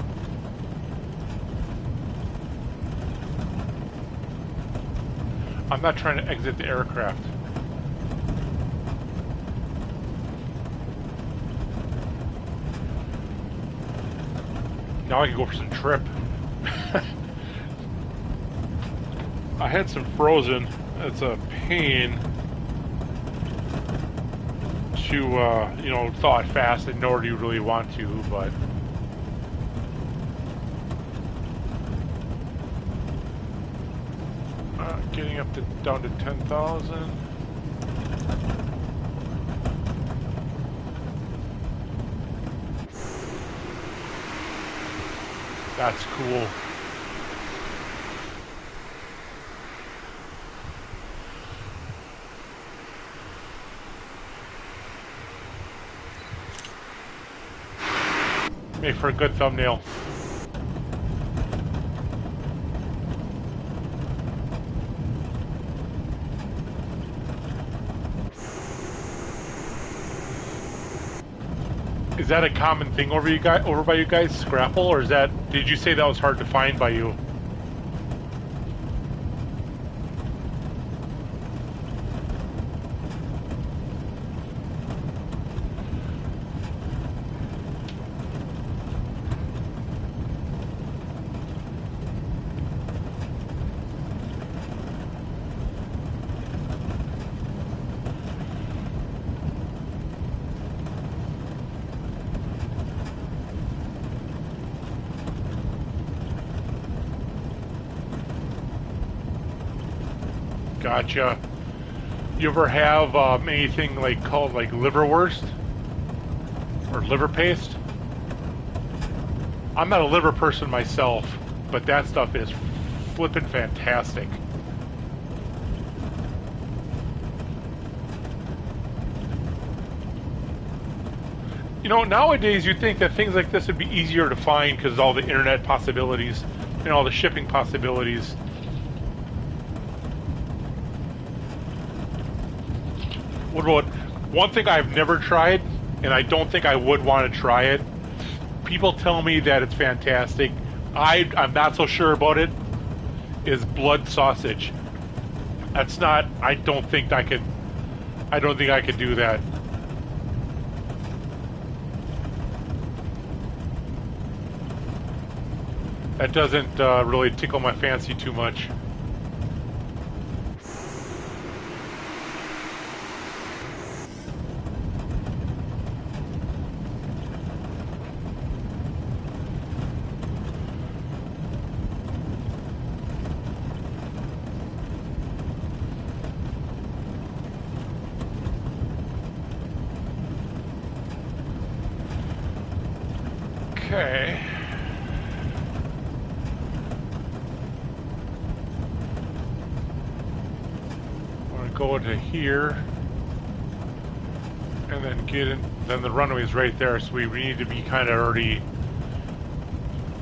I'm not trying to exit the aircraft. Now I can go for some trip. I had some frozen. It's a pain to, you know, thaw it fast, and nor do you really want to, but... getting up to down to 10,000. That's cool. Make for a good thumbnail. Is that a common thing over by you guys, Scrapple, or is that? Did you say that was hard to find by you? Gotcha. You ever have anything like called like liverwurst or liver paste? I'm not a liver person myself, but that stuff is flippin' fantastic. You know, nowadays you'd think that things like this would be easier to find because of all the internet possibilities and all the shipping possibilities. What about one thing I've never tried, and I don't think I would want to try it? People tell me that it's fantastic. I'm not so sure about it. Is blood sausage? That's not. I don't think I could do that. That doesn't really tickle my fancy too much. Okay. I'm gonna go to here and then get in. Then the runway's right there, so we need to be kind of already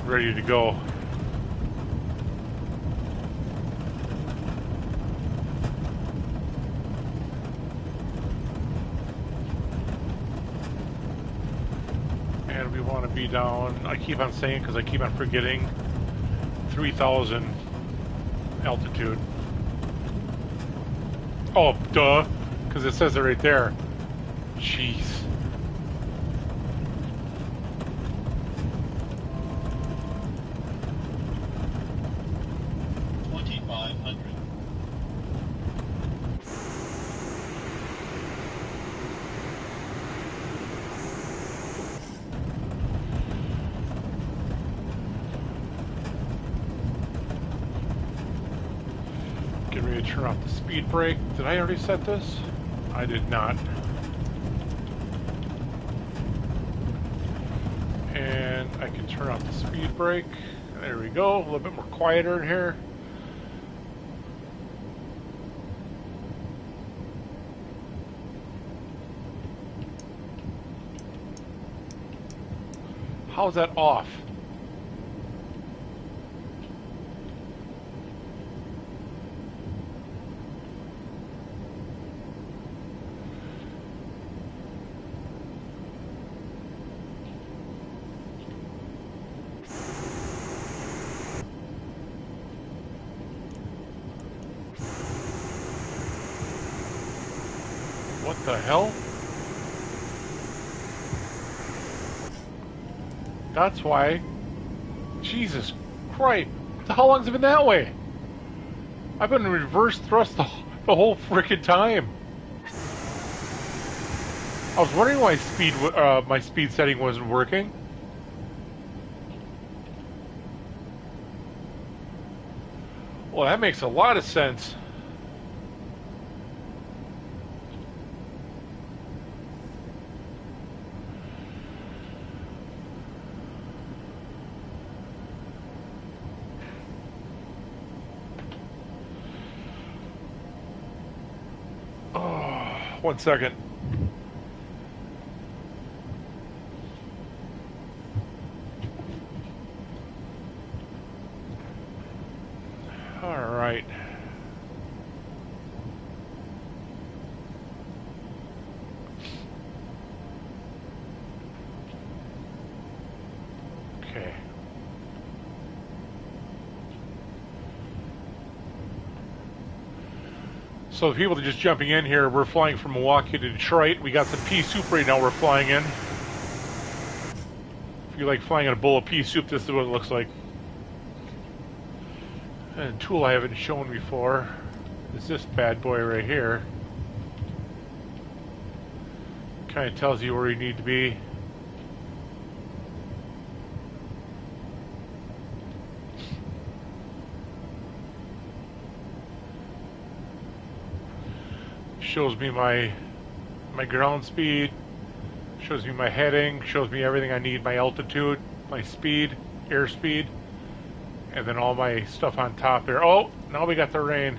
ready to go. And we want to be down, I keep on saying because I keep on forgetting, 3,000 altitude. Oh, duh, because it says it right there. Jeez. Get ready to turn off the speed brake. Did I already set this? I did not. And I can turn off the speed brake. There we go. A little bit more quieter in here. How's that off? What the hell? That's why. Jesus Christ. How long's it been that way? I've been in reverse thrust the whole frickin' time. I was wondering why my speed setting wasn't working. Well, that makes a lot of sense. Oh, 1 second. All right. Okay. So the people that are just jumping in here, we're flying from Milwaukee to Detroit. We got some pea soup right now we're flying in. If you like flying in a bowl of pea soup, this is what it looks like. And a tool I haven't shown before is this bad boy right here. Kind of tells you where you need to be. Shows me my ground speed, shows me my heading, shows me everything I need, my altitude, my speed, airspeed, and then all my stuff on top there. Oh, now we got the rain.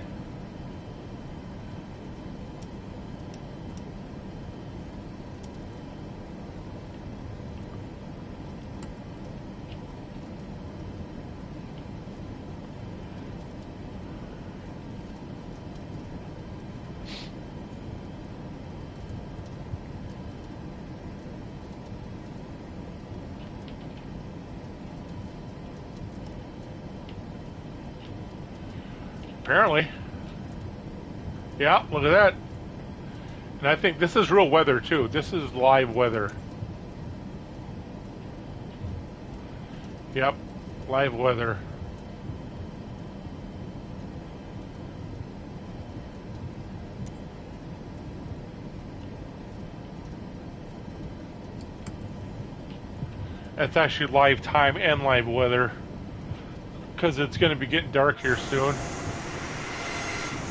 Apparently. Yeah, look at that. And I think this is real weather too. This is live weather. Yep, live weather. That's actually live time and live weather, because it's going to be getting dark here soon.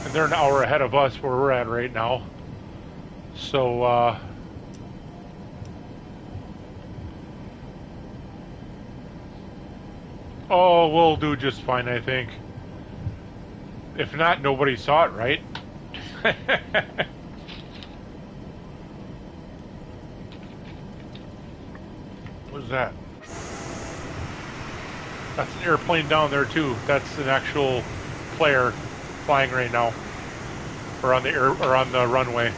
And they're an hour ahead of us where we're at right now. So, oh, we'll do just fine, I think. If not, nobody saw it, right? What is that? That's an airplane down there too. That's an actual player flying right now, or on the air, or on the runway.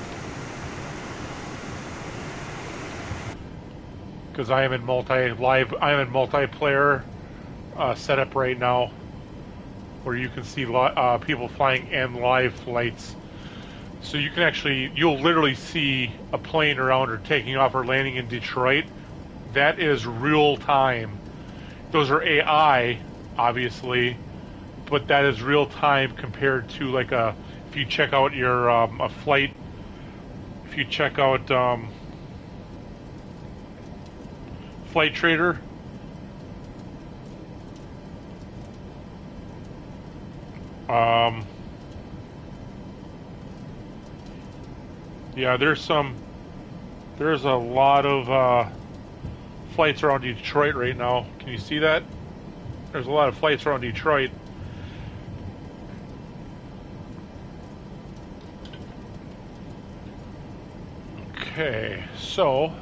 Because I am in multiplayer setup right now, where you can see people flying and live flights. So you can actually, you'll literally see a plane around or taking off or landing in Detroit. That is real time. Those are AI, obviously, but that is real time compared to like if you check out your a flight, if you check out Flight Trader, yeah, there's a lot of flights around Detroit right now. Can you see that? There's a lot of flights around Detroit. Okay, so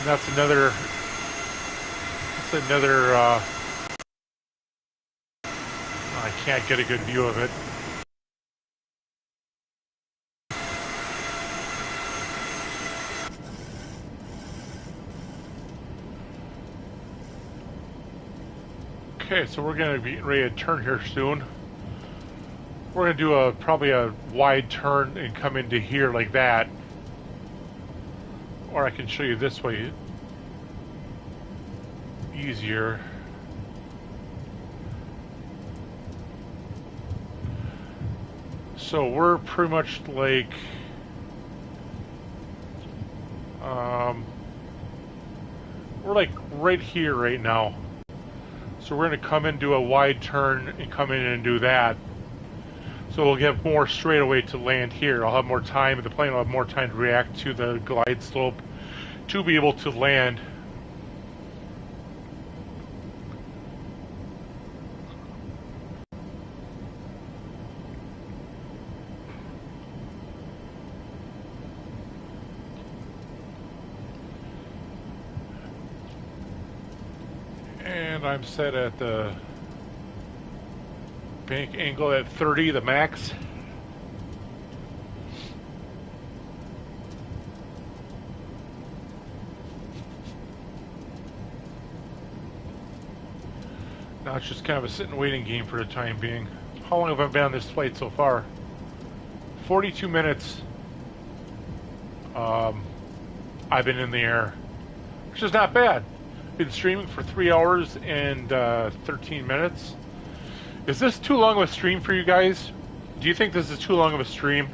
that's another I can't get a good view of it. Okay, so we're going to be ready to turn here soon. We're going to do probably a wide turn and come into here like that. Or I can show you this way easier. So we're pretty much like we're like right here right now. So we're going to come and do a wide turn and come in and do that. So we'll get more straightaway to land here. I'll have more time, the plane will have more time to react to the glide slope to be able to land. And I'm set at the bank angle at 30, the max. Now it's just kind of a sit and waiting game for the time being. How long have I been on this flight so far? 42 minutes. I've been in the air, which is not bad. Been streaming for 3 hours and 13 minutes. Is this too long of a stream for you guys? Do you think this is too long of a stream?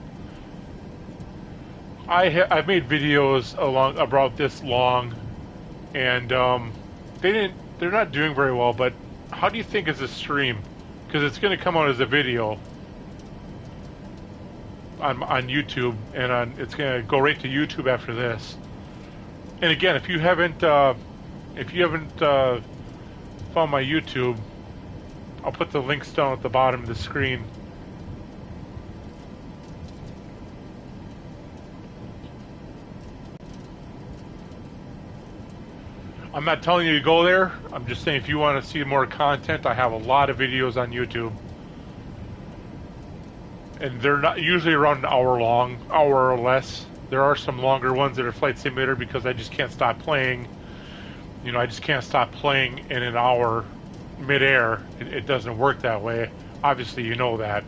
I've made videos about this long, and they're not doing very well. But how do you think is a stream? Because it's going to come out as a video on YouTube, and it's going to go right to YouTube after this. And again, if you haven't found my YouTube, I'll put the links down at the bottom of the screen. I'm not telling you to go there. I'm just saying if you want to see more content, I have a lot of videos on YouTube. And they're not usually around an hour long, hour or less. There are some longer ones that are Flight Simulator because I just can't stop playing. You know, I just can't stop playing in an hour mid-air. It doesn't work that way. Obviously, you know that.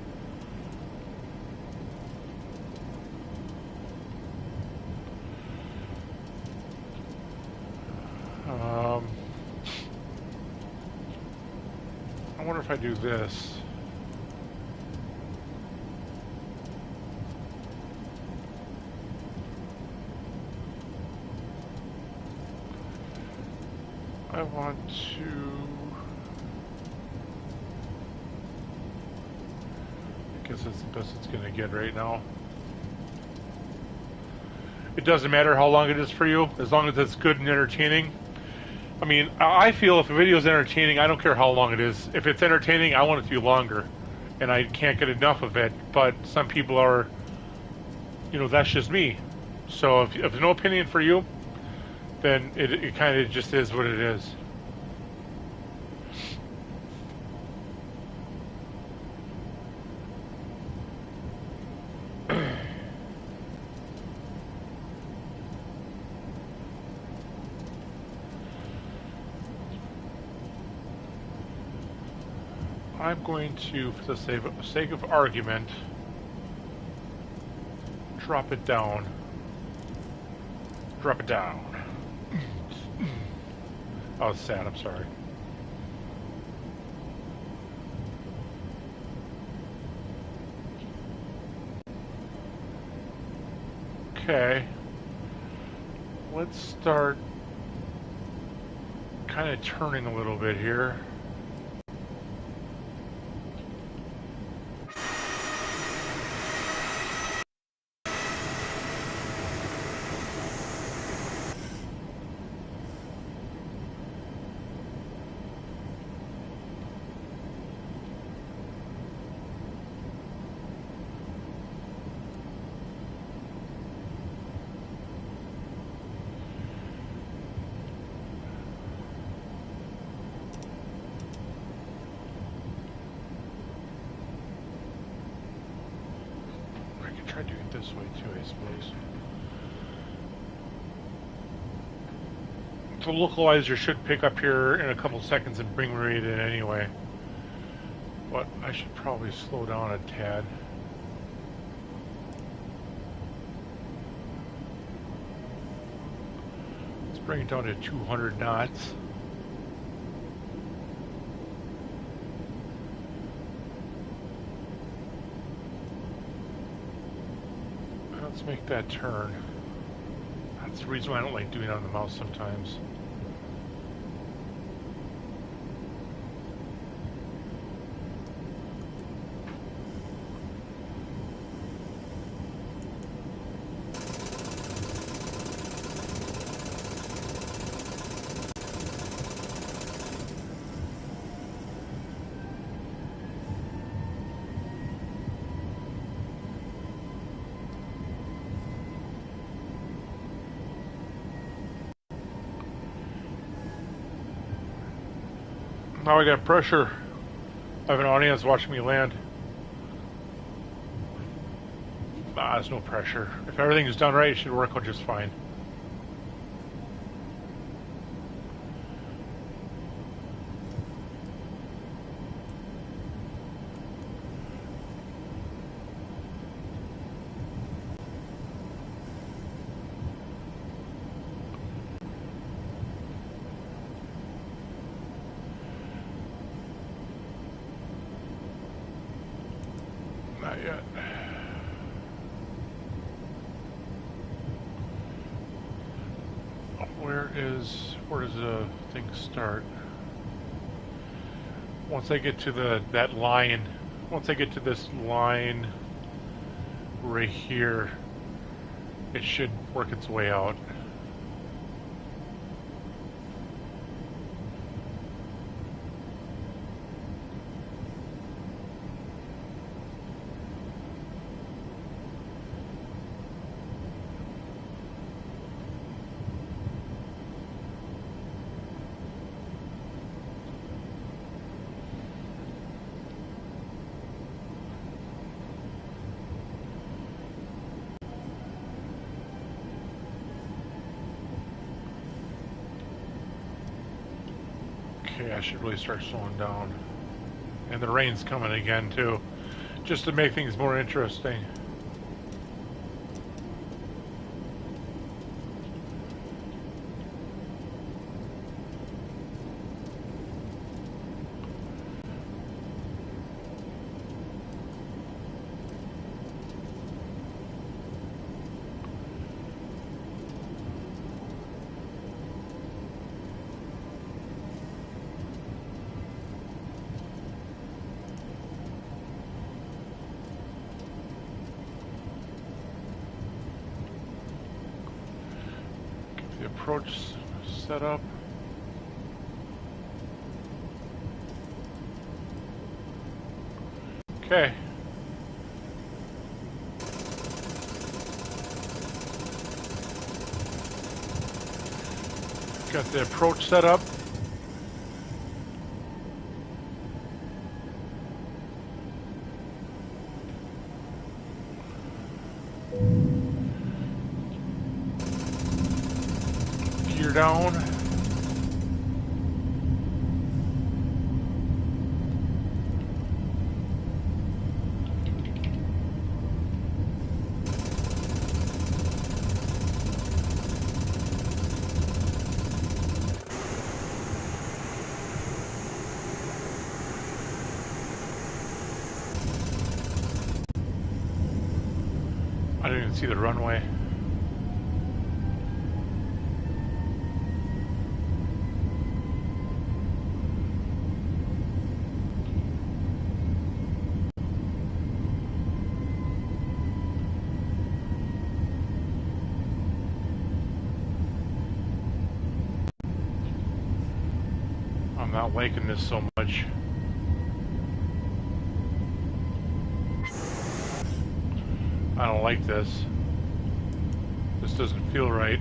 I wonder if I do this. I want to... I guess that's the best it's going to get right now. It doesn't matter how long it is for you, as long as it's good and entertaining. I mean, I feel if a video is entertaining, I don't care how long it is. If it's entertaining, I want it to be longer. And I can't get enough of it. But some people are, you know, that's just me. So if there's no opinion for you, then it kind of just is what it is. I'm going to, for the sake of argument, drop it down. Drop it down. Oh, it's sad, I'm sorry. Okay. Let's start kind of turning a little bit here. Try doing it this way too, I suppose. The localizer should pick up here in a couple seconds and bring me in anyway. But I should probably slow down a tad. Let's bring it down to 200 knots. Let's make that turn. That's the reason why I don't like doing it on the mouse sometimes. Now I got pressure. I have an audience watching me land. There's no pressure. If everything is done right, it should work out just fine. Not yet. Where does the thing start? Once I get to that line, once I get to this line right here, it should work its way out. Okay, I should really start slowing down. And the rain's coming again too, just to make things more interesting. The approach set up. Okay. Got the approach set up. Gear down. I didn't even see the runway. I'm not liking this so much. I don't like this. This doesn't feel right.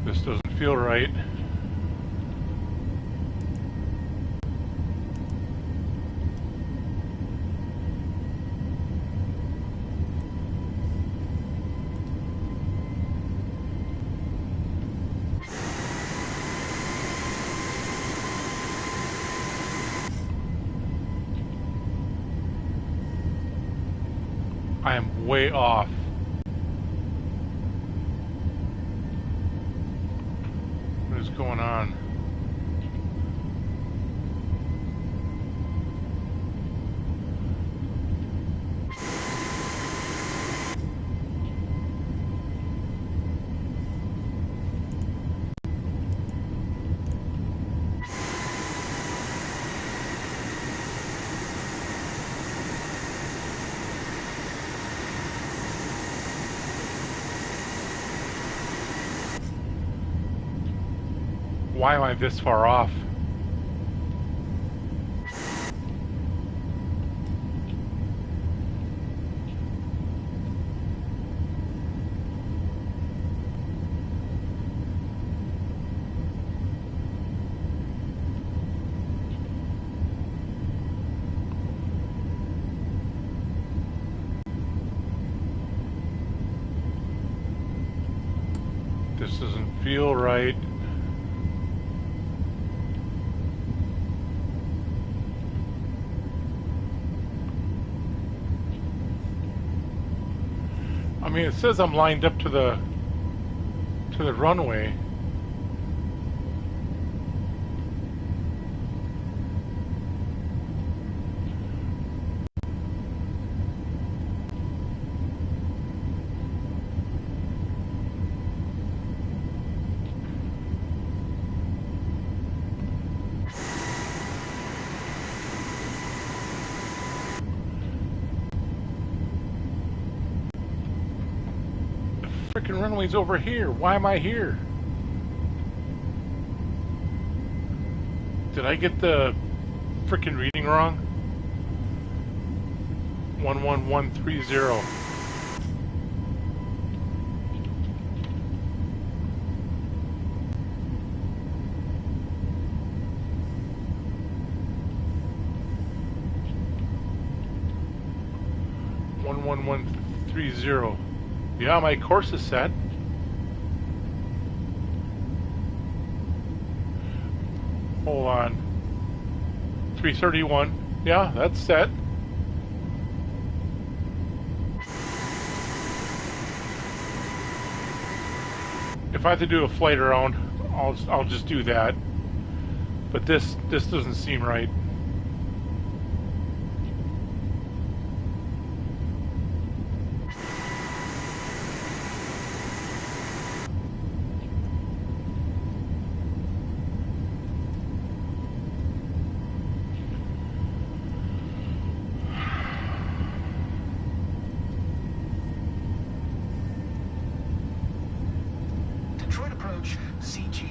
This doesn't feel right. I am way off. What is going on? Why am I this far off? This doesn't feel right. I mean, it says I'm lined up to the runway. Freaking runway's over here. Why am I here? Did I get the freaking reading wrong? 11130. One 11130. Yeah, my course is set. Hold on. 331. Yeah, that's set. If I have to do a flight around, I'll just do that. But this doesn't seem right. Detroit approach, CG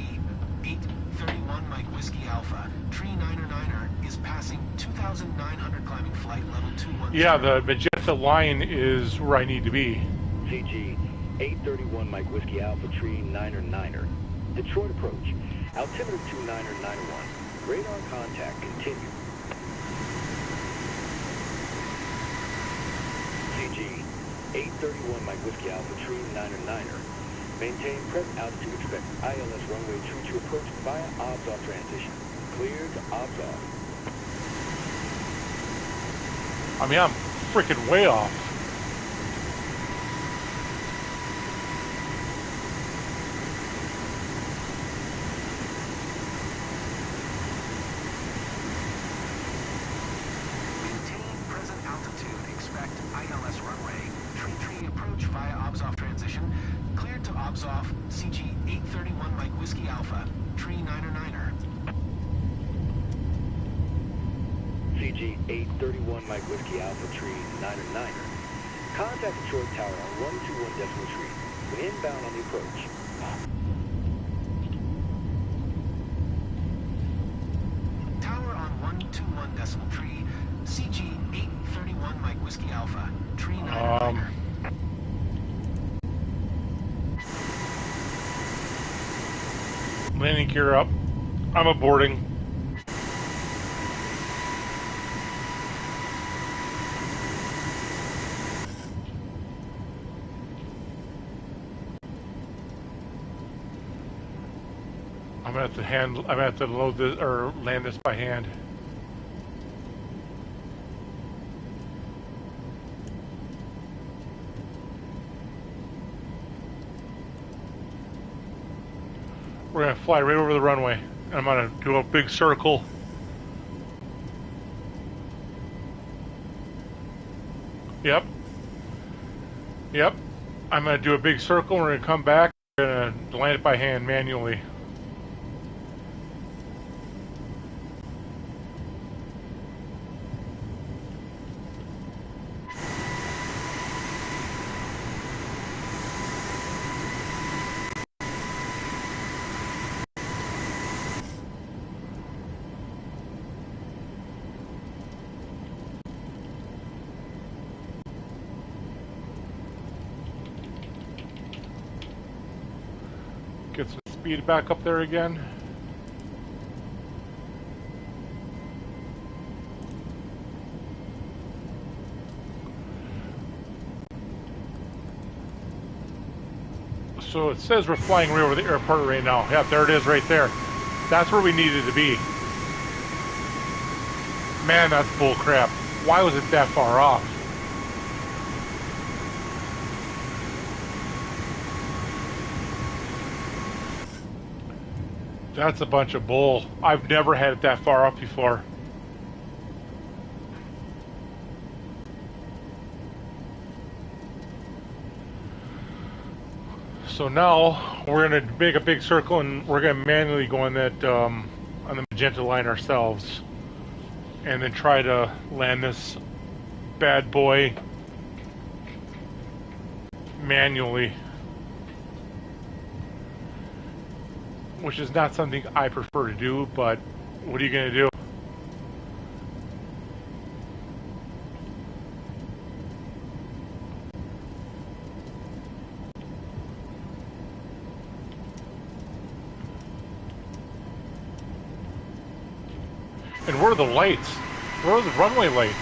831 Mike Whiskey Alpha, tree 9er is passing 2,900 climbing flight level 210. Yeah, the magenta line is where I need to be. CG 831 Mike Whiskey Alpha, tree 9er. Detroit approach, altimeter 2991. Radar contact continue. CG 831 Mike Whiskey Alpha, tree 9er. Maintain present altitude. Expect ILS runway 22 approach via OBS-off transition. Clear to OBS-off. I mean, I'm freaking way off. Maintain present altitude. Expect ILS runway. Tree approach via OBS-off transition. Cleared to OBS-off. CG 831 Mike Whiskey Alpha. Tree 9er. CG 831 Mike Whiskey Alpha, tree 9er. Contact Detroit Tower on 121 decimal tree. When inbound on the approach. Tower on 121 decimal tree. CG 831 Mike Whiskey Alpha. Tree 9er. Landing gear up. I'm aborting. I'm gonna have to load this or land this by hand. We're going to fly right over the runway. I'm going to do a big circle. Yep. Yep. I'm going to do a big circle. We're going to come back. We're going to land it by hand manually. Get some speed back up there again. So it says we're flying right over the airport right now. Yeah, there it is right there. That's where we needed to be. Man, that's bull crap. Why was it that far off? That's a bunch of bull. I've never had it that far off before. So now we're going to make a big circle and we're going to manually go on that on the magenta line ourselves, and then try to land this bad boy manually, which is not something I prefer to do, but what are you going to do? And where are the lights? Where are the runway lights?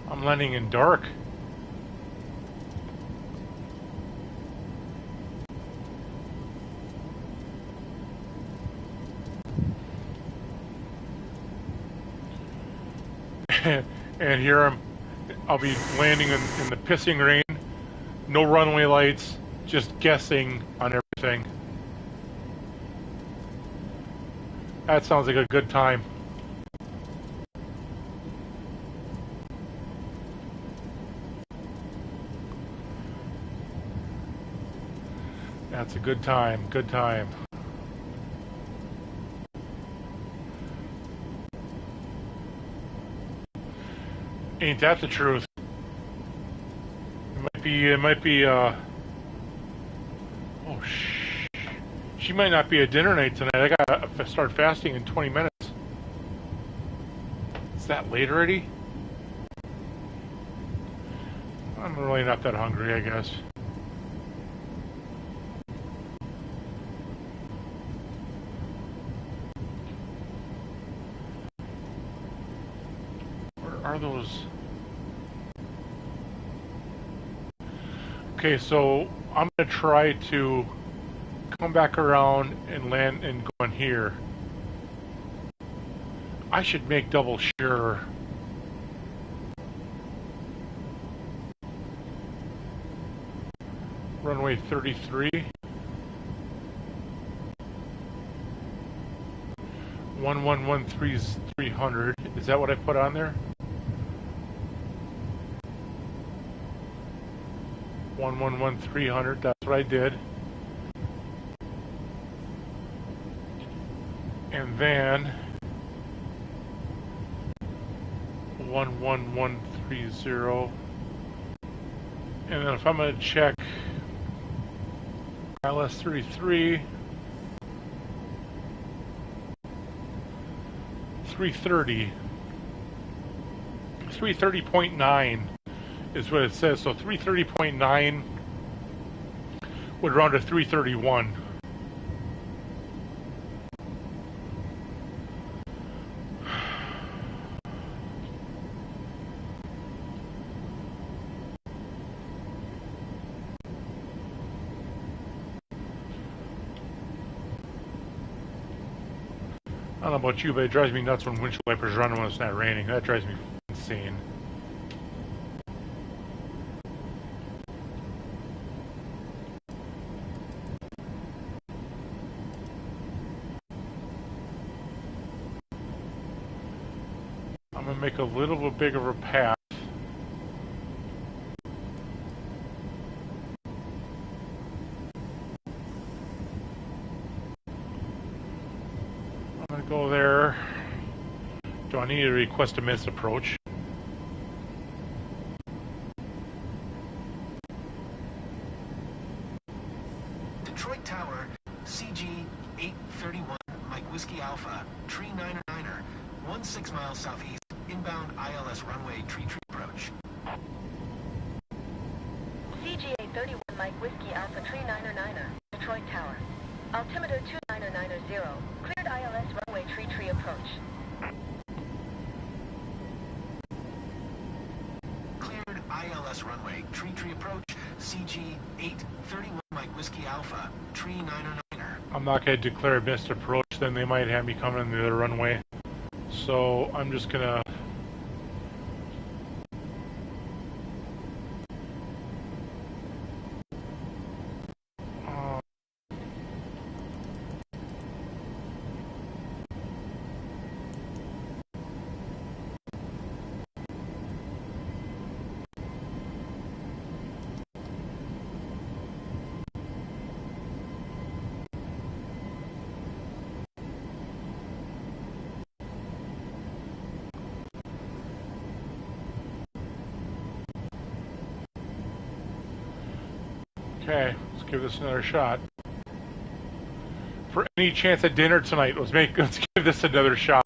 I'm landing in dark. And here I'll be landing in the pissing rain. No runway lights. Just guessing on everything. That sounds like a good time. That's a good time. Good time. Ain't that the truth? It might be, oh, she might not be a dinner night tonight. I gotta start fasting in 20 minutes. Is that late already? I'm really not that hungry, I guess. Where are those? Okay, so I'm gonna try to come back around and land and go in here. I should make double sure. Runway 33. 1113-300. Is that what I put on there? 111300. That's what I did. And then 11130. And then if I'm going to check ILS-33, 330. 330.9 is what it says. So 330.9 would round to 331. I don't know about you, but it drives me nuts when windshield wipers run when it's not raining. That drives me insane. make a little bit bigger of a path. I'm going to go there. Do I need to request a missed approach? Detroit Tower, CG 831, Mike Whiskey Alpha, Tree 9er, 16 miles southeast, inbound ILS runway tree approach. CG 831, Mike Whiskey Alpha, Tree 9er, Detroit Tower. Altimeter 2990, cleared ILS runway tree approach. Cleared ILS runway tree approach, CG 831, Mike Whiskey Alpha, Tree 9er. I'm not going to declare a missed approach, then they might have me coming on the other runway. So I'm just going to... Okay, let's give this another shot. For any chance at dinner tonight, let's give this another shot.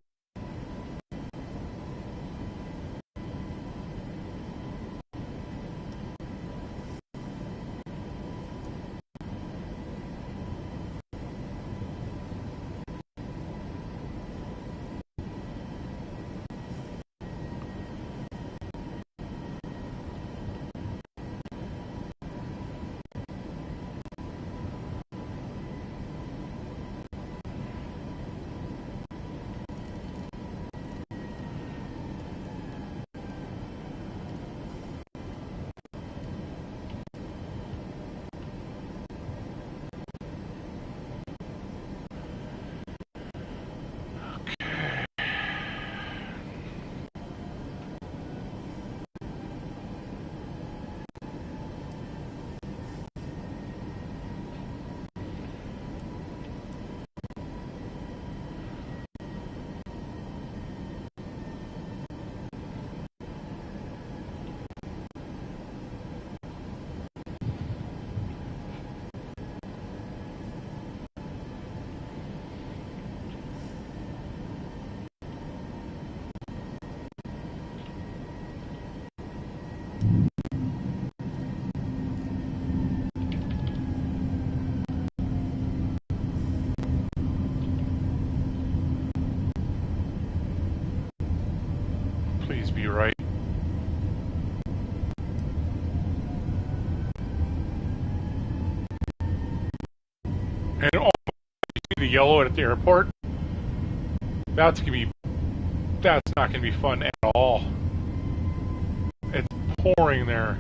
Please be right. And oh, you see the yellow at the airport? That's not gonna be fun at all. It's pouring there.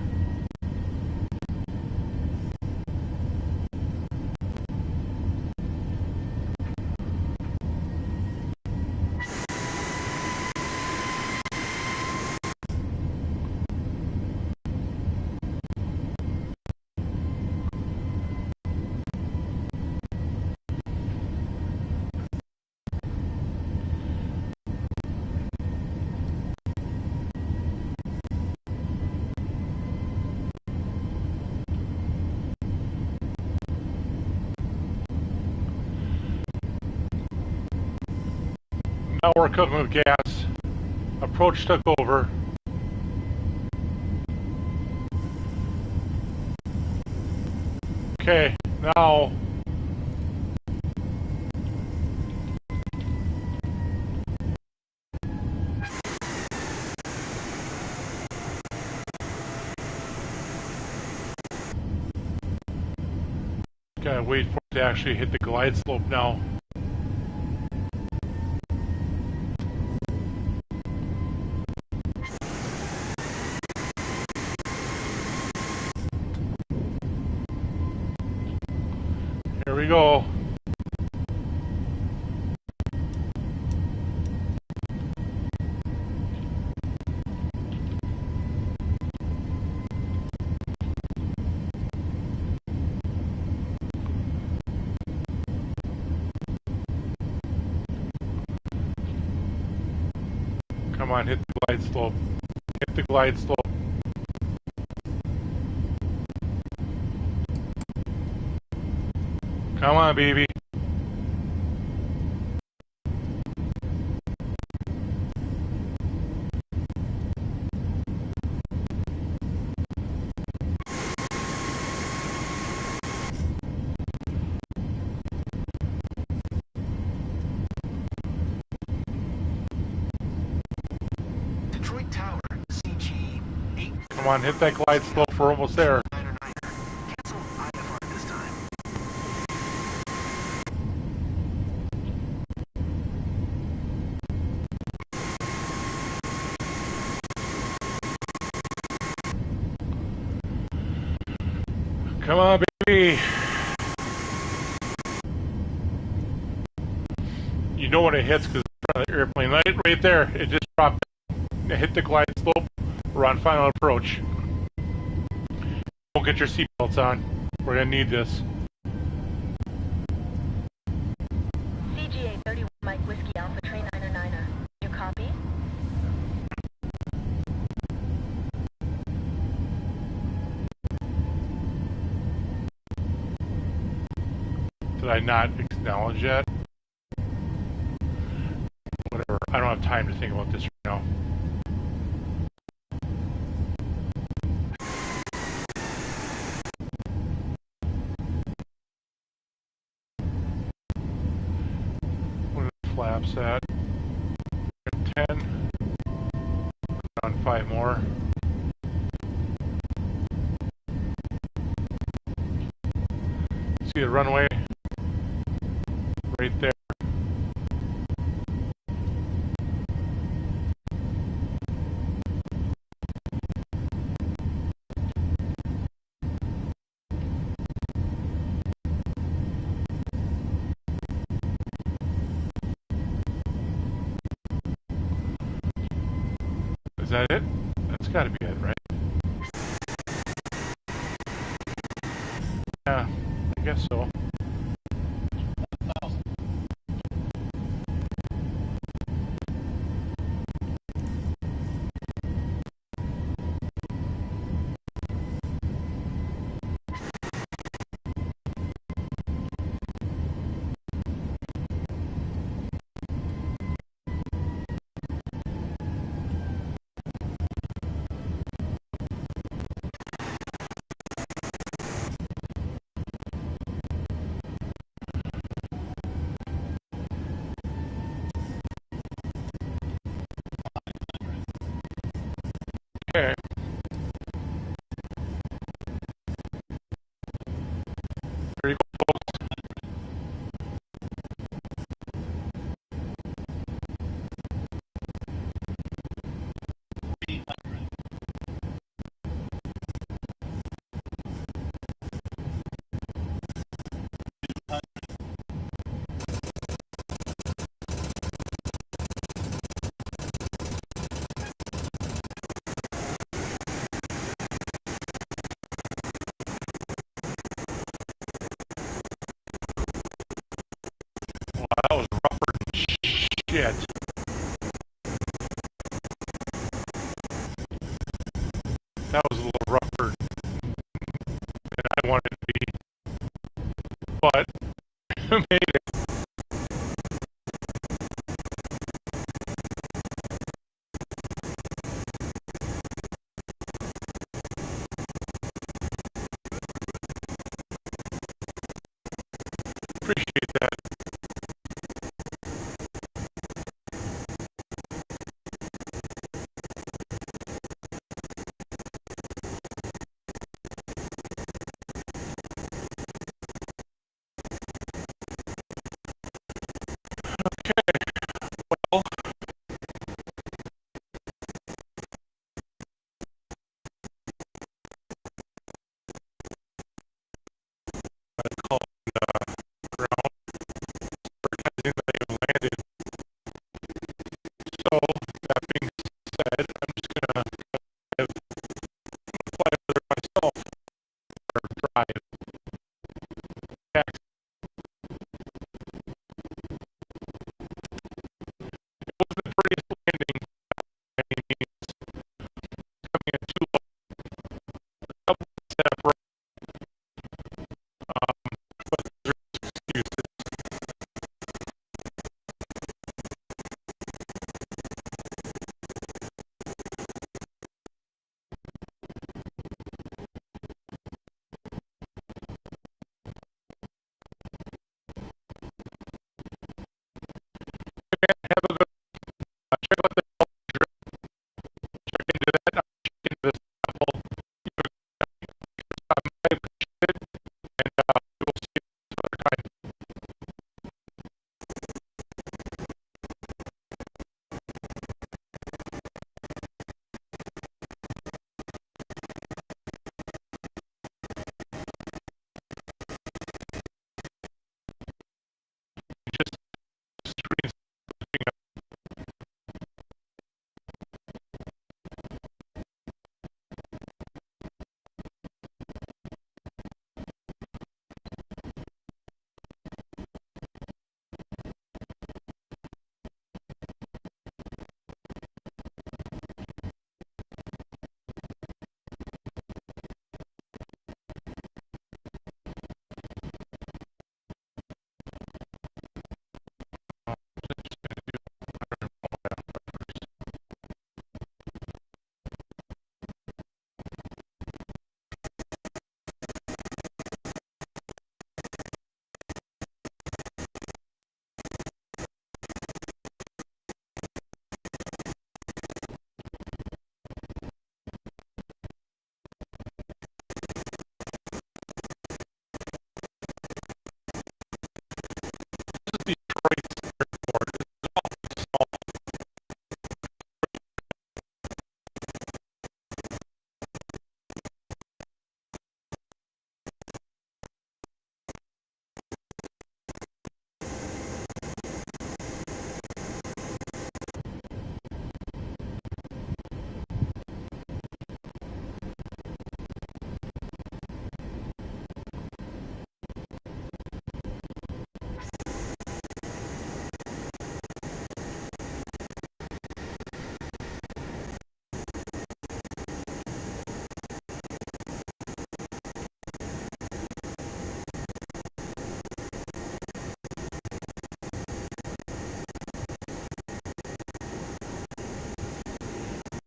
Now we're cooking with gas. Approach took over. Okay, now gotta wait for it to actually hit the glide slope now. Here we go. Come on, hit the glide slope. Hit the glide slope. Come on, baby. Detroit Tower, CG 8. Come on, hit that glide slope. We're almost there. Cancel IFR this time. Come on, baby. You know when it hits because the airplane right there. It just dropped. It hit the glide slope. We're on final approach. Don't get your seatbelts on. We're gonna need this. CGA 31 Mike Whiskey Alpha Train 909er. You copy? Did I not acknowledge that? Whatever. I don't have time to think about this right now. What are the flaps at? 10. On 5 more. See the runway? Right there. Is that it? That's gotta be it, right? Yeah, I guess so. Okay. Here you go, folks. Wow, that was rougher than shit. That was a little rougher than I wanted to be. But made it. Appreciate that.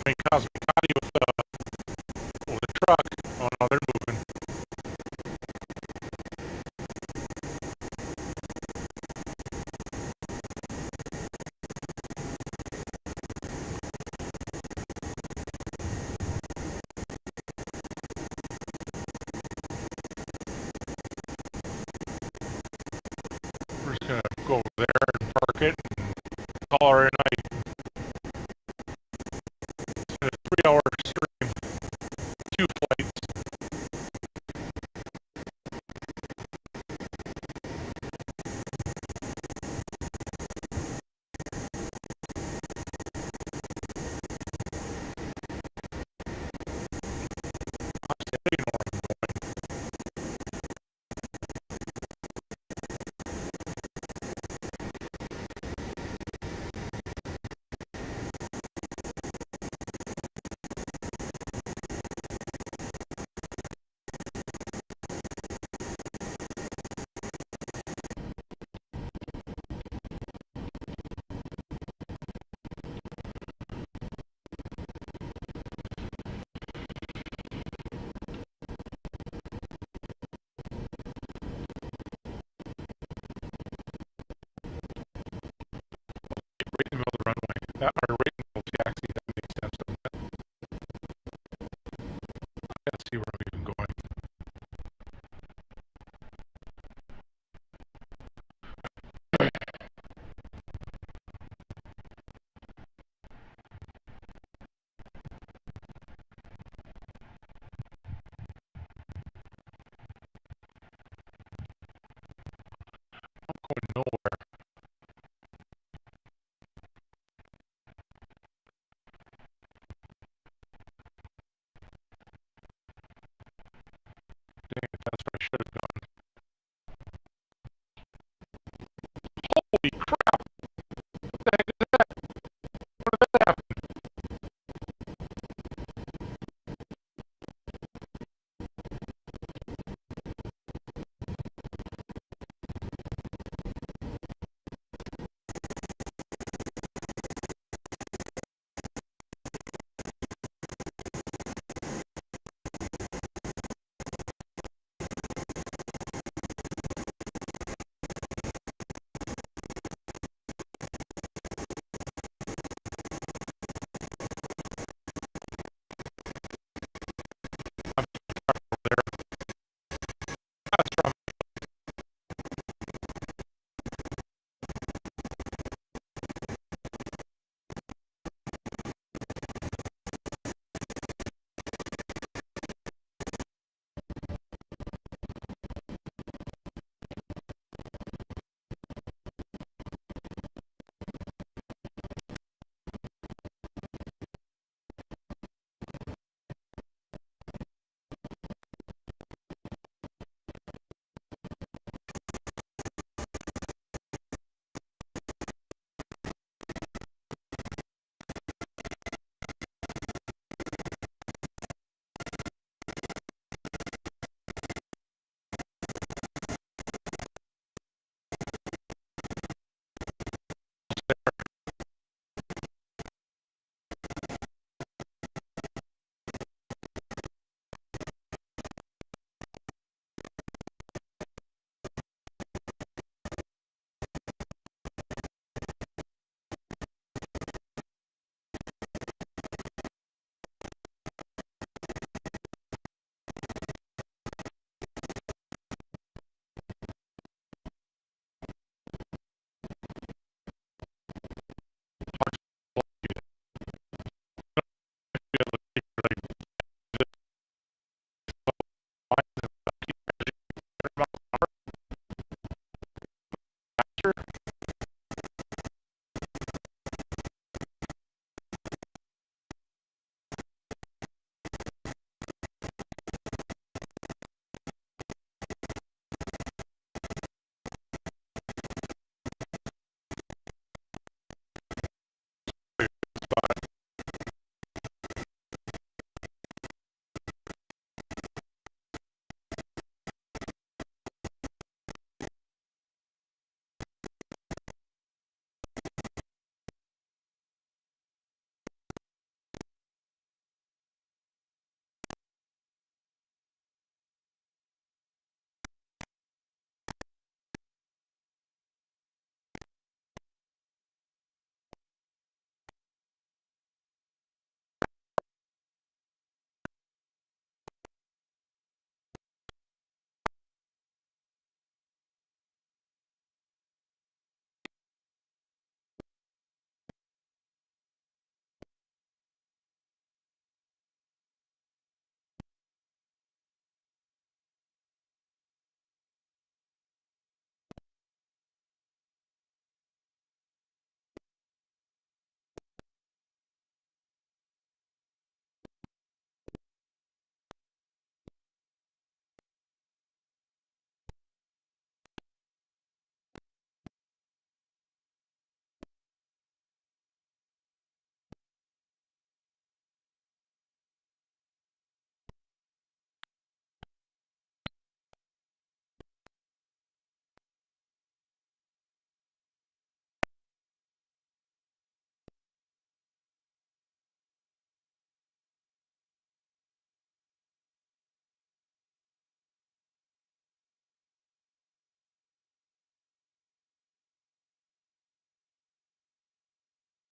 coming Kmke with the truck. Oh no, they're moving. We're just gonna go over there and park it and call her a night. It's been a 3-hour stream, 2 flights. Honestly, I don't even know where I'm going. Right in the middle of the runway. That our